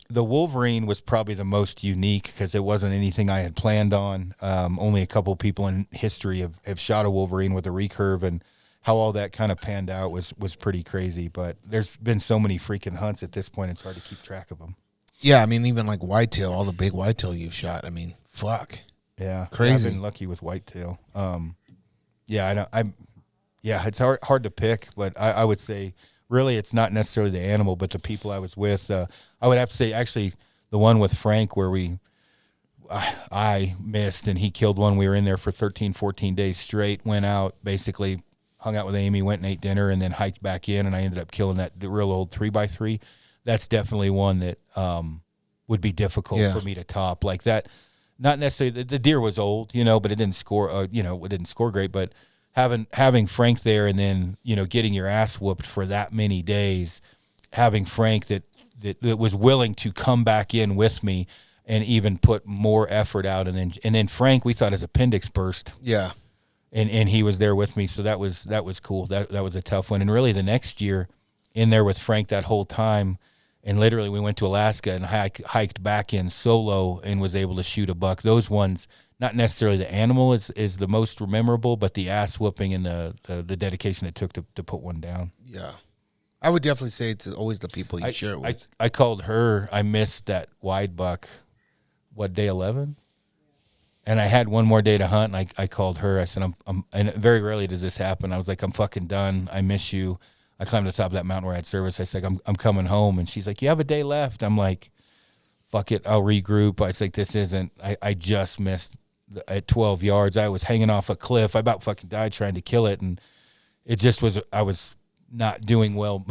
the Wolverine was probably the most unique because it wasn't anything I had planned on. Only a couple people in history have shot a Wolverine with a recurve, and how all that kind of panned out was pretty crazy. But there's been so many freaking hunts at this point, it's hard to keep track of them. Yeah, I mean, even like whitetail, all the big whitetail you shot. I mean, fuck. Yeah, crazy. I've been lucky with whitetail. It's hard to pick, but I would say really it's not necessarily the animal, but the people I was with. I would have to say actually the one with Frank where I missed and he killed one. We were in there for 13, 14 days straight, went out, basically hung out with Amy, went and ate dinner, and then hiked back in, and I ended up killing the real old 3x3. That's definitely one that would be difficult for me to top like that. Not necessarily the deer was old, but it didn't score. It didn't score great. But having Frank there, and then getting your ass whooped for that many days, having Frank that was willing to come back in with me and even put more effort out, and then Frank, we thought his appendix burst. Yeah, and he was there with me, so that was cool. That was a tough one. And really, the next year, in there with Frank that whole time. And literally, we went to Alaska and hiked back in solo and was able to shoot a buck. Those ones, not necessarily the animal is the most memorable, but the ass whooping and the dedication it took to put one down. Yeah. I would definitely say it's always the people you share it with. I called her. I missed that wide buck, day 11? And I had one more day to hunt, and I called her. I said, and very rarely does this happen. I was like, I'm fucking done. I miss you. I climbed to the top of that mountain where I had service. I said, I'm coming home. And she's like, you have a day left. I'm like, fuck it, I'll regroup. I was like, this isn't, I just missed at 12 yards. I was hanging off a cliff. I about fucking died trying to kill it. And it just was, I was not doing well,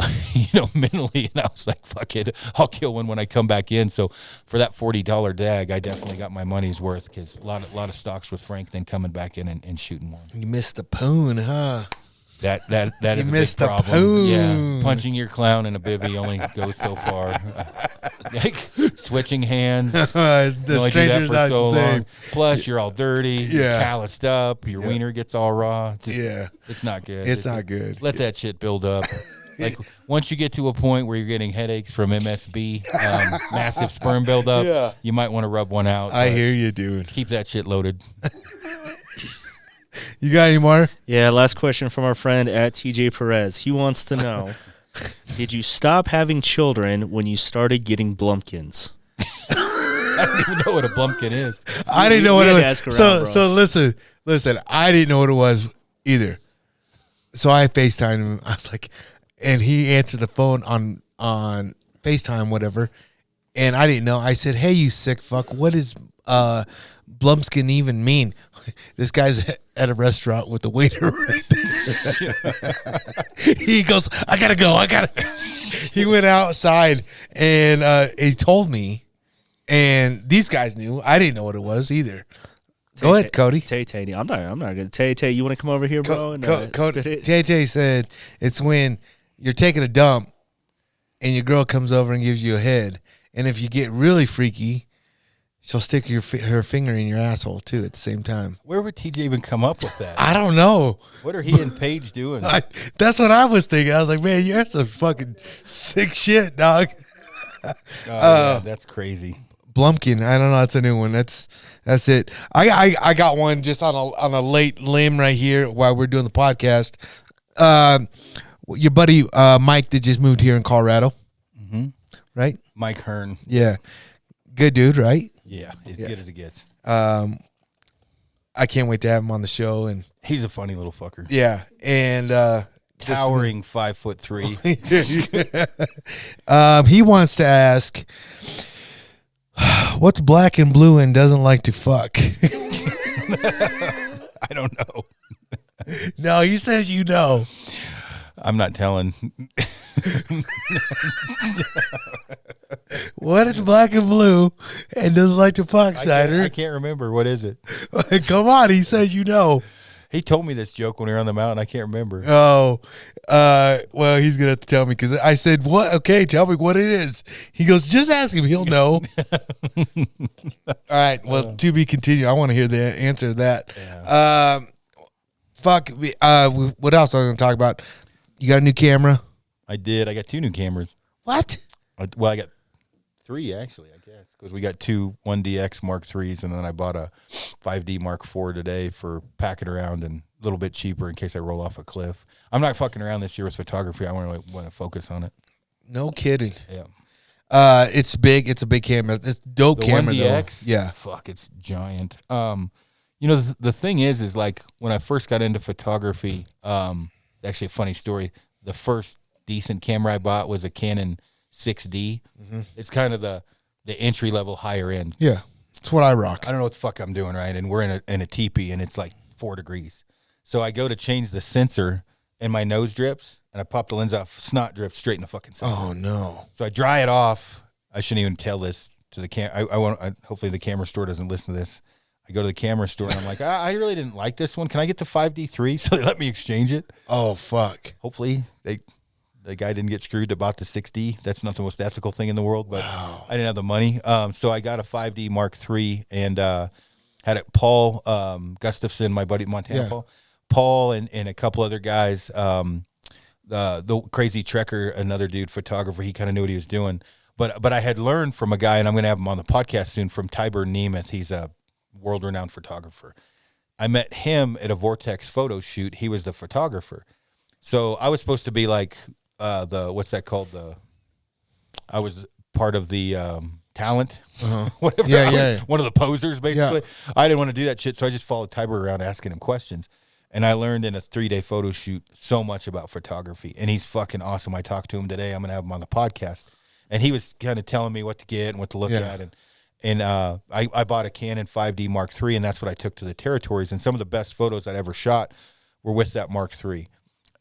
mentally. And I was like, fuck it, I'll kill one when I come back in. So for that $40 dag, I definitely got my money's worth because a lot of stocks with Frank, then coming back in and shooting one. You missed the poon, huh? That is a big problem. Poon. Yeah, punching your clown in a bivvy only goes so far. Like switching hands, the only do that for so long. Same. Plus, you're all dirty, you're calloused up, your wiener gets all raw. It's not good. It's not good. Let that shit build up. Like once you get to a point where you're getting headaches from MSB, massive sperm buildup, you might want to rub one out. I hear you, dude. Keep that shit loaded. You got any more? Yeah, last question from our friend at TJ Perez. He wants to know, did you stop having children when you started getting blumpkins? I don't even know what a blumpkin is. I didn't know what it was. Ask around, So listen, I didn't know what it was either. So I FaceTimed him. I was like, and he answered the phone on FaceTime, whatever. And I didn't know. I said, hey, you sick fuck, what does blumpkin even mean? This guy's at a restaurant with the waiter right there. He goes, I gotta go. He went outside and he told me, and these guys knew. I didn't know what it was either. Go ahead, Cody. Tay, I'm not good. Tay, you want to come over here, bro? And spit it? Tay said it's when you're taking a dump and your girl comes over and gives you a head, and if you get really freaky, she'll stick her finger in your asshole, too, at the same time. Where would TJ even come up with that? I don't know. What are he and Paige doing? That's what I was thinking. I was like, man, you're some fucking sick shit, dog. That's crazy. Blumpkin. I don't know. That's a new one. That's it. I got one just on a late limb right here while we're doing the podcast. Your buddy Mike that just moved here in Colorado, right? Mike Hearn. Yeah. Good dude, right? Yeah, as good as it gets. I can't wait to have him on the show, and he's a funny little fucker. Yeah, and towering 5'3". He wants to ask, What's black and blue and doesn't like to fuck? I don't know. No, he says you know. I'm not telling. What is black and blue and doesn't like to fuck, Snyder? I can't remember. What is it? Come on, he says you know. He told me this joke when we were on the mountain. I can't remember. Oh, well, he's going to have to tell me because I said, what? Okay, tell me what it is. He goes, just ask him. He'll know. All right. Well, to be continued. I want to hear the answer to that. Yeah. What else am I going to talk about? You got a new camera? I did. I got 2 new cameras. What? I got 3, actually, I guess, because we got 2 1DX Mark IIIs, and then I bought a 5D Mark IV today for packing around and a little bit cheaper in case I roll off a cliff. I'm not fucking around this year with photography. I want to focus on it. No kidding. Yeah. It's big. It's a big camera. It's dope The camera, 1DX, though. Yeah. Fuck, it's giant. You know, the thing is like when I first got into photography, actually a funny story. The first decent camera I bought was a Canon 6D. Mm-hmm. It's kind of the entry level, higher end. Yeah, it's what I rock. I don't know what the fuck I'm doing, right? And we're in a teepee, and it's like 4 degrees. So I go to change the sensor, and my nose drips, and I pop the lens off. Snot drips straight in the fucking sensor. Oh no! So I dry it off. I shouldn't even tell this to the hopefully the camera store doesn't listen to this. I go to the camera store, and I'm like, I really didn't like this one. Can I get the 5D3? So they let me exchange it. Oh fuck! Hopefully the guy didn't get screwed about the 6D. That's not the most ethical thing in the world, but wow. I didn't have the money. So I got a 5D Mark III and had it. Paul Gustafson, my buddy Montana, Paul and a couple other guys. The Crazy Trekker, another dude, photographer. He kind of knew what he was doing. But I had learned from a guy, and I'm going to have him on the podcast soon, from Tibor Nemeth. He's a world-renowned photographer. I met him at a Vortex photo shoot. He was the photographer. So I was supposed to be like what's that called? I was part of the talent, whatever. Yeah. One of the posers, basically. Yeah. I didn't want to do that shit, so I just followed Tibor around asking him questions. And I learned in a 3-day photo shoot so much about photography. And he's fucking awesome. I talked to him today. I'm going to have him on the podcast. And he was kind of telling me what to get and what to look at. And I bought a Canon 5D Mark III, and that's what I took to the territories. And some of the best photos I'd ever shot were with that Mark III.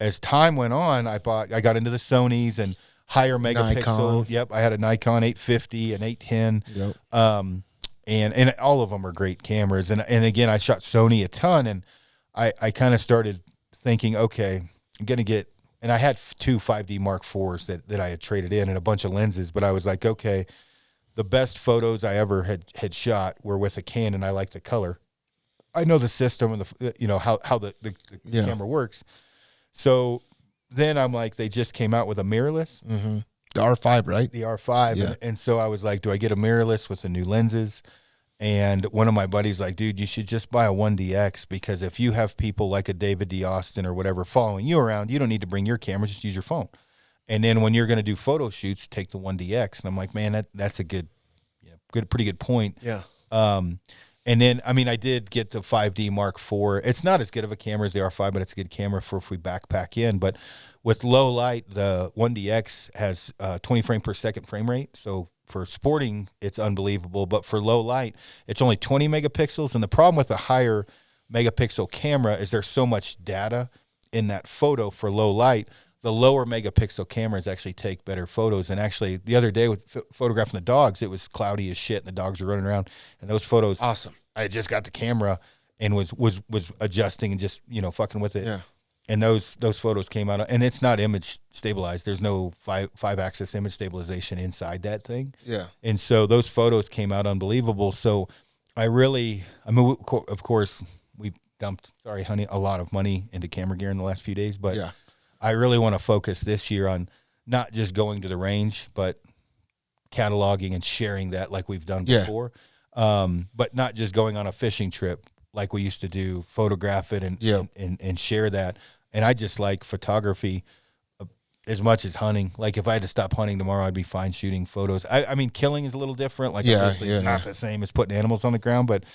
As time went on, I got into the Sonys and higher megapixel. Nikon. Yep, I had a Nikon 850 and 810. Yep. And all of them are great cameras. And again, I shot Sony a ton, and I kind of started thinking, okay, I'm gonna get. And I had 2 5D Mark IVs that I had traded in and a bunch of lenses. But I was like, okay, the best photos I ever had shot were with a Canon. I like the color. I know the system and how the camera works. So then I'm like, they just came out with a mirrorless. Mm-hmm. The R5, right? The R5. Yeah. And so I was like, do I get a mirrorless with the new lenses? And one of my buddies like, dude, you should just buy a 1DX, because if you have people like a David D. Austin or whatever following you around, you don't need to bring your camera, just use your phone. And then when you're going to do photo shoots, take the 1DX. And I'm like, man, that's a pretty good point. Yeah. And then, I mean, I did get the 5D Mark IV. It's not as good of a camera as the R5, but it's a good camera for if we backpack in. But with low light, the 1DX has 20 frame per second frame rate. So for sporting, it's unbelievable. But for low light, it's only 20 megapixels. And the problem with a higher megapixel camera is there's so much data in that photo for low light. The lower megapixel cameras actually take better photos. And actually, the other day with photographing the dogs, it was cloudy as shit, and the dogs were running around. And those photos, awesome. I just got the camera and was adjusting and just fucking with it. Yeah. And those photos came out, and it's not image stabilized. There's no five axis image stabilization inside that thing. Yeah. And so those photos came out unbelievable. So of course, we dumped, sorry, honey, a lot of money into camera gear in the last few days, but yeah. I really want to focus this year on not just going to the range, but cataloging and sharing that like we've done before. But not just going on a fishing trip like we used to do, photograph it and share that. And I just like photography as much as hunting. Like if I had to stop hunting tomorrow, I'd be fine shooting photos. I mean, killing is a little different. Like obviously it's not the same as putting animals on the ground, but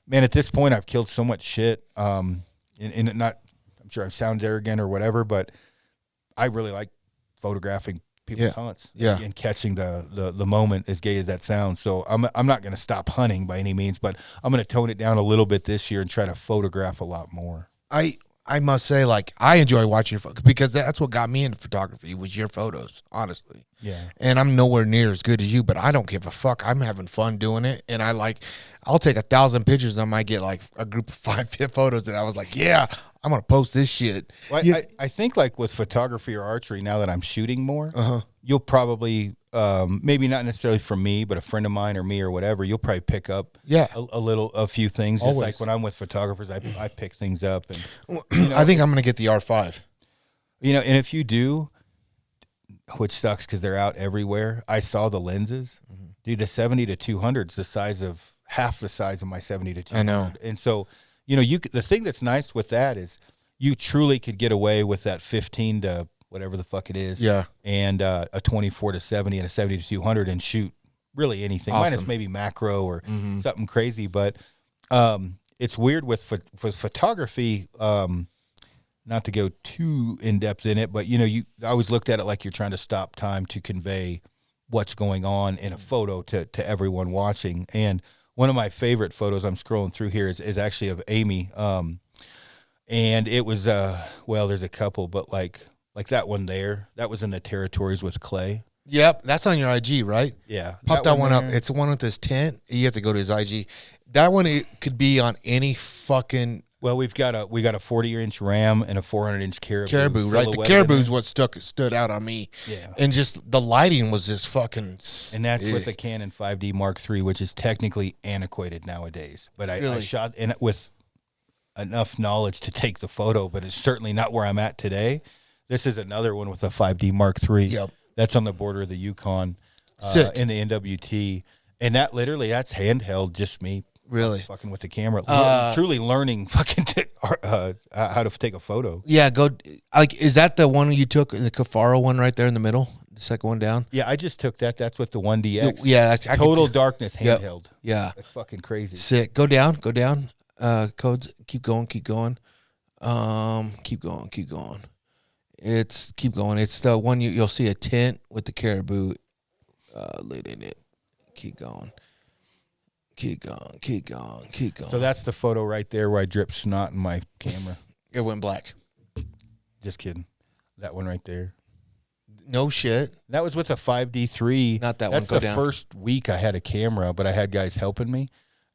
man, at this point I've killed so much shit. I'm sure I sound arrogant or whatever, but I really like photographing people's Yeah. hunts. Yeah. And catching the moment, as gay as that sounds. So I'm not going to stop hunting by any means, but I'm going to tone it down a little bit this year and try to photograph a lot more. I must say, like, I enjoy watching your photos because that's what got me into photography was your photos, honestly. Yeah. And I'm nowhere near as good as you, but I don't give a fuck. I'm having fun doing it, and I'll take 1,000 pictures, and I might get like a group of 5 photos that I was like, yeah, I'm gonna post this shit. Well, Yeah. I think like with photography or archery, now that I'm shooting more, you'll probably maybe not necessarily from me, but a friend of mine or me or whatever, you'll probably pick up a few things. Just Always. like when I'm with photographers, I pick things up, and I think I'm gonna get the R5. and if you do, which sucks because they're out everywhere. I saw the lenses, dude. The 70 to 200's the size of half the size of my 70 to 200. I know. And so, the thing that's nice with that is you truly could get away with that 15 to whatever the fuck it is. Yeah. And a 24 to 70 and a 70 to 200 and shoot really anything, minus maybe macro or something crazy. But it's weird with photography. Not to go too in depth in it, but I always looked at it like you're trying to stop time to convey what's going on in a photo to everyone watching. And one of my favorite photos I'm scrolling through here is actually of Amy. And it was there's a couple, but like that one there, that was in the territories with Clay. Yep, that's on your IG, right? Yeah, Pop that one up. there. It's the one with this tent. You have to go to his IG. That one it could be on any fucking Well, we got a 40-inch ram and a 400-inch caribou, right? The silhouette caribou in is there. what stood out on me. Yeah. And just the lighting was just fucking. And that's with a Canon 5D Mark III, which is technically antiquated nowadays. But I Really? shot in it with enough knowledge to take the photo, but it's certainly not where I'm at today. This is another one with a 5D Mark III. Yep. That's on the border of the Yukon, Sick. in the NWT. And that's handheld, just me. Really? Fucking with the camera. Truly learning fucking how to take a photo. Yeah, go. Like, is that the one you took, the Cafaro one right there in the middle? The second one down? Yeah, I just took that. That's with the 1DX. Yeah, I can Total t- Darkness Yep. handheld. Yeah. That's fucking crazy. Sick. Go down. Codes. Keep going. Keep going. It's keep going. It's the one you'll see a tent with the caribou lit in it. Keep going. So that's the photo right there where I dripped snot in my camera. It went black. Just kidding. That one right there. No shit. That was with a 5D3. Not that one. That's Go the down. first week I had a camera, but I had guys helping me.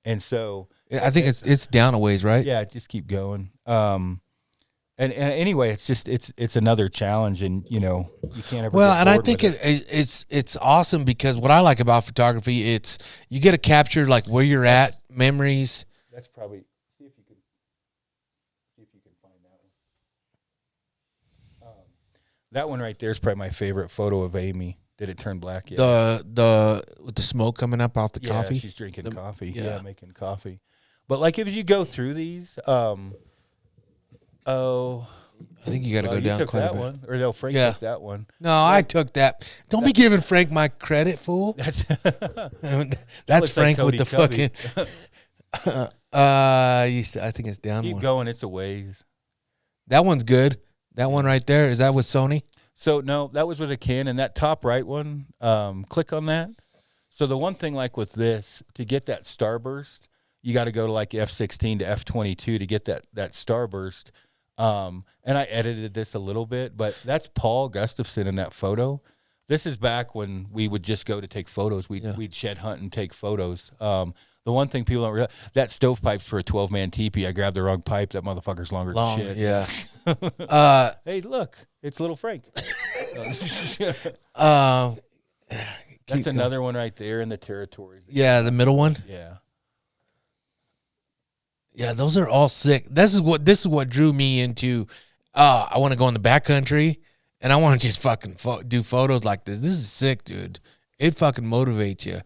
And so I think it's down a ways, right? yeah, just keep going. And anyway, it's just it's another challenge, and you can't ever. Well, get and I bored think with it. it's awesome because what I like about photography, it's you get to capture like where you're at, memories. That's probably see if you can find that one. That one right there is probably my favorite photo of Amy. Did it turn black yet? The with the smoke coming up off the Yeah, coffee. she's drinking coffee. yeah. Yeah, making coffee. But like, if you go through these, I think you got to well, go you down took quite that a bit. one, or no, Frank Yeah. took that one. No, I took that. Don't be giving Frank my credit, fool. That's That's looks like Frank with Cody the Covey. fucking. I think it's down Keep one. going. It's a ways. That one's good. That one right there, is that with Sony? So no, that was with a Canon. That top right one, click on that. So the one thing like with this, to get that starburst, you got to go to like F16 to F22 to get that starburst. And I edited this a little bit, but that's Paul Gustafson in that photo. This is back when we would just go to take photos. We'd shed hunt and take photos. The one thing people don't realize, that stovepipe's for a 12-man teepee. I grabbed the wrong pipe. That motherfucker's longer than shit. Yeah. Hey, look, it's little Frank. That's Keep another one right there in the territories. Yeah, the middle one. Yeah. Yeah, those are all sick. This is what drew me into. I want to go in the backcountry, and I want to just fucking do photos like this. This is sick, dude. It fucking motivates you.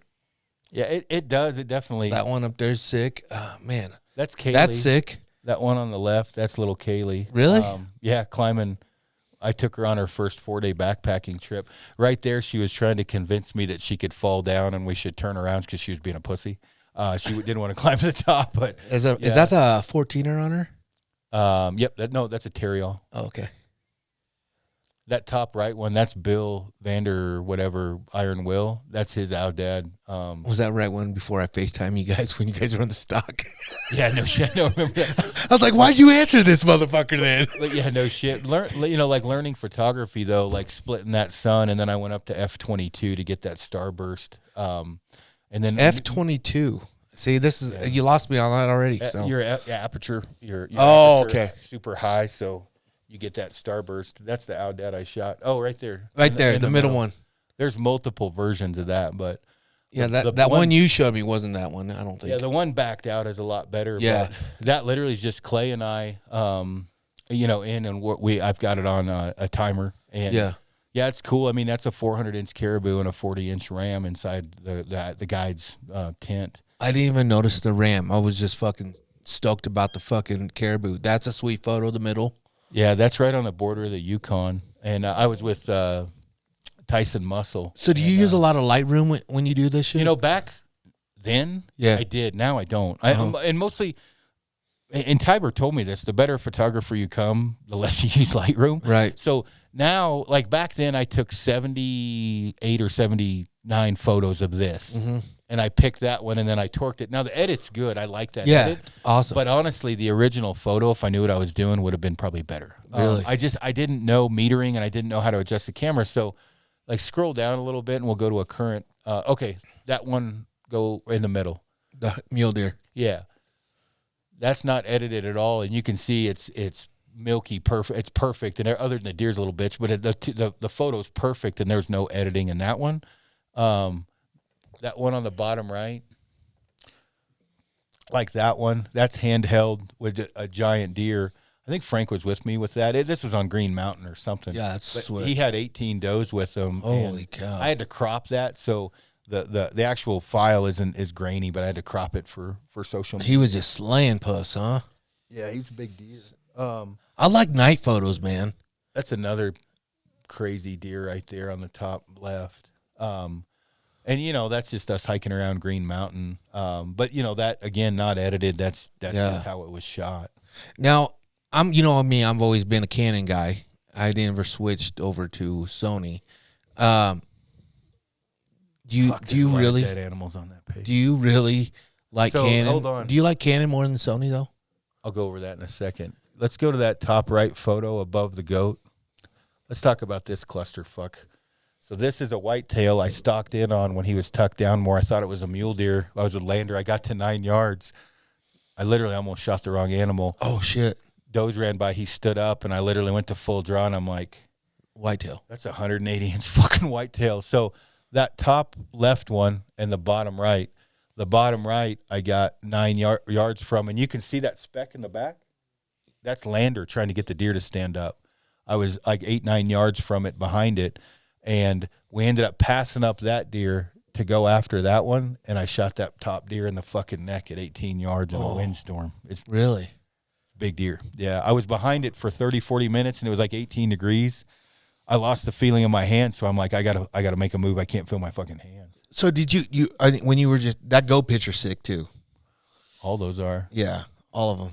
Yeah, it does. It definitely. That one up there's sick. Man, That's Kaylee. that's sick. That one on the left, that's little Kaylee. Really? Yeah, climbing. I took her on her first 4-day backpacking trip. Right there, she was trying to convince me that she could fall down and we should turn around because she was being a pussy. She didn't want to climb to the top. But Is that the 14er on her? yep. That's a Terrial. Oh, okay. That top right one, that's Bill Vander whatever Iron Will. That's his dad. Was that right one before I FaceTime you guys when you guys were on the stock? Yeah, no shit. No, remember that. I was like, why'd you answer this motherfucker then? But yeah, no shit. Like learning photography though, like splitting that sun, and then I went up to f/22 to get that starburst. And then f/22. See, this is you lost me on that already. So your aperture, your oh, aperture okay, super high, so you get that starburst. That's the Owdad I shot. Oh, right there, right there, the middle one. There's multiple versions of that, but yeah, that one you showed me wasn't that one. I don't think. Yeah, the one backed out is a lot better. Yeah, but that literally is just Clay and I, I've got it on a timer, and yeah, it's cool. I mean, that's a 400-inch caribou and a 40-inch ram inside the guide's tent. I didn't even notice the ram. I was just fucking stoked about the fucking caribou. That's a sweet photo. The middle. Yeah, that's right on the border of the Yukon, and I was with Tyson Muscle. So do you use a lot of Lightroom when you do this shit? You know, back then, yeah, I did. Now I don't. And mostly, and Tiber told me this: the better photographer you come, the less you use Lightroom. Right. So now, like back then, I took 78 or 79 photos of this. Mm-hmm. And I picked that one, and then I torqued it. Now, the edit's good. I like that edit. Awesome. But honestly, the original photo, if I knew what I was doing, would have been probably better. Really? I didn't know metering, and I didn't know how to adjust the camera. So, like, scroll down a little bit, and we'll go to a current. Okay, that one, go in the middle. The mule deer. Yeah. That's not edited at all, and you can see it's milky, perfect. It's perfect, and other than the deer's a little bitch, but the photo's perfect, and there's no editing in that one. That one on the bottom right, like that one, that's handheld with a giant deer. I think Frank was with me with that. This was on Green Mountain or something. Yeah, that's sweet. He had 18 does with him. Holy cow! I had to crop that, so the actual file is grainy, but I had to crop it for social media. He was just slaying puss, huh? Yeah, he's a big deer. I like night photos, man. That's another crazy deer right there on the top left. And, that's just us hiking around Green Mountain. But, that, again, not edited. That's just how it was shot. Now, I've always been a Canon guy. I never switched over to Sony. Do you really dead animals on that page? Do you really like Canon? Hold on. Do you like Canon more than Sony, though? I'll go over that in a second. Let's go to that top right photo above the goat. Let's talk about this clusterfuck. So this is a whitetail I stalked in on when he was tucked down more. I thought it was a mule deer. I was with Lander. I got to 9 yards. I literally almost shot the wrong animal. Oh, shit. Does ran by. He stood up, and I literally went to full draw, and I'm like, whitetail. That's a 180-inch fucking whitetail. So that top left one and the bottom right, I got 9 yards from, and you can see that speck in the back. That's Lander trying to get the deer to stand up. I was like 8-9 yards from it, behind it. And we ended up passing up that deer to go after that one, and I shot that top deer in the fucking neck at 18 yards in a windstorm. It's really big deer. Yeah, I was behind it for 30, 40 minutes, and it was like 18 degrees. I lost the feeling in my hands, so I'm like, I gotta make a move. I can't feel my fucking hands. So did you when you were just that go picture sick too? All those are. Yeah, all of them.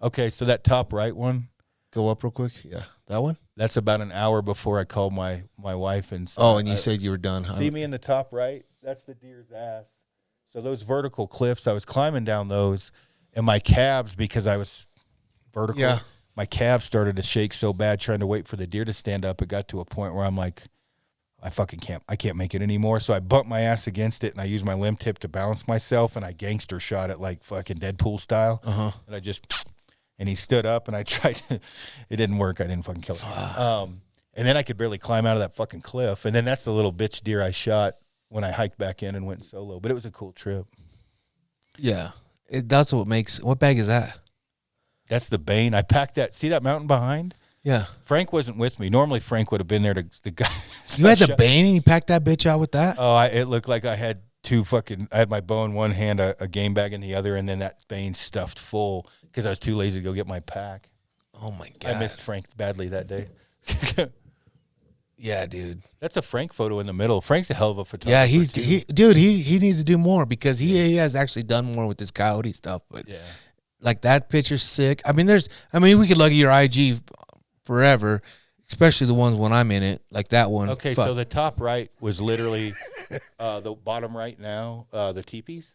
Okay, so that top right one. Go up real quick. Yeah, that one. That's about an hour before I called my wife and said, oh, and you said you were done, huh? See me in the top right? That's the deer's ass. So those vertical cliffs, I was climbing down those, and my calves, because I was vertical, my calves started to shake so bad trying to wait for the deer to stand up. It got to a point where I'm like, I can't make it anymore. So I bumped my ass against it, and I used my limb tip to balance myself, and I gangster shot it like fucking Deadpool style. And I just... And he stood up, and I tried to, it didn't work. I didn't fucking kill him. And then I could barely climb out of that fucking cliff. And then that's the little bitch deer I shot when I hiked back in and went solo. But it was a cool trip. Yeah. That's what makes, what bag is that? That's the Bane. I packed that. See that mountain behind? Yeah. Frank wasn't with me. Normally Frank would have been there to the guy. You had the Bane and you packed that bitch out with that? Oh, it looked like I had I had my bow in one hand, a game bag in the other, and then that Bane stuffed full because I was too lazy to go get my pack. Oh, my God. I missed Frank badly that day. Yeah, dude. That's a Frank photo in the middle. Frank's a hell of a photographer. Yeah, he needs to do more because he has actually done more with this coyote stuff. But like that picture's sick. I mean, we could look at your IG forever especially the ones when I'm in it, like that one. Okay, Fuck. so the top right was literally the bottom right now, the teepees.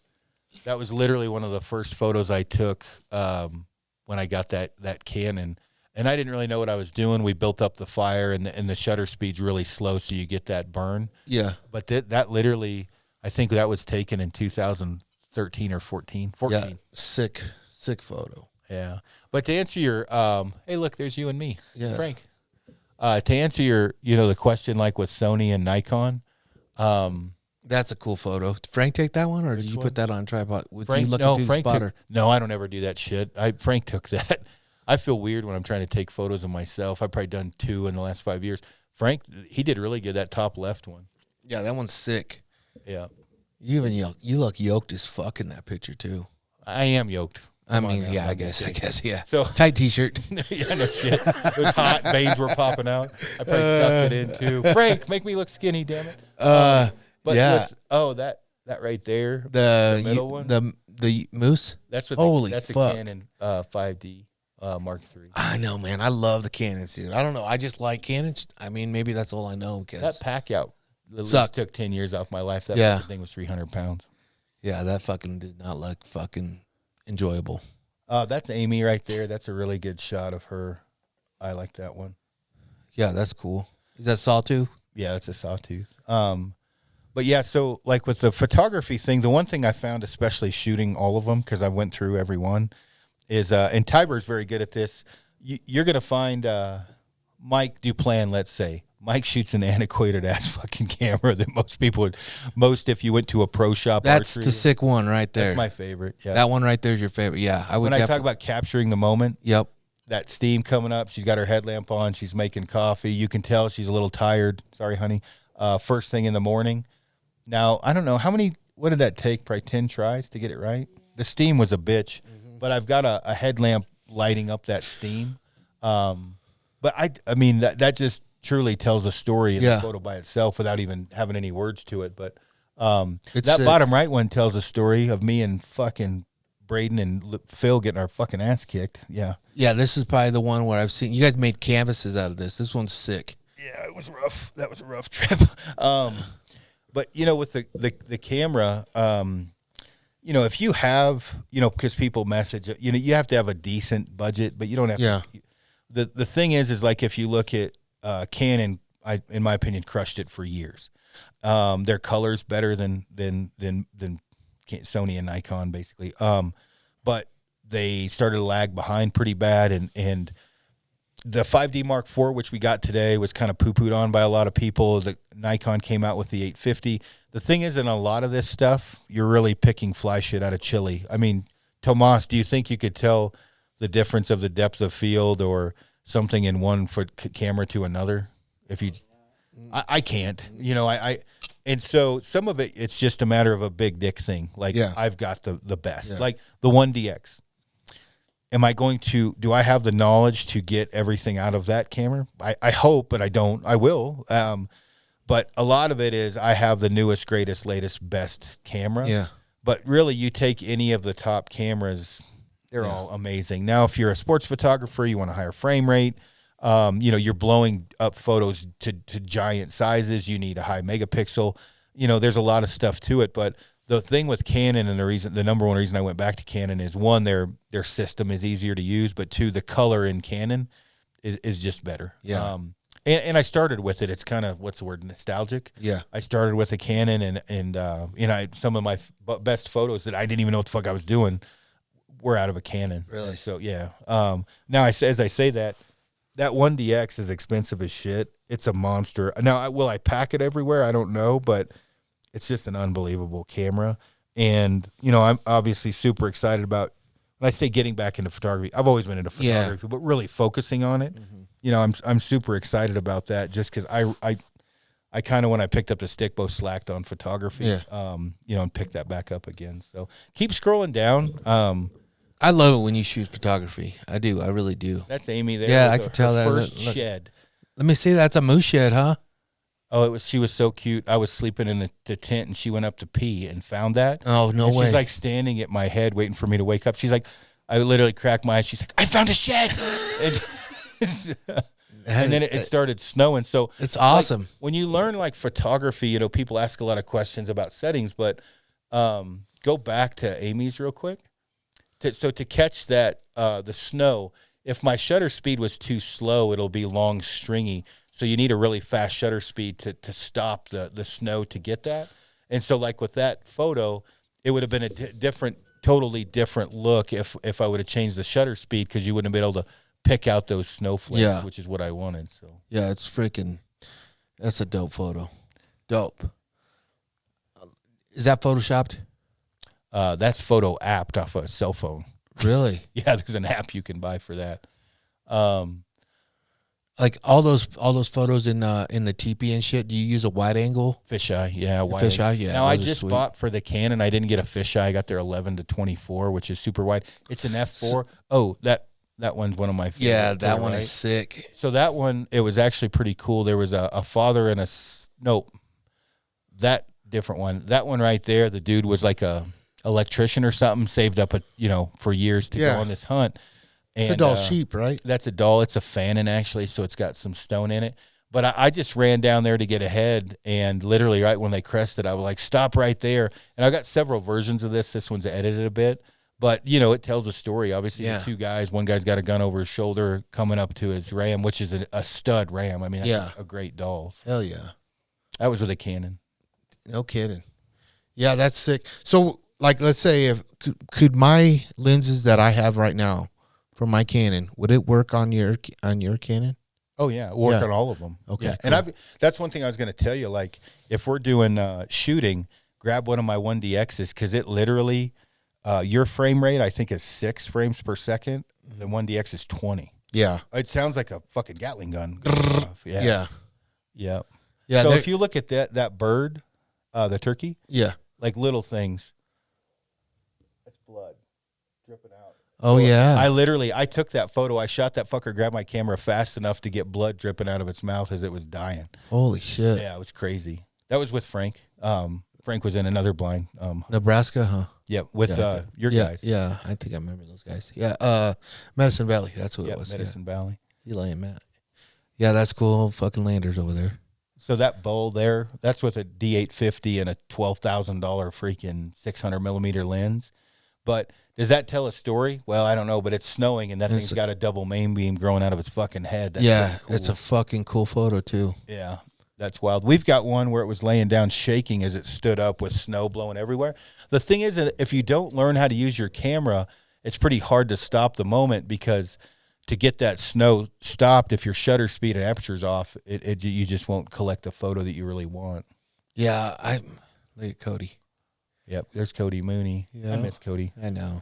That was literally one of the first photos I took when I got that Canon. And I didn't really know what I was doing. We built up the fire, and the shutter speed's really slow, so you get that burn. Yeah. But that literally, I think that was taken in 2013 or 14. Yeah, sick photo. Yeah. But to answer your, hey, look, there's you and me, Yeah. Frank. To answer your, the question, like with Sony and Nikon, That's a cool photo. Did Frank take that one, or did you one? put that on a tripod with Frank, you looking through the spotter? no, I don't ever do that shit. Frank took that. I feel weird when I'm trying to take photos of myself. I've probably done 2 in the last 5 years. Frank, he did really good, that top left one. Yeah, that one's sick. Yeah. You look yoked as fuck in that picture too. I am yoked. I Come on mean, now, yeah, I'm I just guess, kidding. yeah. So Tight t-shirt. yeah, no shit. It was hot. Veins were popping out. I probably sucked it in too. Frank, make me look skinny, damn it. But yeah. listen, that right there, The middle one, the moose. that's what. Holy that's fuck. a Canon 5D Mark III. I know, man. I love the Canons, dude. I don't know. I just like Canons. I mean, maybe that's all I know. That pack out Sucked. took 10 years off my life. That Yeah. fucking thing was 300 pounds. Yeah, that fucking did not look fucking enjoyable. That's Amy right there. That's a really good shot of her. I like that one. Yeah, that's cool. Is that Sawtooth? Yeah, that's a sawtooth. But yeah, so like with the photography thing, the one thing I found, especially shooting all of them, because I went through every one, is, and Tiber's very good at this, you're going to find Mike Duplan, let's say. Mike shoots an antiquated ass fucking camera that most people would, if you went to a pro shop. That's archery, the sick one right there. That's my favorite. Yeah. That one right there is your favorite. Yeah, I would. When I talk about capturing the moment, Yep. that steam coming up, she's got her headlamp on, she's making coffee. You can tell she's a little tired. Sorry, honey. First thing in the morning. Now, I don't know what did that take? Probably 10 tries to get it right. The steam was a bitch, but I've got a headlamp lighting up that steam. But I mean, that just truly tells a story in the photo by itself without even having any words to it. But that bottom right one tells a story of me and fucking Braden and Phil getting our fucking ass kicked. Yeah. Yeah, this is probably the one where I've seen you guys made canvases out of this. This one's sick. Yeah, it was rough. That was a rough trip. But with the camera, if you have, because people message, you have to have a decent budget, but you don't have to. The thing is like if you look at Canon, in my opinion, crushed it for years. Their color's better than Sony and Nikon, basically. But they started to lag behind pretty bad, and the 5D Mark IV, which we got today, was kind of poo-pooed on by a lot of people. The Nikon came out with the 850. The thing is, in a lot of this stuff, you're really picking fly shit out of chili. I mean, Tomas, do you think you could tell the difference of the depth of field or something in 1 foot camera to another? If you, I can't. And so some of it's just a matter of a big dick thing. Like I've got the best, like the 1DX. Do I have the knowledge to get everything out of that camera? I hope, but I don't. I will. But a lot of it is I have the newest, greatest, latest, best camera. Yeah. But really, you take any of the top cameras, they're all amazing. Now, if you're a sports photographer, you want a higher frame rate. You're blowing up photos to giant sizes. You need a high megapixel. There's a lot of stuff to it, but the thing with Canon, and the number one reason I went back to Canon is, one, their system is easier to use, but two, the color in Canon is just better. Yeah. And I started with it. It's kind of, what's the word, nostalgic. Yeah. I started with a Canon, and some of my best photos that I didn't even know what the fuck I was doing were out of a Canon. Really? So yeah. Now as I say that 1DX is expensive as shit. It's a monster. Now, will I pack it everywhere? I don't know, but it's just an unbelievable camera. And, I'm obviously super excited about, when I say getting back into photography, I've always been into photography, but really focusing on it. I'm super excited about that, just because I kind of, when I picked up the Stikbo, slacked on photography, and picked that back up again. So keep scrolling down. I love it when you shoot photography. I do. I really do. That's Amy there. Yeah, I could tell that. First Look. shed. Let me see. That's a moose shed, huh? Oh, she was so cute. I was sleeping in the tent, and she went up to pee and found that. Oh, no and way. She's like standing at my head waiting for me to wake up. She's like, I literally cracked my eyes. She's like, I found a shed. and then it started snowing. So it's awesome. Like, when you learn like photography, you know, people ask a lot of questions about settings, but go back to Amy's real quick. So to catch that, the snow, if my shutter speed was too slow, it'll be long, stringy. So you need a really fast shutter speed to stop the snow to get that. And so like with that photo, it would have been a totally different look if I would have changed the shutter speed, because you wouldn't have been able to pick out those snowflakes, which is what I wanted. So yeah, it's freaking, that's a dope photo. Dope. Is that photoshopped? That's photo apped off a cell phone. Really? Yeah, there's an app you can buy for that. Like all those photos in the teepee and shit. Do you use a wide angle? Fisheye, yeah, wide fisheye, angle. yeah. Now I just bought for the Canon. I didn't get a fisheye. I got their 11-24, which is super wide. It's an f4. Oh, that one's one of my favorites. Yeah, that one is sick. So that one, it was actually pretty cool. There was a father and that different one. That one right there, the dude was like a electrician or something, saved up for years to go on this hunt. And, it's a doll sheep, right? That's a doll. It's a Fanon, actually, so it's got some stone in it. But I just ran down there to get ahead, and literally right when they crested, I was like, stop right there. And I got several versions of this. This one's edited a bit. But, it tells a story. Obviously, the two guys, one guy's got a gun over his shoulder coming up to his ram, which is a stud ram. I mean, that's a great doll. Hell yeah. That was with a Canon. No kidding. Yeah, that's sick. So, like, let's say, could my lenses that I have right now from my Canon, would it work on your Canon? Oh yeah, work on all of them. Okay, yeah. cool. And that's one thing I was going to tell you. Like, if we're doing shooting, grab one of my 1DXs, because it literally, your frame rate I think is 6 frames per second. The 1DX is 20. Yeah, it sounds like a fucking Gatling gun. Yeah. So if you look at that bird, the turkey, like little things. That's blood dripping out. Oh, yeah. I took that photo. I shot that fucker, grabbed my camera fast enough to get blood dripping out of its mouth as it was dying. Holy shit. Yeah, it was crazy. That was with Frank. Frank was in another blind. Nebraska, huh? Yeah, with your guys. Yeah, I think I remember those guys. Yeah, Medicine Valley. That's what it was. Medicine Valley. Eli and Matt. Yeah, that's cool. Fucking landers over there. So that bowl there, that's with a D850 and a $12,000 freaking 600 millimeter lens. But does that tell a story? Well, I don't know, but it's snowing and that thing's got a double main beam growing out of its fucking head. That's really cool. It's a fucking cool photo too. Yeah, that's wild. We've got one where it was laying down shaking as it stood up with snow blowing everywhere. The thing is that if you don't learn how to use your camera, it's pretty hard to stop the moment, because to get that snow stopped, if your shutter speed and aperture's off, you just won't collect the photo that you really want. Yeah, look at Cody. Yep, there's Cody Mooney. Yeah. I miss Cody. I know.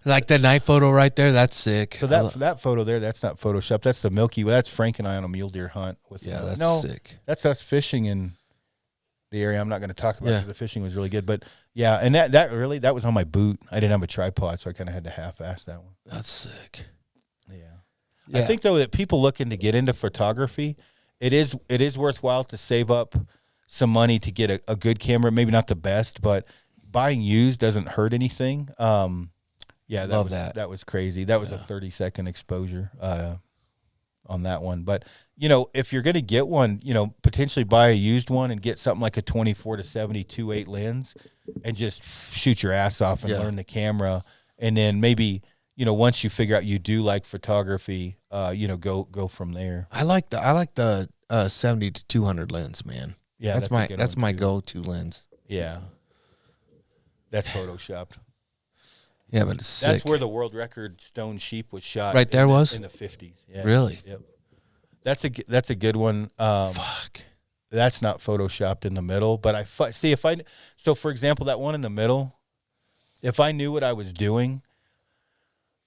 Like the night photo right there, that's sick. So that photo there, that's not Photoshop. That's the Milky Way. That's Frank and I on a mule deer hunt. That's sick. That's us fishing in the area I'm not going to talk about, because the fishing was really good. But yeah, and that was on my boot. I didn't have a tripod, so I kind of had to half-ass that one. That's sick. Yeah. I think, though, that people looking to get into photography, it is worthwhile to save up some money to get a good camera. Maybe not the best, but buying used doesn't hurt anything. That was crazy. That was a 30-second exposure on that one. But, if you're going to get one, potentially buy a used one and get something like a 24-70 2.8 lens and just shoot your ass off and learn the camera. And then maybe, once you figure out you do like photography, go from there. I like the 70 to 200 lens, man. Yeah, that's my go-to lens. Yeah, that's photoshopped. Yeah, but it's sick. That's where the world record stone sheep was shot. Right there was in the 50s. Yeah. Really? Yep. That's a good one. Fuck. That's not photoshopped in the middle, but so for example, that one in the middle, if I knew what I was doing,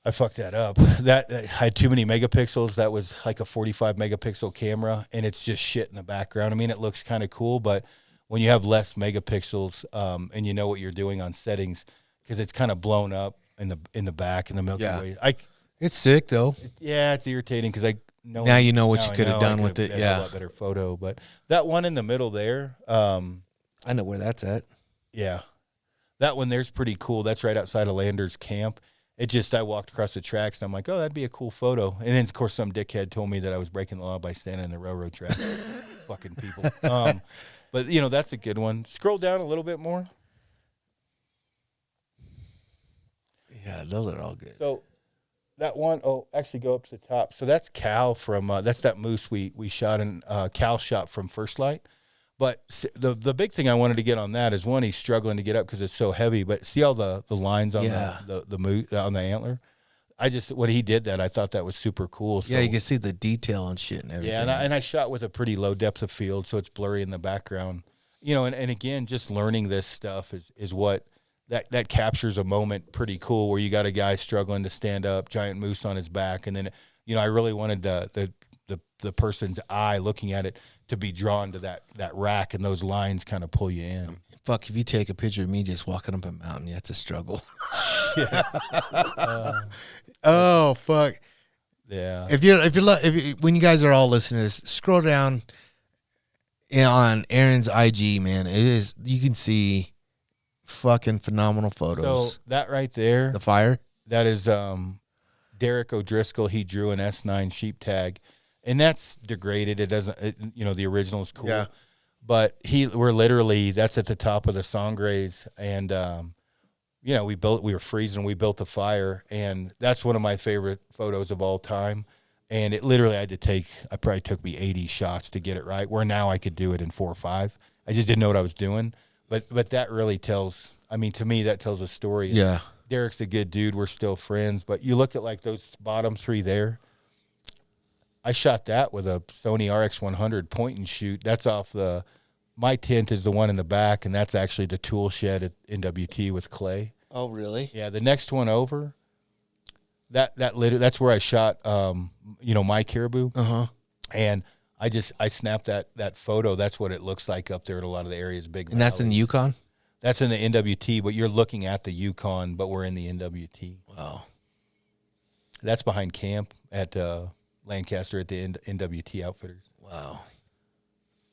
I fucked that up. That had too many megapixels. That was like a 45 megapixel camera, and it's just shit in the background. I mean, it looks kind of cool, but when you have less megapixels, and you know what you're doing on settings, because it's kind of blown up in the back in the Milky Way. It's sick though. It's irritating because now you know what you could have done with it. Yeah, a lot better photo. But that one in the middle there, I know where that's at. Yeah, that one there's pretty cool. That's right outside of Lander's camp. I walked across the tracks and I'm like, oh, that'd be a cool photo. And then of course some dickhead told me that I was breaking the law by standing in the railroad track. Fucking people. But you know, that's a good one. Scroll down a little bit more. Yeah, those are all good. So that one, actually go up to the top. So that's Cal from, that's that moose we shot in, Cal shot from First Light. But the big thing I wanted to get on that is, one, he's struggling to get up because it's so heavy. But see all the lines on the moose, on the antler? When he did that, I thought that was super cool. So, yeah, you can see the detail and shit and everything. Yeah, and I shot with a pretty low depth of field, so it's blurry in the background. You know, and again, just learning this stuff is what that captures a moment pretty cool, where you got a guy struggling to stand up, giant moose on his back, and then, you know, I really wanted the person's eye looking at it to be drawn to that rack, and those lines kind of pull you in. Fuck, if you take a picture of me just walking up a mountain, that's a struggle. Oh fuck. Yeah. When you guys are all listening to this, scroll down on Aaron's IG, man. You can see fucking phenomenal photos. So that right there, the fire, that is Derek O'Driscoll. He drew an S9 sheep tag, and that's degraded. It doesn't, the original is cool. Yeah. But that's at the top of the Sangres, and we were freezing, we built a fire, and that's one of my favorite photos of all time. And it literally I probably took me 80 shots to get it right, where now I could do it in 4 or 5. I just didn't know what I was doing. But that really tells, to me, that tells a story. Yeah. Derek's a good dude. We're still friends. But you look at like those bottom 3 there. I shot that with a Sony RX100 point and shoot. That's off my tent is the one in the back, and that's actually the tool shed at NWT with Clay. Oh, really? Yeah, the next one over, that's where I shot, my caribou. Uh-huh. And I snapped that photo. That's what it looks like up there in a lot of the areas, big. And that's in the Yukon? That's in the NWT, but you're looking at the Yukon, but we're in the NWT. Wow. That's behind camp at Lancaster at the NWT Outfitters. Wow.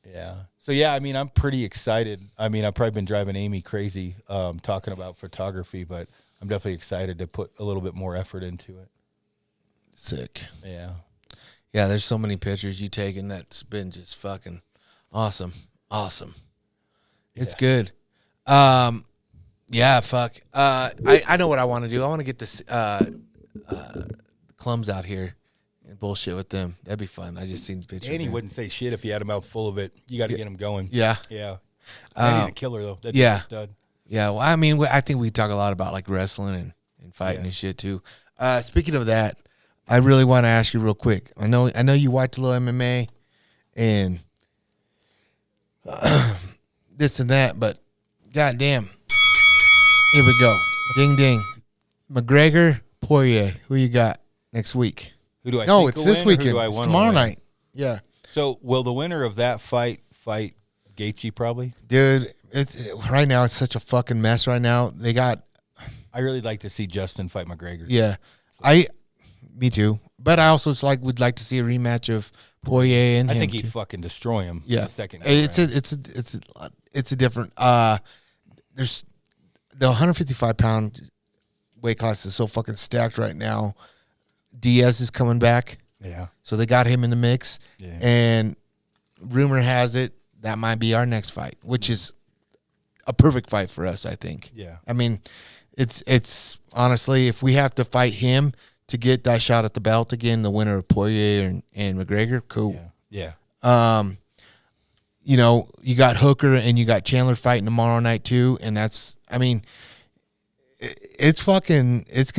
Yeah. So, yeah, I'm pretty excited. I've probably been driving Amy crazy talking about photography, but I'm definitely excited to put a little bit more effort into it. Sick. Yeah. Yeah, there's so many pictures you taken that's been just fucking awesome. It's good. Yeah, fuck. I know what I want to do. I want to get this Clums out here and bullshit with them. That'd be fun. I just seen the picture. And he wouldn't say shit if he had a mouth full of it. You got to get him going. Yeah. Yeah. And he's a killer, though. That's a stud. Yeah, well, I think we talk a lot about, like, wrestling and fighting and shit, too. Speaking of that, I really want to ask you real quick. I know you watch a little MMA and this and that, but goddamn. Here we go. Ding, ding. McGregor, Poirier. Who you got next week? Who do I No, think it's will this win, or who weekend. do I It's wanna tomorrow win? night. Yeah. So, will the winner of that fight Gaethje probably? Dude, right now it's such a fucking mess right now. They got I really like to see Justin fight McGregor. Yeah. Me too. But I also would like to see a rematch of Poirier and I him think he'd too. fucking destroy him. In Yeah. the second. It's a different there's the 155-pound weight class is so fucking stacked right now. Diaz is coming back. Yeah. So they got him in the mix. Yeah. And rumor has it that might be our next fight, which is a perfect fight for us, I think. Yeah. It's honestly, if we have to fight him to get that shot at the belt again, the winner of Poirier and McGregor, cool. Yeah. You got Hooker and you got Chandler fighting tomorrow night too, and it's going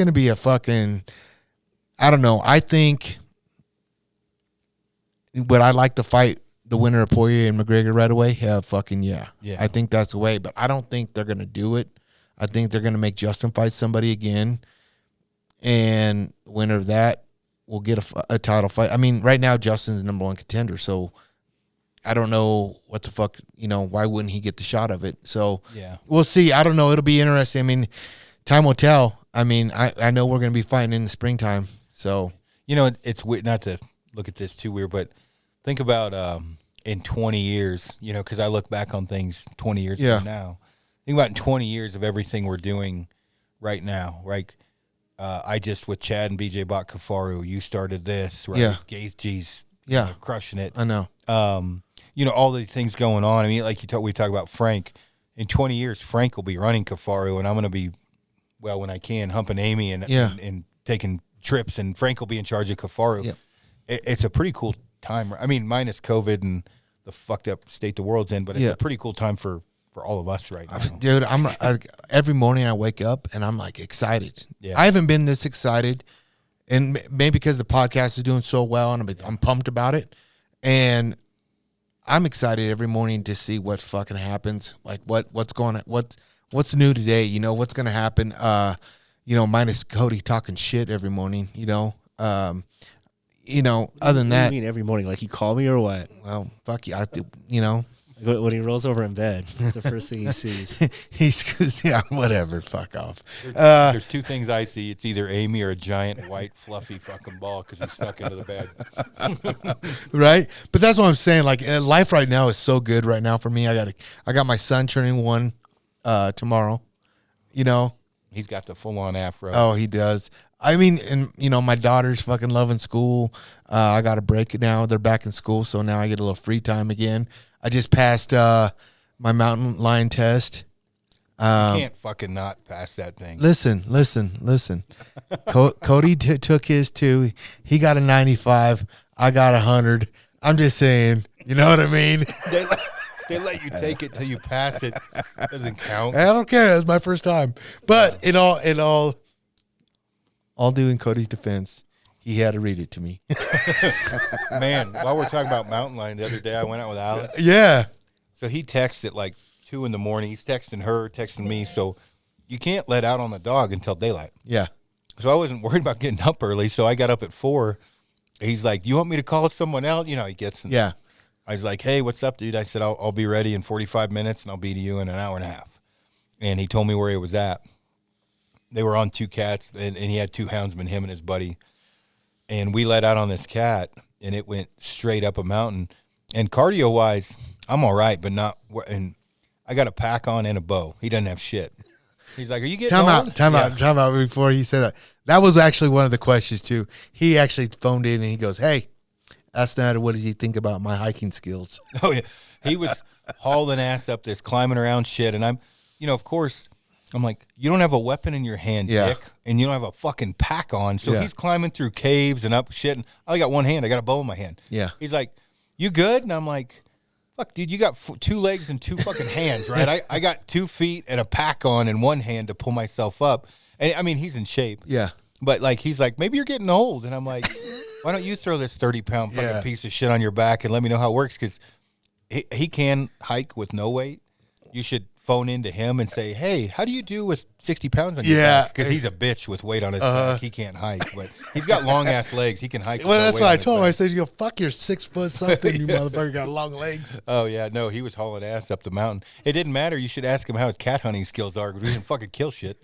to be a fucking, I don't know. I think, would I like to fight the winner of Poirier and McGregor right away? Yeah. I think that's the way, but I don't think they're going to do it. I think they're going to make Justin fight somebody again, and the winner of that will get a title fight. Right now Justin's the number 1 contender, so I don't know what the fuck, why wouldn't he get the shot of it? So we'll see. I don't know. It'll be interesting. Time will tell. I know we're going to be fighting in the springtime. So, it's weird not to look at this too weird, but think about in 20 years, because I look back on things 20 years ago now. Think about in 20 years of everything we're doing right now, right? I just with Chad and BJ bought Cafaro. You started this, right? Yeah. Gaethje's, Yeah. crushing it. I know. All the things going on. I mean, like we talk about Frank. In 20 years, Frank will be running Cafaro, and I'm going to be, when I can, humping Amy and taking trips, and Frank will be in charge of Cafaro. Yeah. It's a pretty cool time. I mean, minus COVID and the fucked up state the world's in, but it's a pretty cool time for all of us right now. Dude, every morning I wake up and I'm like excited. Yeah. I haven't been this excited, and maybe because the podcast is doing so well and I'm pumped about it. And I'm excited every morning to see what fucking happens. Like what's going on, what's new today, what's going to happen. Minus Cody talking shit every morning, other than that. What do you mean every morning? Like you call me or what? Well, fuck you. I do, When he rolls over in bed, it's the first thing he sees. he screws, whatever. Fuck off. There's two things I see. It's either Amy or a giant white fluffy fucking ball because he's stuck into the bed. Right? But that's what I'm saying. Like life right now is so good right now for me. I got my son turning 1 tomorrow. He's got the full on afro. Oh, he does. I mean, and my daughter's fucking loving school. I got a break now. They're back in school, so now I get a little free time again. I just passed my mountain lion test. You can't fucking not pass that thing. Listen. Cody took his too. He got a 95. I got 100. I'm just saying. You know what I mean? They let you take it till you pass it. Doesn't count. I don't care. It was my first time. But in all doing Cody's defense, he had to read it to me. Man, while we're talking about mountain lion, the other day I went out with Alex. Yeah. So he texted at like 2 in the morning. He's texting her, texting me. So you can't let out on the dog until daylight. Yeah. So I wasn't worried about getting up early. So I got up at 4. He's like, "You want me to call someone else?" He gets. Yeah. I was like, "Hey, what's up, dude?" I said, I'll be ready in 45 minutes, and I'll be to you in an hour and a half. And he told me where he was at. They were on 2 cats, and he had 2 houndsmen, him and his buddy. And we let out on this cat, and it went straight up a mountain. And cardio-wise, I'm all right, but not – and I got a pack on and a bow. He doesn't have shit. He's like, "Are you getting old?" Time out before you said that. That was actually one of the questions, too. He actually phoned in, and he goes, "Hey, ask Snyder, what does he think about my hiking skills?" Oh, yeah. He was hauling ass up this, climbing around shit. And I'm, of course, I'm like, "You don't have a weapon in your hand, Dick, and you don't have a fucking pack on." So he's climbing through caves and up shit. And I got one hand. I got a bow in my hand. Yeah. He's like, "You good?" And I'm like, "Fuck, dude, you got 2 legs and 2 fucking hands, right? I got 2 feet and a pack on in one hand to pull myself up." And I mean, he's in shape. Yeah. But like, he's like, "Maybe you're getting old." And I'm like, "Why don't you throw this 30-pound fucking piece of shit on your back and let me know how it works?" Because he can hike with no weight. You should phone into him and say, "Hey, how do you do with 60 pounds on your back?" Because he's a bitch with weight on his back. He can't hike, but he's got long ass legs. He can hike. Well, that's what I told him. I said, "Fuck, you're 6 foot something, you motherfucker got long legs." Oh yeah, no, he was hauling ass up the mountain. It didn't matter. You should ask him how his cat hunting skills are. We didn't fucking kill shit.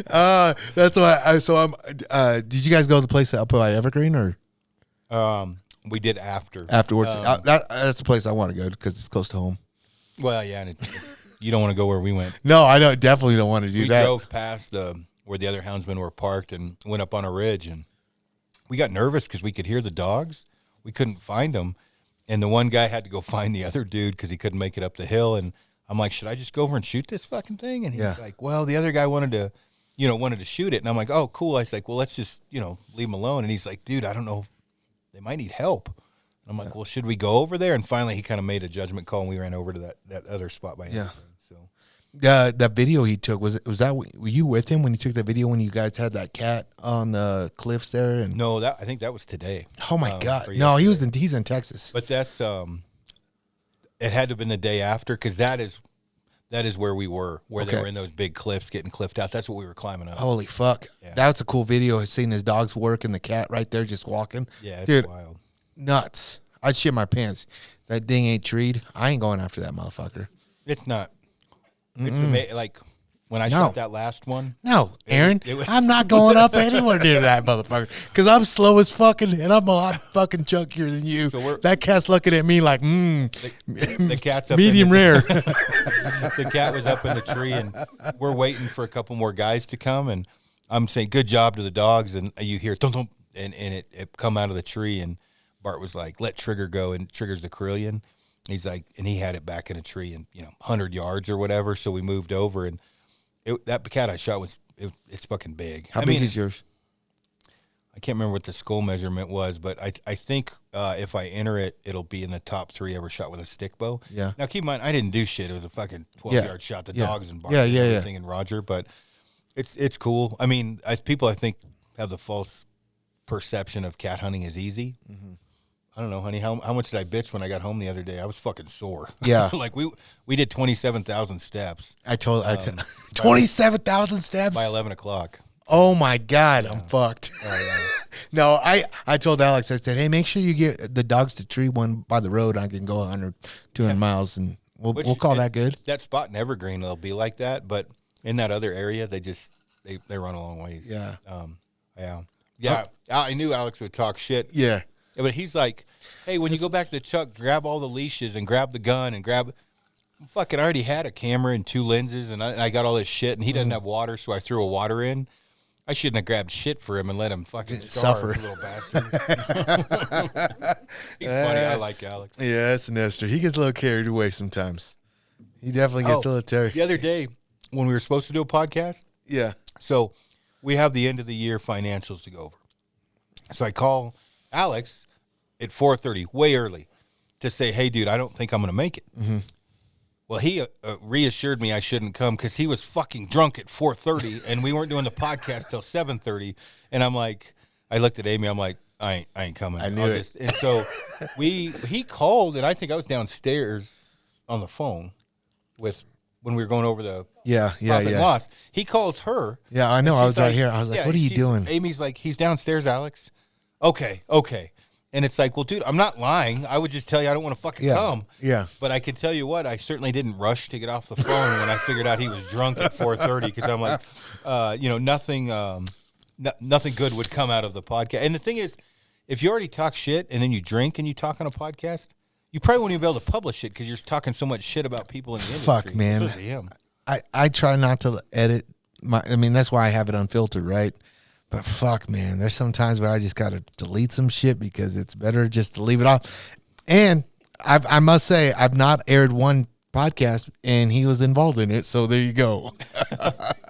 That's why. Did you guys go to the place up by Evergreen or? We did afterwards. That's the place I want to go because it's close to home. Well, yeah, and you don't want to go where we went. No, I definitely don't want to do that. We drove past where the other houndsmen were parked and went up on a ridge, and we got nervous because we could hear the dogs. We couldn't find them, and the one guy had to go find the other dude because he couldn't make it up the hill. And I'm like, "Should I just go over and shoot this fucking thing?" And he's like, "Well, the other guy wanted to shoot it." And I'm like, "Oh, cool." I was like, "Well, let's just leave him alone." And he's like, "Dude, I don't know. They might need help." I'm like, "Well, should we go over there?" And finally, he kind of made a judgment call, and we ran over to that other spot by him. So, that video he took were you with him when he took that video when you guys had that cat on the cliffs there? And no, I think that was today. Oh my god, no, he's in Texas. But that's it had to have been the day after because that is where we were, where they were in those big cliffs getting cliffed out. That's what we were climbing up. Holy fuck, that's a cool video. Seeing his dogs work and the cat right there just walking. Yeah, it's dude, wild. Nuts. I'd shit my pants. That ding ain't treed. I ain't going after that motherfucker. It's not. It's like When I shot that last one. No, Aaron, it was I'm not going up anywhere near that motherfucker because I'm slow as fucking, and I'm a lot fucking chunkier than you. So that cat's looking at me like, the cat's up medium rare. The cat was up in the tree, and we're waiting for a couple more guys to come, and I'm saying good job to the dogs, and you hear thump, thump, and it come out of the tree, and Bart was like, let Trigger go, and Trigger's the Carillion. He's like, and he had it back in a tree, and 100 yards or whatever. So we moved over, and that cat I shot it's fucking big. How big is yours? I can't remember what the skull measurement was, but I think if I enter it, it'll be in the top 3 ever shot with a stickbow. Yeah. Now keep in mind, I didn't do shit. It was a fucking 12-yard shot. The dogs and Bart and everything and Roger, but it's cool. I mean, people I think have the false perception of cat hunting is easy. Mm-hmm. I don't know, honey. How much did I bitch when I got home the other day? I was fucking sore. Yeah. Like we did 27,000 steps. I told 27,000 steps by 11 o'clock. Oh my God, I'm fucked. Oh, yeah. No, I told Alex, I said, hey, make sure you get the dogs to tree one by the road. I can go 100, 200 miles, and we'll call that good. That spot in Evergreen, it'll be like that, but in that other area, they run a long ways. Yeah. Yeah. I knew Alex would talk shit. Yeah. Yeah, but he's like, hey, when you go back to the truck, grab all the leashes and grab the gun and grab. Fucking, I already had a camera and 2 lenses, and I got all this shit, and he doesn't have water, so I threw a water in. I shouldn't have grabbed shit for him and let him fucking starve, suffer. little bastard. He's funny. I like Alex. Yeah, that's Nestor. He gets a little carried away sometimes. He definitely gets a little carried. The other day, when we were supposed to do a podcast, yeah. So we have the end of the year financials to go over. So I call Alex at 4:30, way early, to say, hey, dude, I don't think I'm going to make it. Mm-hmm. Well, he reassured me I shouldn't come because he was fucking drunk at 4:30, and we weren't doing the podcast till 7:30. And I'm like, I looked at Amy, I'm like, I ain't coming. I knew it. And so he called, and I think I was downstairs on the phone when we were going over the profit and loss. He calls her. Yeah, I know. I was right here. I was like, what are you doing? Amy's like, he's downstairs, Alex. Okay. And it's like, well, dude, I'm not lying. I would just tell you I don't want to fucking come. Yeah. But I can tell you what, I certainly didn't rush to get off the phone when I figured out he was drunk at 4:30 because I'm like, nothing good would come out of the podcast. And the thing is, if you already talk shit and then you drink and you talk on a podcast, you probably won't even be able to publish it because you're talking so much shit about people in the industry. Fuck, man. Especially him. I try not to edit that's why I have it unfiltered, right? But fuck, man, there's some times where I just got to delete some shit because it's better just to leave it off. And I must say, I've not aired one podcast, and he was involved in it, so there you go.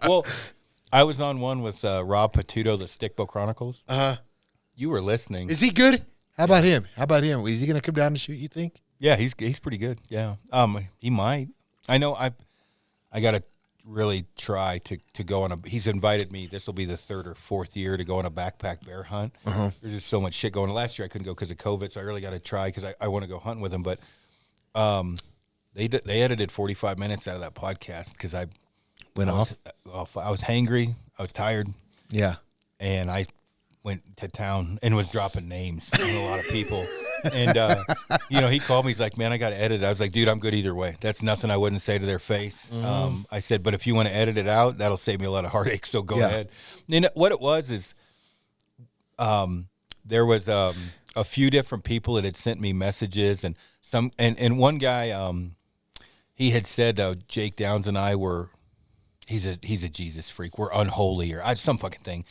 Well, I was on one with Rob Patuto, the Stikbo Chronicles. Uh-huh. You were listening. Is he good? How about him? Is he going to come down to shoot, you think? Yeah, he's pretty good. Yeah. He might. I know I got to really try to go on he's invited me. This will be the 3rd or 4th year to go on a backpack bear hunt. Uh-huh. There's just so much shit going on. Last year I couldn't go because of COVID, so I really got to try because I want to go hunting with him. But they edited 45 minutes out of that podcast because I was hangry. I was tired. Yeah. And I went to town and was dropping names on a lot of people. And, he called me. He's like, man, I got to edit it. I was like, dude, I'm good either way. That's nothing I wouldn't say to their face. Mm-hmm. I said, but if you want to edit it out, that'll save me a lot of heartache. So go ahead. And what it was is there was a few different people that had sent me messages and one guy, he had said, Jake Downs and I he's a Jesus freak. We're unholy or some fucking thing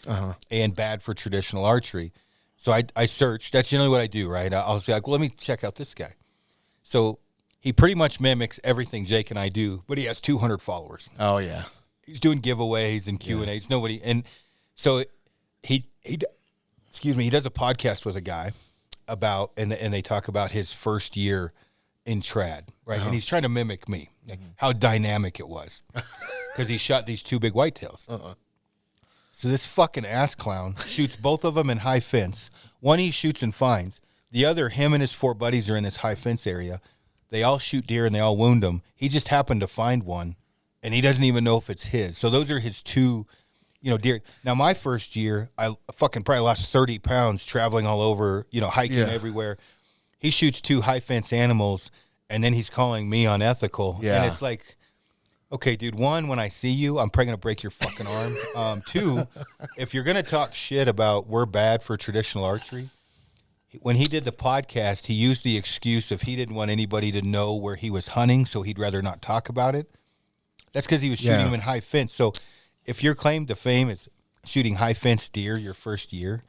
and bad for traditional archery. So I searched. That's generally what I do, right? I'll be like, well, let me check out this guy. So he pretty much mimics everything Jake and I do, but he has 200 followers. Oh, yeah. He's doing giveaways and Q&As. Nobody. And so he does a podcast with a guy about, and they talk about his first year in trad, right? And he's trying to mimic me, like how dynamic it was because he shot these 2 big whitetails. So this fucking ass clown shoots both of them in high fence. One he shoots and finds. The other, him and his 4 buddies are in this high fence area. They all shoot deer and they all wound them. He just happened to find one, and he doesn't even know if it's his. So those are his 2, deer. Now, my first year, I fucking probably lost 30 pounds traveling all over, hiking everywhere. He shoots 2 high fence animals, and then he's calling me unethical. Yeah. And it's like, Okay, dude. One, when I see you, I'm probably gonna break your fucking arm. Two, if you're gonna talk shit about we're bad for traditional archery, when he did the podcast, he used the excuse of he didn't want anybody to know where he was hunting, so he'd rather not talk about it. That's because he was shooting them in high fence. So if your claim to fame is shooting high fence deer your first year,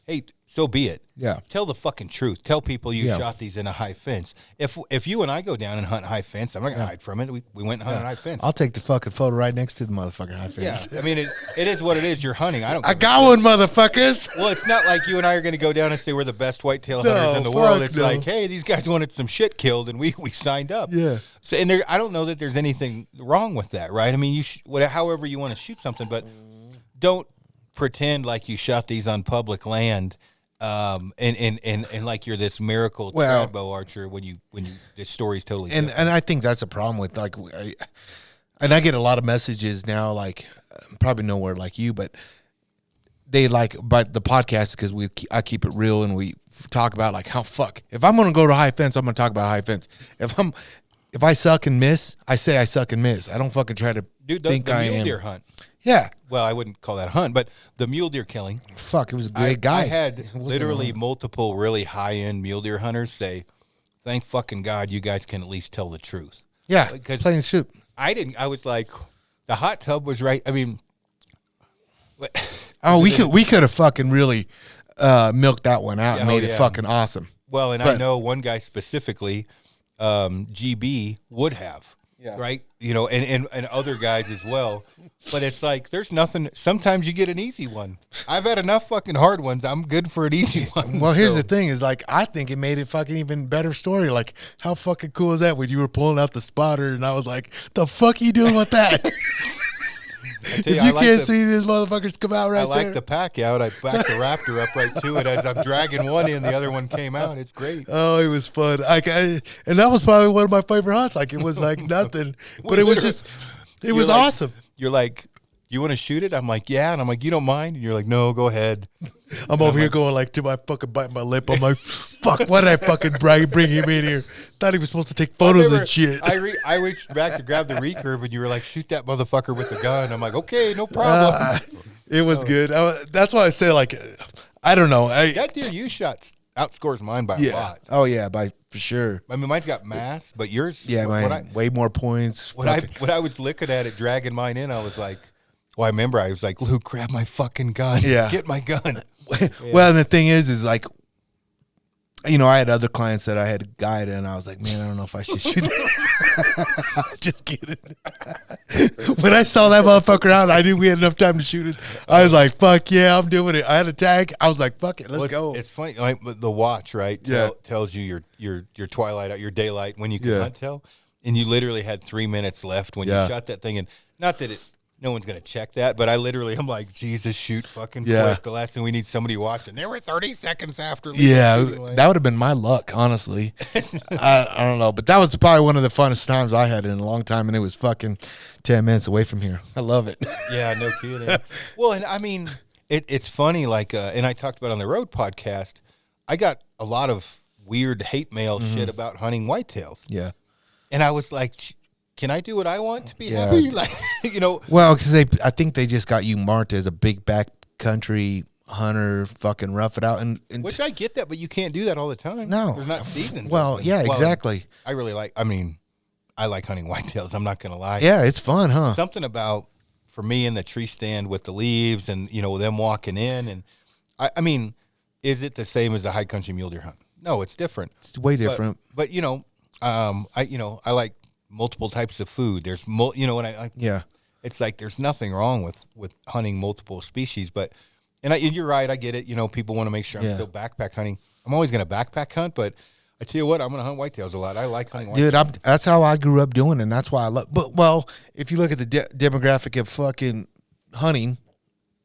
hey, so be it. Yeah. Tell the fucking truth. Tell people you shot these in a high fence. If you and I go down and hunt high fence, I'm not gonna hide from it. We went and hunted high fence. I'll take the fucking photo right next to the motherfucking high fence. Yeah, I mean, it is what it is. You're hunting. I got one, motherfuckers. Well, it's not like you and I are going to go down and say we're the best whitetail hunters in the world. It's like, hey, these guys wanted some shit killed, and we signed up. Yeah. So, and I don't know that there's anything wrong with that, right? I mean, however you want to shoot something, but don't pretend like you shot these on public land, and like you're this miracle trad bow archer when the story's totally different. And I think that's a problem with like, I get a lot of messages now, like probably nowhere like you, but they like, but the podcast because I keep it real and we talk about like how if I'm gonna go to high fence, I'm gonna talk about high fence. If I suck and miss, I say I suck and miss. I don't fucking try to think I am. The mule deer hunt. Yeah. Well, I wouldn't call that a hunt, but the mule deer killing. Fuck, it was a great guy. I had literally multiple really high-end mule deer hunters say, thank fucking God you guys can at least tell the truth. Yeah, because plain and shoot. I was like, the hot tub was right. I mean. We could have fucking really milked that one out and made it fucking awesome. Well, I know one guy specifically, GB would have. Yeah. Right, and other guys as well, but it's like there's nothing. Sometimes you get an easy one. I've had enough fucking hard ones. I'm good for an easy one. Well, here's the thing: is like I think it made it fucking even better story. Like, how fucking cool is that when you were pulling out the spotter and I was like, "The fuck are you doing with that?" If you can't see these motherfuckers come out right there. I like the pack out. I backed the Raptor up right to it as I'm dragging one in. The other one came out. It's great. Oh, it was fun. And that was probably one of my favorite hunts. Like, it was like nothing. But it was just, it was like, awesome. You're like, you want to shoot it? I'm like, yeah. And I'm like, you don't mind? And you're like, no, go ahead. I'm over here going like, to my fucking bite my lip. I'm like, fuck, why did I fucking bring him in here? Thought he was supposed to take photos and shit. I reached back to grab the recurve and you were like, shoot that motherfucker with the gun. I'm like, okay, no problem. It was good. That's why I say like, I don't know. That deer you shot outscores mine by a lot. Oh yeah, for sure. I mean, mine's got mass, but yours, mine way more points. When I was looking at it, dragging mine in, I was like, well, I remember I was like, Luke, grab my fucking gun. Yeah. Get my gun. Well, and the thing is like, I had other clients that I had to guide, and I was like, man, I don't know if I should shoot that. Just kidding. When I saw that motherfucker out, I knew we had enough time to shoot it. I was like, fuck yeah, I'm doing it. I had a tag. I was like, fuck it, let's go. It's funny, like the watch, right? Tells you your twilight out, your daylight when you can hunt tell, and you literally had 3 minutes left when you shot that thing, and not that no one's going to check that, but I'm like, Jesus, shoot fucking quick. The last thing we need somebody watching. There were 30 seconds after. That would have been my luck, honestly. I don't know, but that was probably one of the funnest times I had in a long time, and it was fucking 10 minutes away from here. I love it. Yeah, no kidding. Well, and I mean, it's funny, like, and I talked about on the Road podcast, I got a lot of weird hate mail shit about hunting whitetails. Yeah. And I was like, can I do what I want to be happy? Like, Well, because I think they just got you marked as a big backcountry hunter, fucking rough it out, and which I get that, but you can't do that all the time. No, there's not seasons. Well, exactly. I really like. I mean, I like hunting whitetails. I'm not gonna lie. Yeah, it's fun, huh? Something about for me in the tree stand with the leaves and them walking in, and I mean, is it the same as a high country mule deer hunt? No, it's different. It's way different. But I like multiple types of food. There's it's like there's nothing wrong with hunting multiple species, but and you're right, I get it. People want to make sure I'm still backpack hunting. I'm always going to backpack hunt, but I tell you what, I'm going to hunt whitetails a lot. I like hunting whitetails. Dude, that's how I grew up doing it, and that's why I love. But if you look at the demographic of fucking hunting,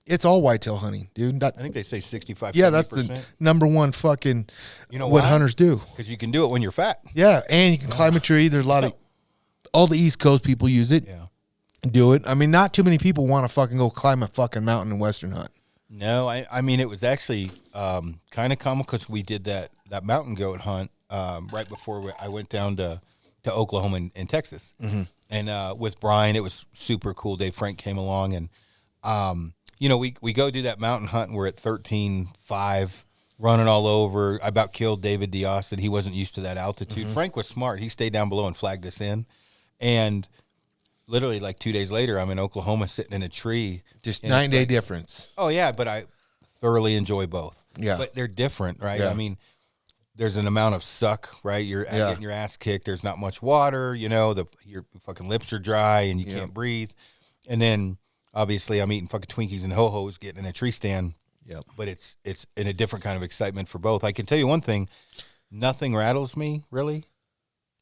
it's all whitetail hunting, dude. I think they say 65%. Yeah, that's the number one fucking what hunters do. Because you can do it when you're fat. Yeah, and you can climb a tree. There's a lot of all the East Coast people use it. Yeah. Do it. I mean, not too many people want to fucking go climb a fucking mountain in Western hunt. No, I mean, it was actually kind of common because we did that mountain goat hunt right before I went down to Oklahoma and Texas. Mm-hmm. And with Brian, it was super cool. Dave Frank came along, and we go do that mountain hunt. And we're at 13.5, running all over. I about killed David Diaz, that he wasn't used to that altitude. Frank was smart. He stayed down below and flagged us in. And literally like 2 days later, I'm in Oklahoma sitting in a tree. Just 9-day difference. Oh, yeah, but I thoroughly enjoy both. Yeah. But they're different, right? Yeah. I mean, there's an amount of suck, right? You're getting your ass kicked. There's not much water, your fucking lips are dry and you can't breathe. And then, obviously, I'm eating fucking Twinkies and Ho-Hos, getting in a tree stand. Yep. But it's in a different kind of excitement for both. I can tell you one thing, nothing rattles me, really,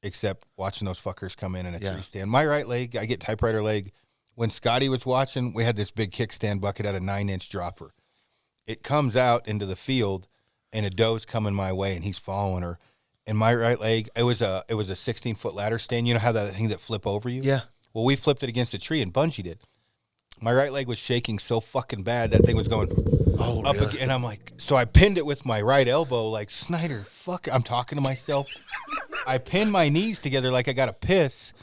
except watching those fuckers come in a tree stand. My right leg, I get typewriter leg. When Scotty was watching, we had this big kickstand bucket at a 9-inch dropper. It comes out into the field, and a doe's coming my way, and he's following her. And my right leg, it was a 16-foot ladder stand. You know how that thing that flip over you? Yeah. Well, we flipped it against a tree and bungeed it. My right leg was shaking so fucking bad that thing was going up really? again. And I'm like, so I pinned it with my right elbow, like, Snyder, fuck. I'm talking to myself. I pinned my knees together like I got to piss.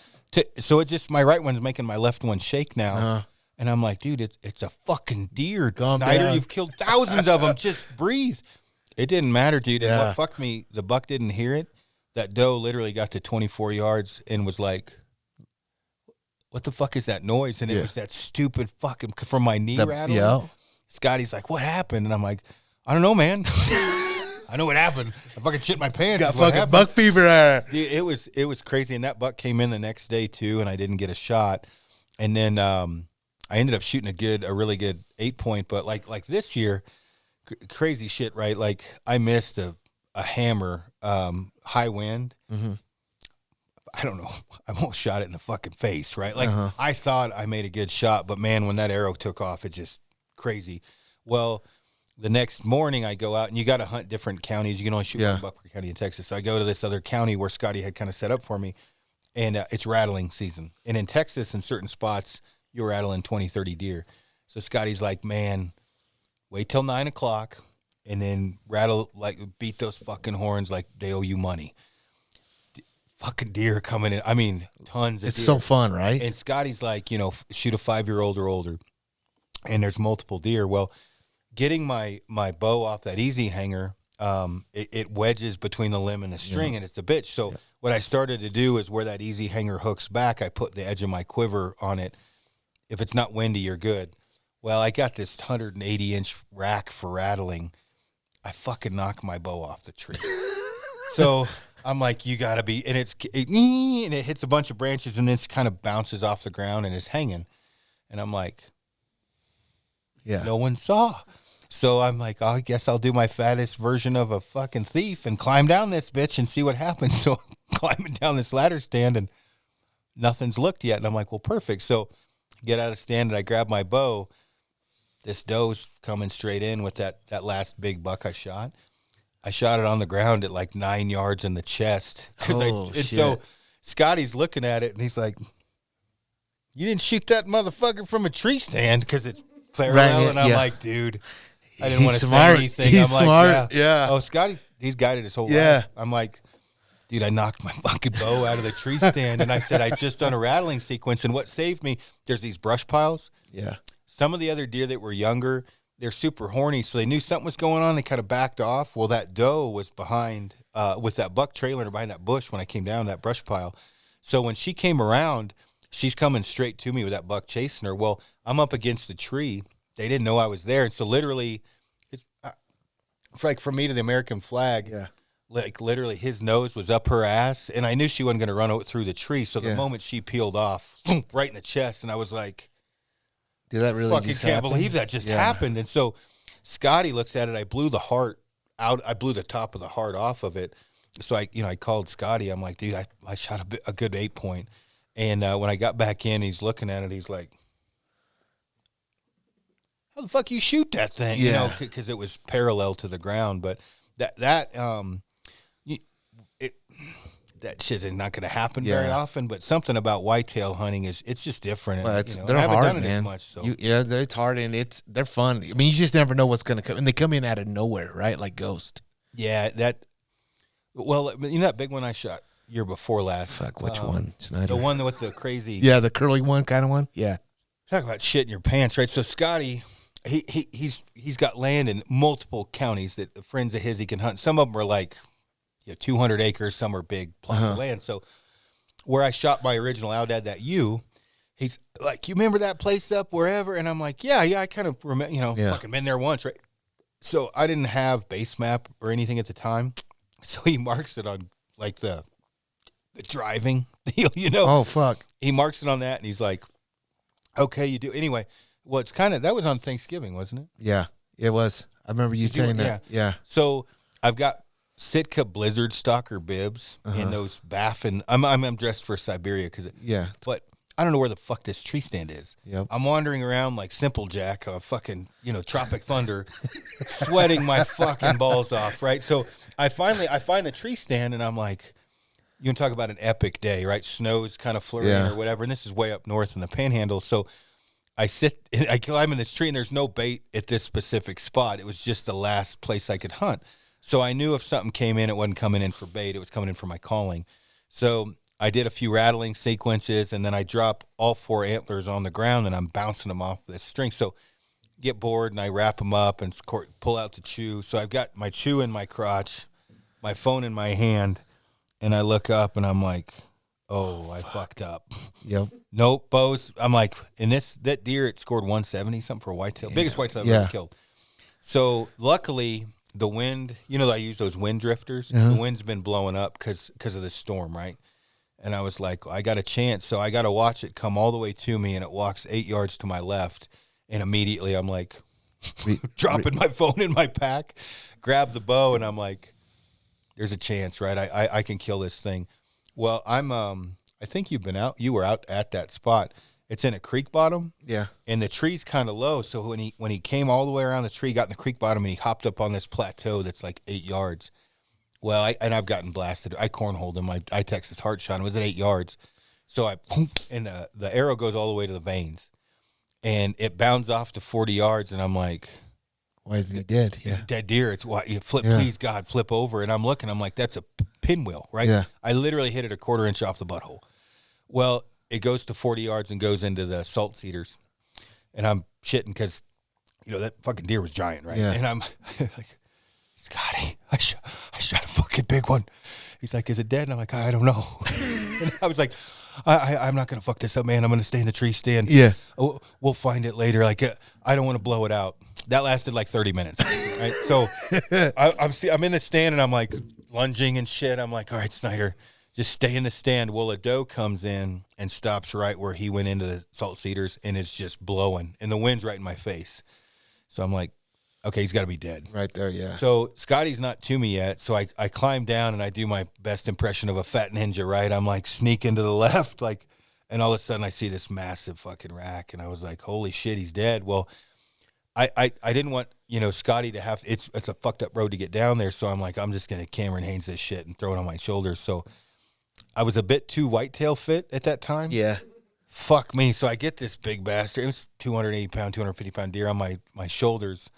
So it just, my right one's making my left one shake now. And I'm like, dude, it's a fucking deer. Snyder, you've killed thousands of them. Just breathe. It didn't matter, dude. And what fucked me, the buck didn't hear it. That doe literally got to 24 yards and was like, what the fuck is that noise? And it was that stupid fucking, from my knee rattling. Yeah. Scotty's like, what happened? And I'm like, I don't know, man. I know what happened. I fucking shit my pants. Got fucking buck fever. Dude, it was crazy. And that buck came in the next day too, and I didn't get a shot. And then I ended up shooting a really good 8-point. But like this year, crazy shit, right? Like I missed a hammer, high wind. I don't know. I almost shot it in the fucking face, right? Like I thought I made a good shot, but man, when that arrow took off, it just crazy. Well, the next morning I go out, and you got to hunt different counties. You can only shoot one buck per county in Texas. So I go to this other county where Scotty had kind of set up for me, and it's rattling season. And in Texas, in certain spots, you're rattling 20, 30 deer. So Scotty's like, man, wait till 9 o'clock and then rattle, like beat those fucking horns like they owe you money. Fucking deer coming in. I mean, tons of It's deer. so fun, right? And Scotty's like, shoot a 5-year-old or older. And there's multiple deer. Well, getting my bow off that easy hanger, it wedges between the limb and the string, and it's a bitch. So what I started to do is where that easy hanger hooks back, I put the edge of my quiver on it. If it's not windy, you're good. Well, I got this 180-inch rack for rattling. I fucking knocked my bow off the tree. So I'm like, you got to be, and it hits a bunch of branches, and then it kind of bounces off the ground and is hanging. And I'm like, no one saw. So I'm like, I guess I'll do my fattest version of a fucking thief and climb down this bitch and see what happens. So I'm climbing down this ladder stand, and nothing's looked yet. And I'm like, well, perfect. So get out of the stand, and I grab my bow. This doe's coming straight in with that last big buck I shot. I shot it on the ground at like 9 yards in the chest. So Scotty's looking at it, and he's like, you didn't shoot that motherfucker from a tree stand because it's parallel. And I'm like, dude, I didn't want to say anything. He's I'm smart. like, yeah. Oh, Scotty, he's guided his whole life. I'm like, dude, I knocked my fucking bow out of the tree stand. And I said, I just done a rattling sequence. And what saved me, there's these brush piles. Yeah. Some of the other deer that were younger, they're super horny, so they knew something was going on. They kind of backed off. Well, that doe was behind, with that buck trailing her behind that bush when I came down that brush pile. So when she came around, she's coming straight to me with that buck chasing her. Well, I'm up against the tree. They didn't know I was there. And so literally, it's like from me to the American flag, like literally his nose was up her ass. And I knew she wasn't going to run through the tree. So the moment she peeled off, right in the chest, and I was like, did that really fucking just can't happen? believe that just happened. And so Scotty looks at it. I blew the heart out. I blew the top of the heart off of it. So I called Scotty. I'm like, dude, I shot a good 8-point. And when I got back in, he's looking at it. He's like, how the fuck you shoot that thing? Yeah. Because it was parallel to the ground. But that shit is not going to happen very often. But something about whitetail hunting it's just different. Well, And, they're I haven't hard, done it man. as much. So. It's hard, and they're fun. I mean, you just never know what's going to come, and they come in out of nowhere, right? Like Ghost. Yeah, that. Well, that big one I shot year before last. Fuck, which one, Snyder? The one with the crazy. Yeah, the curly one kind of one. Yeah. Talk about shit in your pants, right? So Scotty, he's got land in multiple counties that friends of his he can hunt. Some of them are like 200 acres. Some are big plots of land. So where I shot my original Outdad that he's like, you remember that place up wherever? And I'm like, yeah, I kind of remember, fucking been there once, right? So I didn't have base map or anything at the time. So he marks it on like the driving deal, Oh, fuck. He marks it on that and he's like, okay, you do. Anyway, well, it's kind of, that was on Thanksgiving, wasn't it? Yeah, it was. I remember you saying that. Yeah. So I've got Sitka Blizzard Stalker bibs in those baffin. I'm dressed for Siberia because but I don't know where the fuck this tree stand is. Yep. I'm wandering around like Simple Jack, fucking Tropic Thunder, sweating my fucking balls off. Right. So I find the tree stand and I'm like, you can talk about an epic day, right? Snow's kind of flurrying or whatever, and this is way up north in the Panhandle. So I climb in this tree, and there's no bait at this specific spot. It was just the last place I could hunt. So I knew if something came in, it wasn't coming in for bait. It was coming in for my calling. So I did a few rattling sequences, and then I drop all 4 antlers on the ground, and I'm bouncing them off this string. So get bored, and I wrap them up and pull out the chew. So I've got my chew in my crotch, my phone in my hand, and I look up, and I'm like, oh, I fucked up. Yep. Nope, bows. I'm like, in that deer, it scored 170 something for a whitetail. Biggest whitetail I've ever killed. So luckily, the wind, I use those wind drifters. The wind's been blowing up because of the storm, right? And I was like, I got a chance, so I got to watch it come all the way to me, and it walks 8 yards to my left, and immediately I'm like, dropping my phone in my pack, grab the bow, and I'm like, there's a chance, right? I can kill this thing. Well, I think you were out at that spot. It's in a creek bottom. Yeah. And the tree's kind of low. So when he came all the way around the tree, got in the creek bottom, and he hopped up on this plateau that's like 8 yards. Well, I've gotten blasted. I cornholed him. I Texas heart shot him. It was at 8 yards. So and the arrow goes all the way to the veins. And it bounds off to 40 yards, and I'm like, why isn't he dead? Yeah. Dead deer. It's why you flip. Yeah. Please God, flip over. And I'm looking. I'm like, that's a pinwheel, right? Yeah. I literally hit it a 1/4 inch off the butthole. Well, it goes to 40 yards and goes into the salt cedars, and I'm shitting because, that fucking deer was giant, right? Yeah. And I'm like, Scotty, I shot a fucking big one. He's like, is it dead? And I'm like, I don't know. And I was like, I'm not gonna fuck this up, man. I'm gonna stay in the tree stand. Yeah. We'll find it later. Like, I don't want to blow it out. That lasted like 30 minutes. Right. So I'm in the stand and I'm like lunging and shit. I'm like, all right, Snyder, just stay in the stand. Well, a doe comes in and stops right where he went into the salt cedars, and it's just blowing, and the wind's right in my face. So I'm like, okay, he's got to be dead. Right there, yeah. So Scotty's not to me yet. So I climb down and I do my best impression of a fat ninja, right? I'm like sneaking to the left, like, and all of a sudden I see this massive fucking rack, and I was like, holy shit, he's dead. Well, I didn't want, Scotty to have, it's a fucked up road to get down there. So I'm like, I'm just going to Cameron Haynes this shit and throw it on my shoulders. So I was a bit too whitetail fit at that time. Yeah. Fuck me. So I get this big bastard. It was 280 pound, 250 pound deer on my shoulders.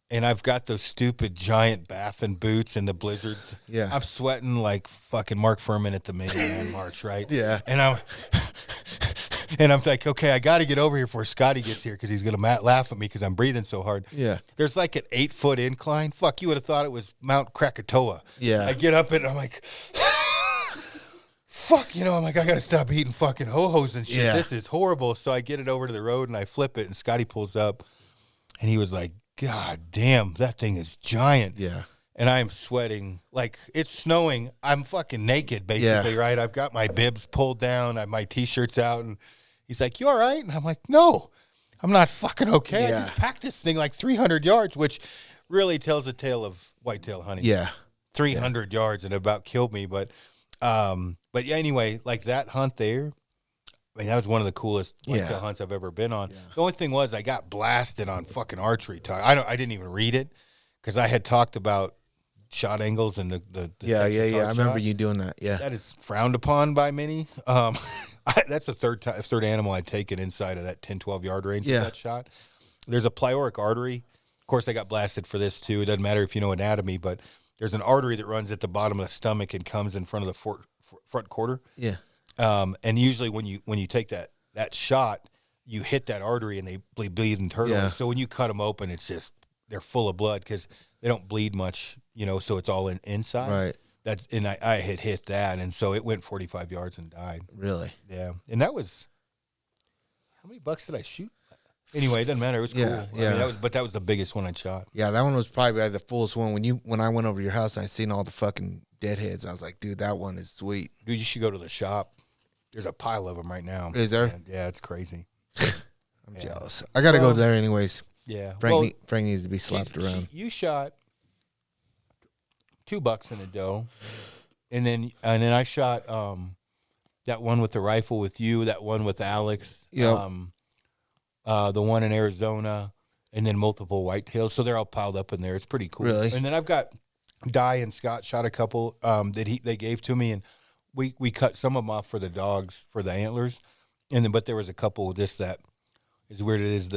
And I've got those stupid giant baffin boots and the blizzard. Yeah. I'm sweating like fucking Mark Furman at the Mayland March, right? Yeah. And I'm like, okay, I got to get over here before Scotty gets here because he's going to laugh at me because I'm breathing so hard. Yeah. There's like an 8-foot incline. Fuck, you would have thought it was Mount Krakatoa. Yeah. I get up and I'm like, fuck, I'm like, I got to stop eating fucking ho-hos and shit. Yeah. This is horrible. So I get it over to the road and I flip it, and Scotty pulls up, and he was like, God damn, that thing is giant. Yeah. And I am sweating. Like, it's snowing. I'm fucking naked, basically, right? I've got my bibs pulled down. I have my T-shirts out. And he's like, you all right? And I'm like, no, I'm not fucking okay. I Yeah. just packed this thing like 300 yards, which really tells a tale of whitetail hunting. Yeah. 300 yards, and it about killed me. But yeah, anyway, like that hunt there, I mean, that was one of the coolest whitetail hunts I've ever been on. Yeah. The only thing was I got blasted on fucking archery talk. I didn't even read it because I had talked about shot angles and the Yeah. Texas I arc remember shot. you doing that. Yeah. That is frowned upon by many. That's the third animal I'd taken inside of that 10, 12 yard range of that shot. There's a pyloric artery. Of course, I got blasted for this too. It doesn't matter if you know anatomy, but there's an artery that runs at the bottom of the stomach and comes in front of the front quarter. Yeah. And usually when you take that shot, you hit that artery and they bleed internally. Yeah. So when you cut them open, it's just they're full of blood because they don't bleed much, so it's all inside. Right. And I had hit that, and so it went 45 yards and died. Really? Yeah. And that was how many bucks did I shoot? Anyway, it doesn't matter. It was cool. Yeah, yeah. I mean, that was the biggest one I shot. Yeah, that one was probably the fullest one. When I went over to your house and I seen all the fucking deadheads, I was like, dude, that one is sweet. Dude, you should go to the shop. There's a pile of them right now. Is there? Yeah, it's crazy. I'm jealous. I got to go there anyways. Yeah. Frank needs to be slapped around. You shot $2 in a doe, and then I shot that one with the rifle with you, that one with Alex, Yep. The one in Arizona, and then multiple whitetails. So they're all piled up in there. It's pretty cool. Really? And then I've got Di and Scott shot a couple that they gave to me, and we cut some of them off for the dogs for the antlers, but there was a couple just that as weird it is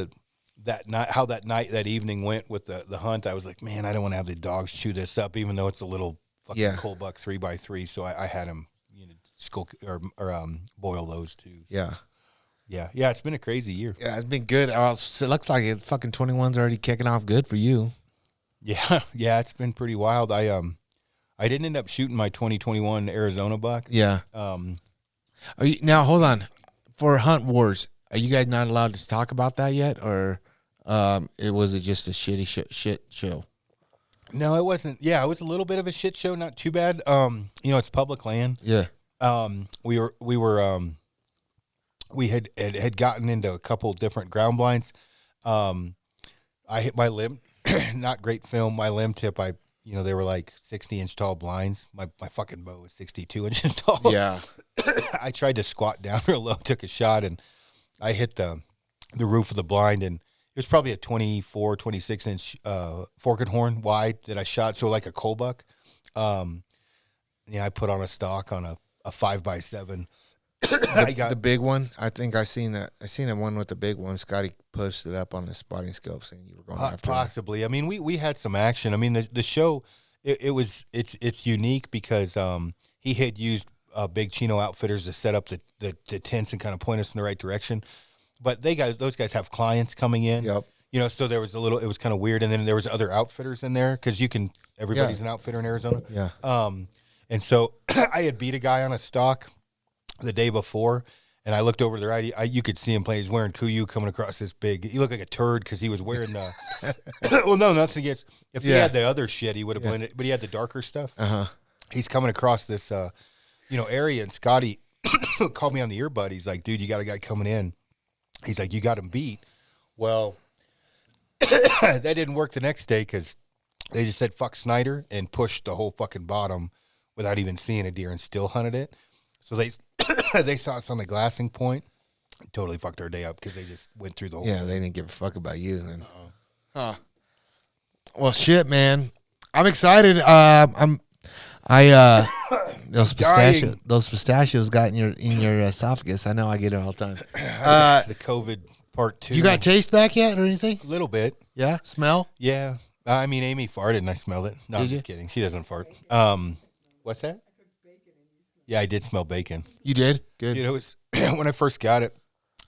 that night, how that evening went with the hunt. I was like, man, I don't want to have the dogs chew this up, even though it's a little fucking cold buck 3x3. So I had them, skull or boil those too. So. Yeah. It's been a crazy year. Yeah, it's been good. It looks like it fucking 21's already kicking off good for you. Yeah, it's been pretty wild. I didn't end up shooting my 2021 Arizona buck. Yeah. Now hold on, for Hunt Wars, are you guys not allowed to talk about that yet, or was it just a shitty shit show? No, it wasn't. Yeah, it was a little bit of a shit show. Not too bad. It's public land. Yeah. We had gotten into a couple different ground blinds. I hit my limb. Not great film. My limb tip. They were like 60-inch tall blinds. My fucking bow was 62 inches tall. Yeah. I tried to squat down real low, took a shot, and I hit the roof of the blind, and it was probably a 24, 26-inch forked horn wide that I shot, so like a coal buck. I put on a stock on a 5x7. I got the big one. I think I seen that. I seen the one with the big one. Scotty posted up on the spotting scope saying you were going after possibly. I mean, we had some action. I mean, the show it's unique because he had used big Chino outfitters to set up the tents and kind of point us in the right direction. But those guys have clients coming in. Yep. So there was it was kind of weird, and then there was other outfitters in there because everybody's an outfitter in Arizona. Yeah. And so I had beat a guy on a stalk the day before, and I looked over to the right. You could see him playing. He's wearing Kuyu coming across this big. He looked like a turd because he was wearing the. Well, no, nothing against. If he had the other shit, he would have blended. But he had the darker stuff. He's coming across this, area, and Scotty called me on the earbud. He's like, "Dude, you got a guy coming in." He's like, "You got him beat." Well, that didn't work the next day because they just said "fuck Snyder" and pushed the whole fucking bottom without even seeing a deer and still hunted it. So they saw us on the glassing point. Totally fucked our day up because they just went through the whole thing. They didn't give a fuck about you then. Well, shit, man. I'm excited. Those pistachios got in your esophagus. I know I get it all the time. The COVID part 2. You got taste back yet or anything? A little bit. Yeah? Smell? Yeah. I mean, Amy farted and I smelled it. No, I'm just kidding. She doesn't fart. What's that? Yeah, I did smell bacon. You did? Good. It was when I first got it,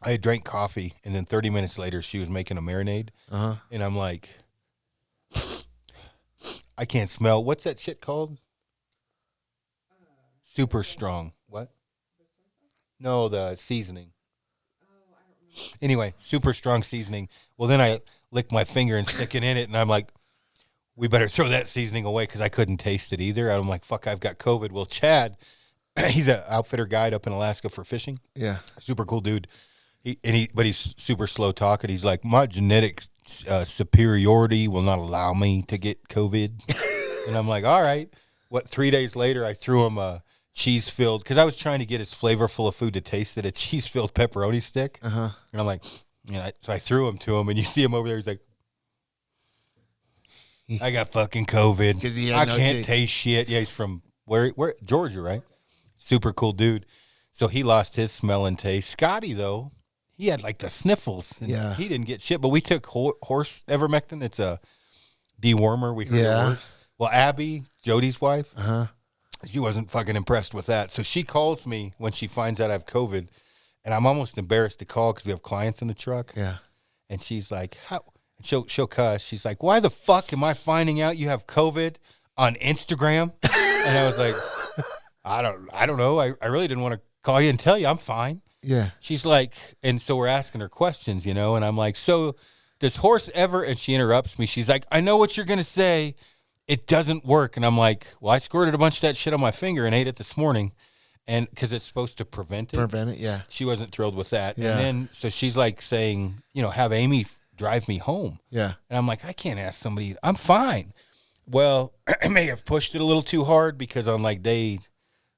I had drank coffee, and then 30 minutes later, she was making a marinade. And I'm like, I can't smell. What's that shit called? Super strong. What? No, the seasoning. Anyway, super strong seasoning. Well, then I licked my finger and stick it in it, and I'm like, we better throw that seasoning away because I couldn't taste it either. I'm like, fuck, I've got COVID. Well, Chad, he's an outfitter guide up in Alaska for fishing. Yeah. Super cool dude. But he's super slow talking. He's like, my genetic superiority will not allow me to get COVID. And I'm like, all right. 3 days later, I threw him a cheese-filled, because I was trying to get as flavorful of food to taste it, a cheese-filled pepperoni stick. And I'm like, so I threw him to him, and you see him over there. He's like, I got fucking COVID. I can't taste shit. Yeah, he's from where Georgia, right? Super cool dude. So he lost his smell and taste. Scotty, though, he had like the sniffles. And he didn't get shit. But we took horse ivermectin. It's a dewormer. We heard it works. Well, Abby, Jody's wife, She wasn't fucking impressed with that. So she calls me when she finds out I have COVID, and I'm almost embarrassed to call because we have clients in the truck. Yeah. And she's like, "How?" She'll cuss. She's like, "Why the fuck am I finding out you have COVID on Instagram?" And I was like, I don't know. I really didn't want to call you and tell you I'm fine. Yeah. She's like, and so we're asking her questions, and I'm like, so does horse ever? And she interrupts me. She's like, I know what you're gonna say. It doesn't work. And I'm like, well, I squirted a bunch of that shit on my finger and ate it this morning, and because it's supposed to prevent it. Prevent it, yeah. She wasn't thrilled with that. Yeah. And then so she's like saying, have Amy drive me home. Yeah. And I'm like, I can't ask somebody. I'm fine. Well, I may have pushed it a little too hard because on like day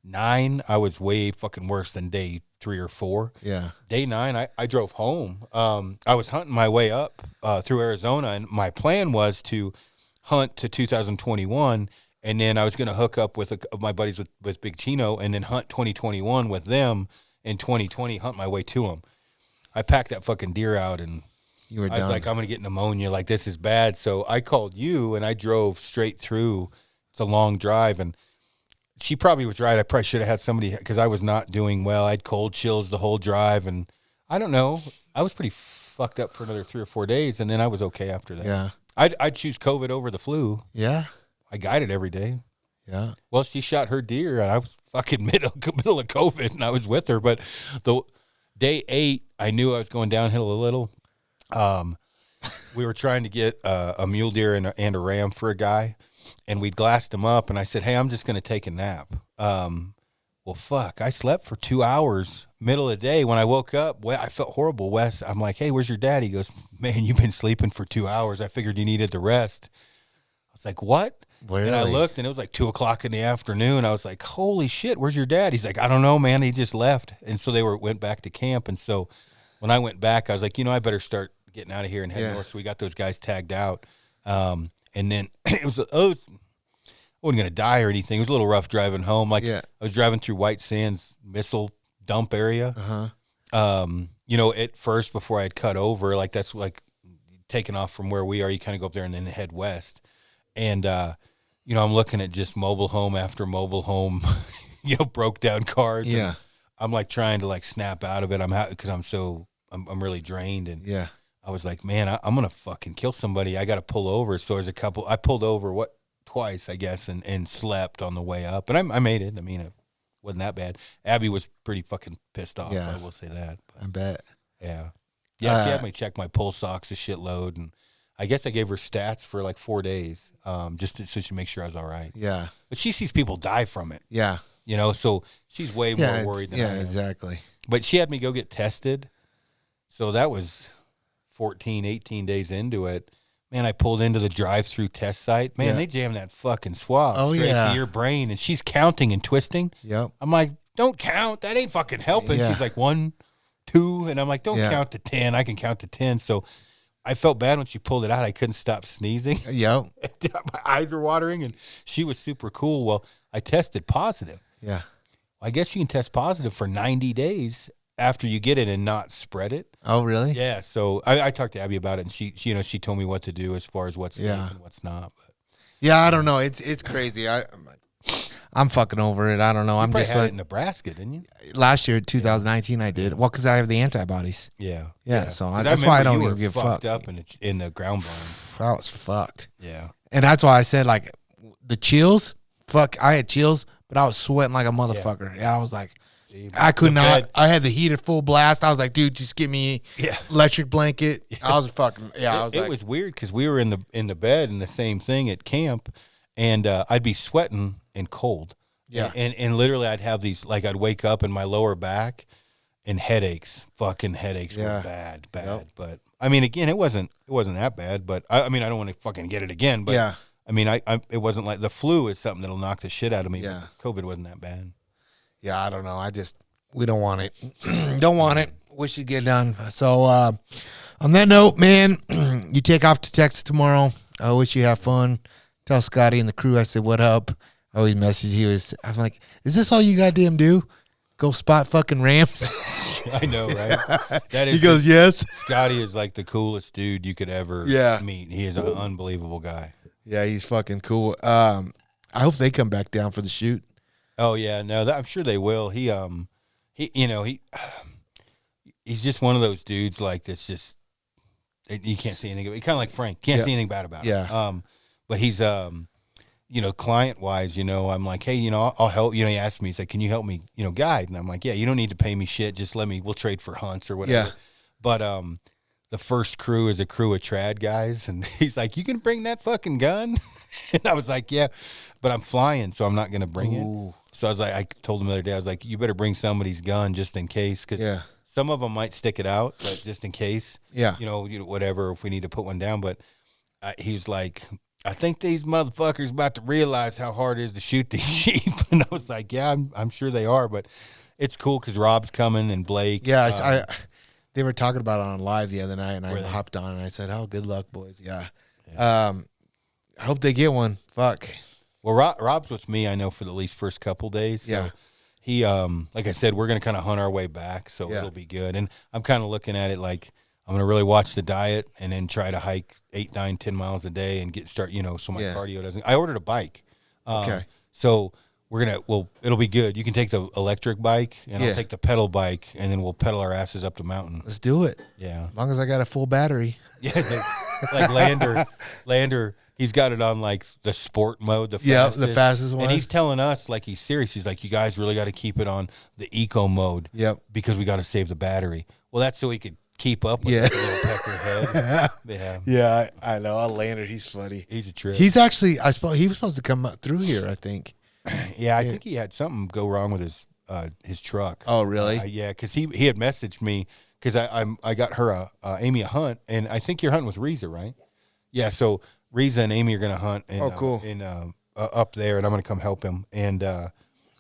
9, I was way fucking worse than day 3 or 4. Yeah. Day 9, I drove home. I was hunting my way up through Arizona, and my plan was to hunt to 2021, and then I was going to hook up with my buddies with Big Chino, and then hunt 2021 with them in 2020, hunt my way to them. I packed that fucking deer out, and You were I was done. like, I'm going to get pneumonia. Like, this is bad. So I called you, and I drove straight through. It's a long drive, and she probably was right. I probably should have had somebody, because I was not doing well. I had cold chills the whole drive, and I don't know. I was pretty fucked up for another 3 or 4 days, and then I was okay after that. Yeah. I'd choose COVID over the flu. Yeah. I guided every day. Yeah. Well, she shot her deer, and I was fucking middle of COVID, and I was with her. But the day 8, I knew I was going downhill a little. We were trying to get a mule deer and a ram for a guy, and we glassed him up, and I said, hey, I'm just going to take a nap. Well, fuck, I slept for 2 hours middle of the day. When I woke up, well, I felt horrible. Wes, I'm like, hey, where's your dad? He goes, man, you've been sleeping for 2 hours. I figured you needed the rest. I was like, what? Really? And I looked, and it was like 2 o'clock in the afternoon. I was like, holy shit, where's your dad? He's like, I don't know, man. He just left. And so they went back to camp. And so when I went back, I was like, I better start getting out of here and head north. So we got those guys tagged out. And then I wasn't going to die or anything. It was a little rough driving home. Like, I was driving through White Sands missile dump area. At first, before I had cut over, like, that's like taking off from where we are. You kind of go up there and then head west. And, I'm looking at just mobile home after mobile home, broke down cars. Yeah. And I'm like trying to like snap out of it. Because I'm really drained. And I was like, man, I'm going to fucking kill somebody. I got to pull over. So there's I pulled over twice, I guess, and slept on the way up. And I made it. I mean, it wasn't that bad. Abby was pretty fucking pissed off. Yeah. I will say that. But, I bet. yeah. Yeah, she had me check my pulse ox a shitload, and I guess I gave her stats for like 4 days, so she makes sure I was all right. Yeah. But she sees people die from it. Yeah. So she's way more worried than I am. Yeah, exactly. But she had me go get tested. So that was 14, 18 days into it. Man, I pulled into the drive-through test site. Man, they jammed that fucking swab straight to your brain, and she's counting and twisting. Yep. I'm like, don't count. That ain't fucking helping. Yeah. She's like, 1, 2, and I'm like, don't count to 10. I can count to 10. So I felt bad when she pulled it out. I couldn't stop sneezing. Yep. My eyes were watering, and she was super cool. Well, I tested positive. Yeah. I guess you can test positive for 90 days after you get it and not spread it. Oh, really? Yeah. So I talked to Abby about it, and she told me what to do as far as what's safe and what's not. But yeah, I don't know. It's crazy. I'm fucking over it. I don't know. I'm probably just had like it in Nebraska, didn't you? last year, 2019, I did. Well, because I have the antibodies. Yeah. Yeah. So 'Cause that's why I don't you even were give a fucked fuck. up in the ground blind. I was fucked. Yeah. And that's why I said, like, the chills. Fuck, I had chills, but I was sweating like a motherfucker. Yeah, I was like, I could not. I had the heat at full blast. I was like, dude, just give me electric blanket. I was fucking. Yeah, I was. It was weird because we were in the bed in the same thing at camp, and I'd be sweating and cold. Yeah. And literally I'd have these, like, I'd wake up in my lower back and headaches. Fucking headaches were bad. Yep. But I mean, again, it wasn't that bad. But I mean, I don't want to fucking get it again. But Yeah. I mean, it wasn't like the flu is something that'll knock the shit out of me. Yeah. But COVID wasn't that bad. Yeah, I don't know. We don't want it. Don't want it. Wish you'd get done. So, on that note, man, you take off to Texas tomorrow. I wish you have fun. Tell Scotty and the crew I said, what up? I always message I'm like, is this all you goddamn do? Go spot fucking rams? I know, right? That is. He goes, yes. Scotty is like the coolest dude you could ever meet. He is an unbelievable guy. Yeah, he's fucking cool. I hope they come back down for the shoot. Oh yeah, no, I'm sure they will. He's just one of those dudes like that's just you can't see anything. Kind of like Frank, can't see anything bad about him. Yeah. But he's client wise, I'm like, hey, I'll help. He asked me, he's like, can you help me, guide? And I'm like, yeah, you don't need to pay me shit. Just we'll trade for hunts or whatever. Yeah. But the first crew is a crew of trad guys, and he's like, you can bring that fucking gun. And I was like, yeah, but I'm flying, so I'm not going to bring it. So I told him the other day, I was like, you better bring somebody's gun just in case, because some of them might stick it out, but just in case, whatever, if we need to put one down. But he was like, I think these motherfuckers about to realize how hard it is to shoot these sheep. And I was like, yeah, I'm sure they are, but it's cool because Rob's coming and Blake. Yeah, they were talking about it on live the other night, and I hopped on and I said, "Oh, good luck, boys." Yeah. I hope they get one. Fuck. Well, Rob's with me, I know, for the least first couple days. So yeah. He, like I said, we're going to kind of hunt our way back, so it'll be good. And I'm kind of looking at it like I'm going to really watch the diet and then try to hike 8, 9, 10 miles a day and so my cardio doesn't. I ordered a bike. Okay. So it'll be good. You can take the electric bike, and I'll take the pedal bike, and then we'll pedal our asses up the mountain. Let's do it. Yeah. As long as I got a full battery. Yeah. Like Lander, he's got it on like the sport mode, the fastest. Yeah, the fastest one. And he's telling us, like, he's serious. He's like, you guys really got to keep it on the eco mode. Yep. Because we got to save the battery. Well, that's so he could keep up with the little pecker head. Yeah. Yeah, I know. Lander, he's funny. He's a trip. He's actually, he was supposed to come through here, I think. Yeah, I think he had something go wrong with his truck. Oh, really? Yeah, because he had messaged me because I got her Amy a hunt, and I think you're hunting with Reza, right? Yeah, so Reza and Amy are gonna hunt. And, cool. Up there, and I'm gonna come help him. And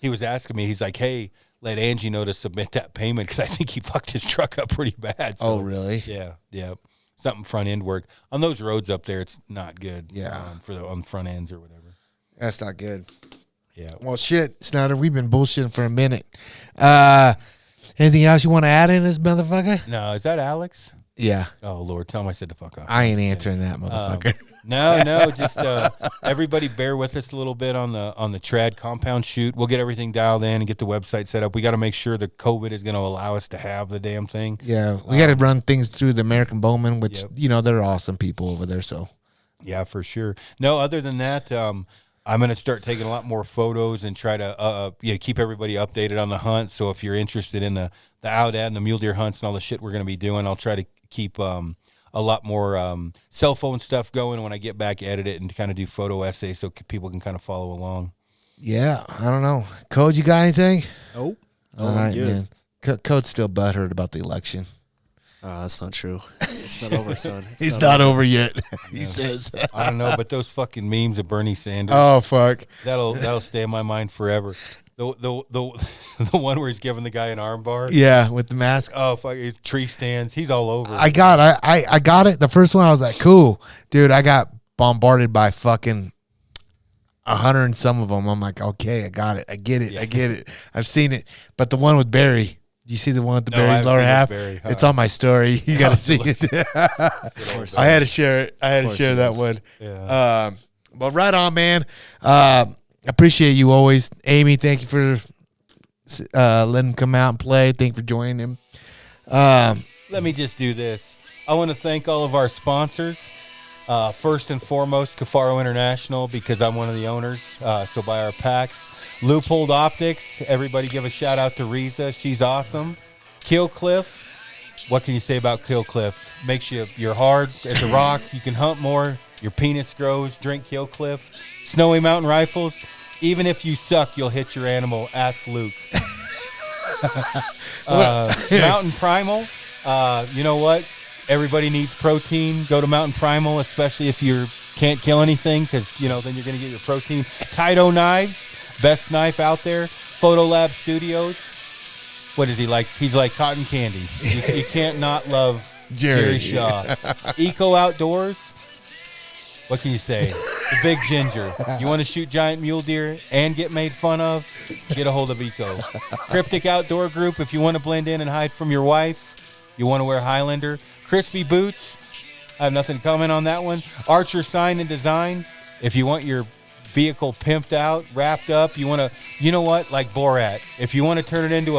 he was asking me, he's like, "Hey, let Angie know to submit that payment because I think he fucked his truck up pretty bad." So, oh, really? Yeah. Something front end work on those roads up there. It's not good. Yeah, on front ends or whatever. That's not good. Yeah. Well, shit, Snyder, we've been bullshitting for a minute. Anything else you want to add in this motherfucker? No, is that Alex? Yeah. Oh, Lord, tell him I said to fuck off. I ain't answering that motherfucker. No, just everybody bear with us a little bit on the trad compound shoot. We'll get everything dialed in and get the website set up. We got to make sure the COVID is going to allow us to have the damn thing. Yeah, we got to run things through the American Bowman, which, they're awesome people over there, so. Yeah, for sure. No, other than that, I'm going to start taking a lot more photos and try to keep everybody updated on the hunt. So if you're interested in the outad and the mule deer hunts and all the shit we're going to be doing, I'll try to keep a lot more cell phone stuff going when I get back, edit it, and kind of do photo essays so people can kind of follow along. Yeah, I don't know. Code, you got anything? Nope. All right, man. Code's still butthurt about the election. That's not true. It's not over, son. He's not over yet. He says. I don't know, but those fucking memes of Bernie Sanders. Oh fuck. That'll stay in my mind forever. The one where he's giving the guy an arm bar. Yeah, with the mask. Oh fuck, his tree stands. He's all over. I got it. The first one I was like, cool, dude. I got bombarded by fucking 100 and some of them. I'm like, okay, I got it. I get it. I get it. I've seen it. But the one with Barry. Do you see the one with the Barry's lower half? It's on my story. You got to see it. I had to share it. I had to share that one. Yeah. But right on, man. Appreciate you always. Amy, thank you for letting him come out and play. Thank you for joining him. Let me just do this. I want to thank all of our sponsors. First and foremost, Cafaro International, because I'm one of the owners. So buy our packs. Loophole Optics. Everybody give a shout out to Reza. She's awesome. Killcliff. What can you say about Killcliff? Makes you're hard as a rock. You can hunt more. Your penis grows. Drink Killcliff. Snowy Mountain Rifles. Even if you suck, you'll hit your animal. Ask Luke. Mountain Primal. You know what? Everybody needs protein. Go to Mountain Primal, especially if you can't kill anything, because then you're going to get your protein. Taito Knives. Best knife out there. Photolab Studios. What is he like? He's like cotton candy. You can't not love Jerry Shaw. Eco Outdoors. What can you say? The Big Ginger. You want to shoot giant mule deer and get made fun of? Get a hold of Eco. Cryptic Outdoor Group. If you want to blend in and hide from your wife, you want to wear Highlander. Crispy Boots. I have nothing to comment on that one. Archer Sign and Design. If you want your vehicle pimped out, wrapped up. You want to, you know what? Like Borat, if you want to turn it into a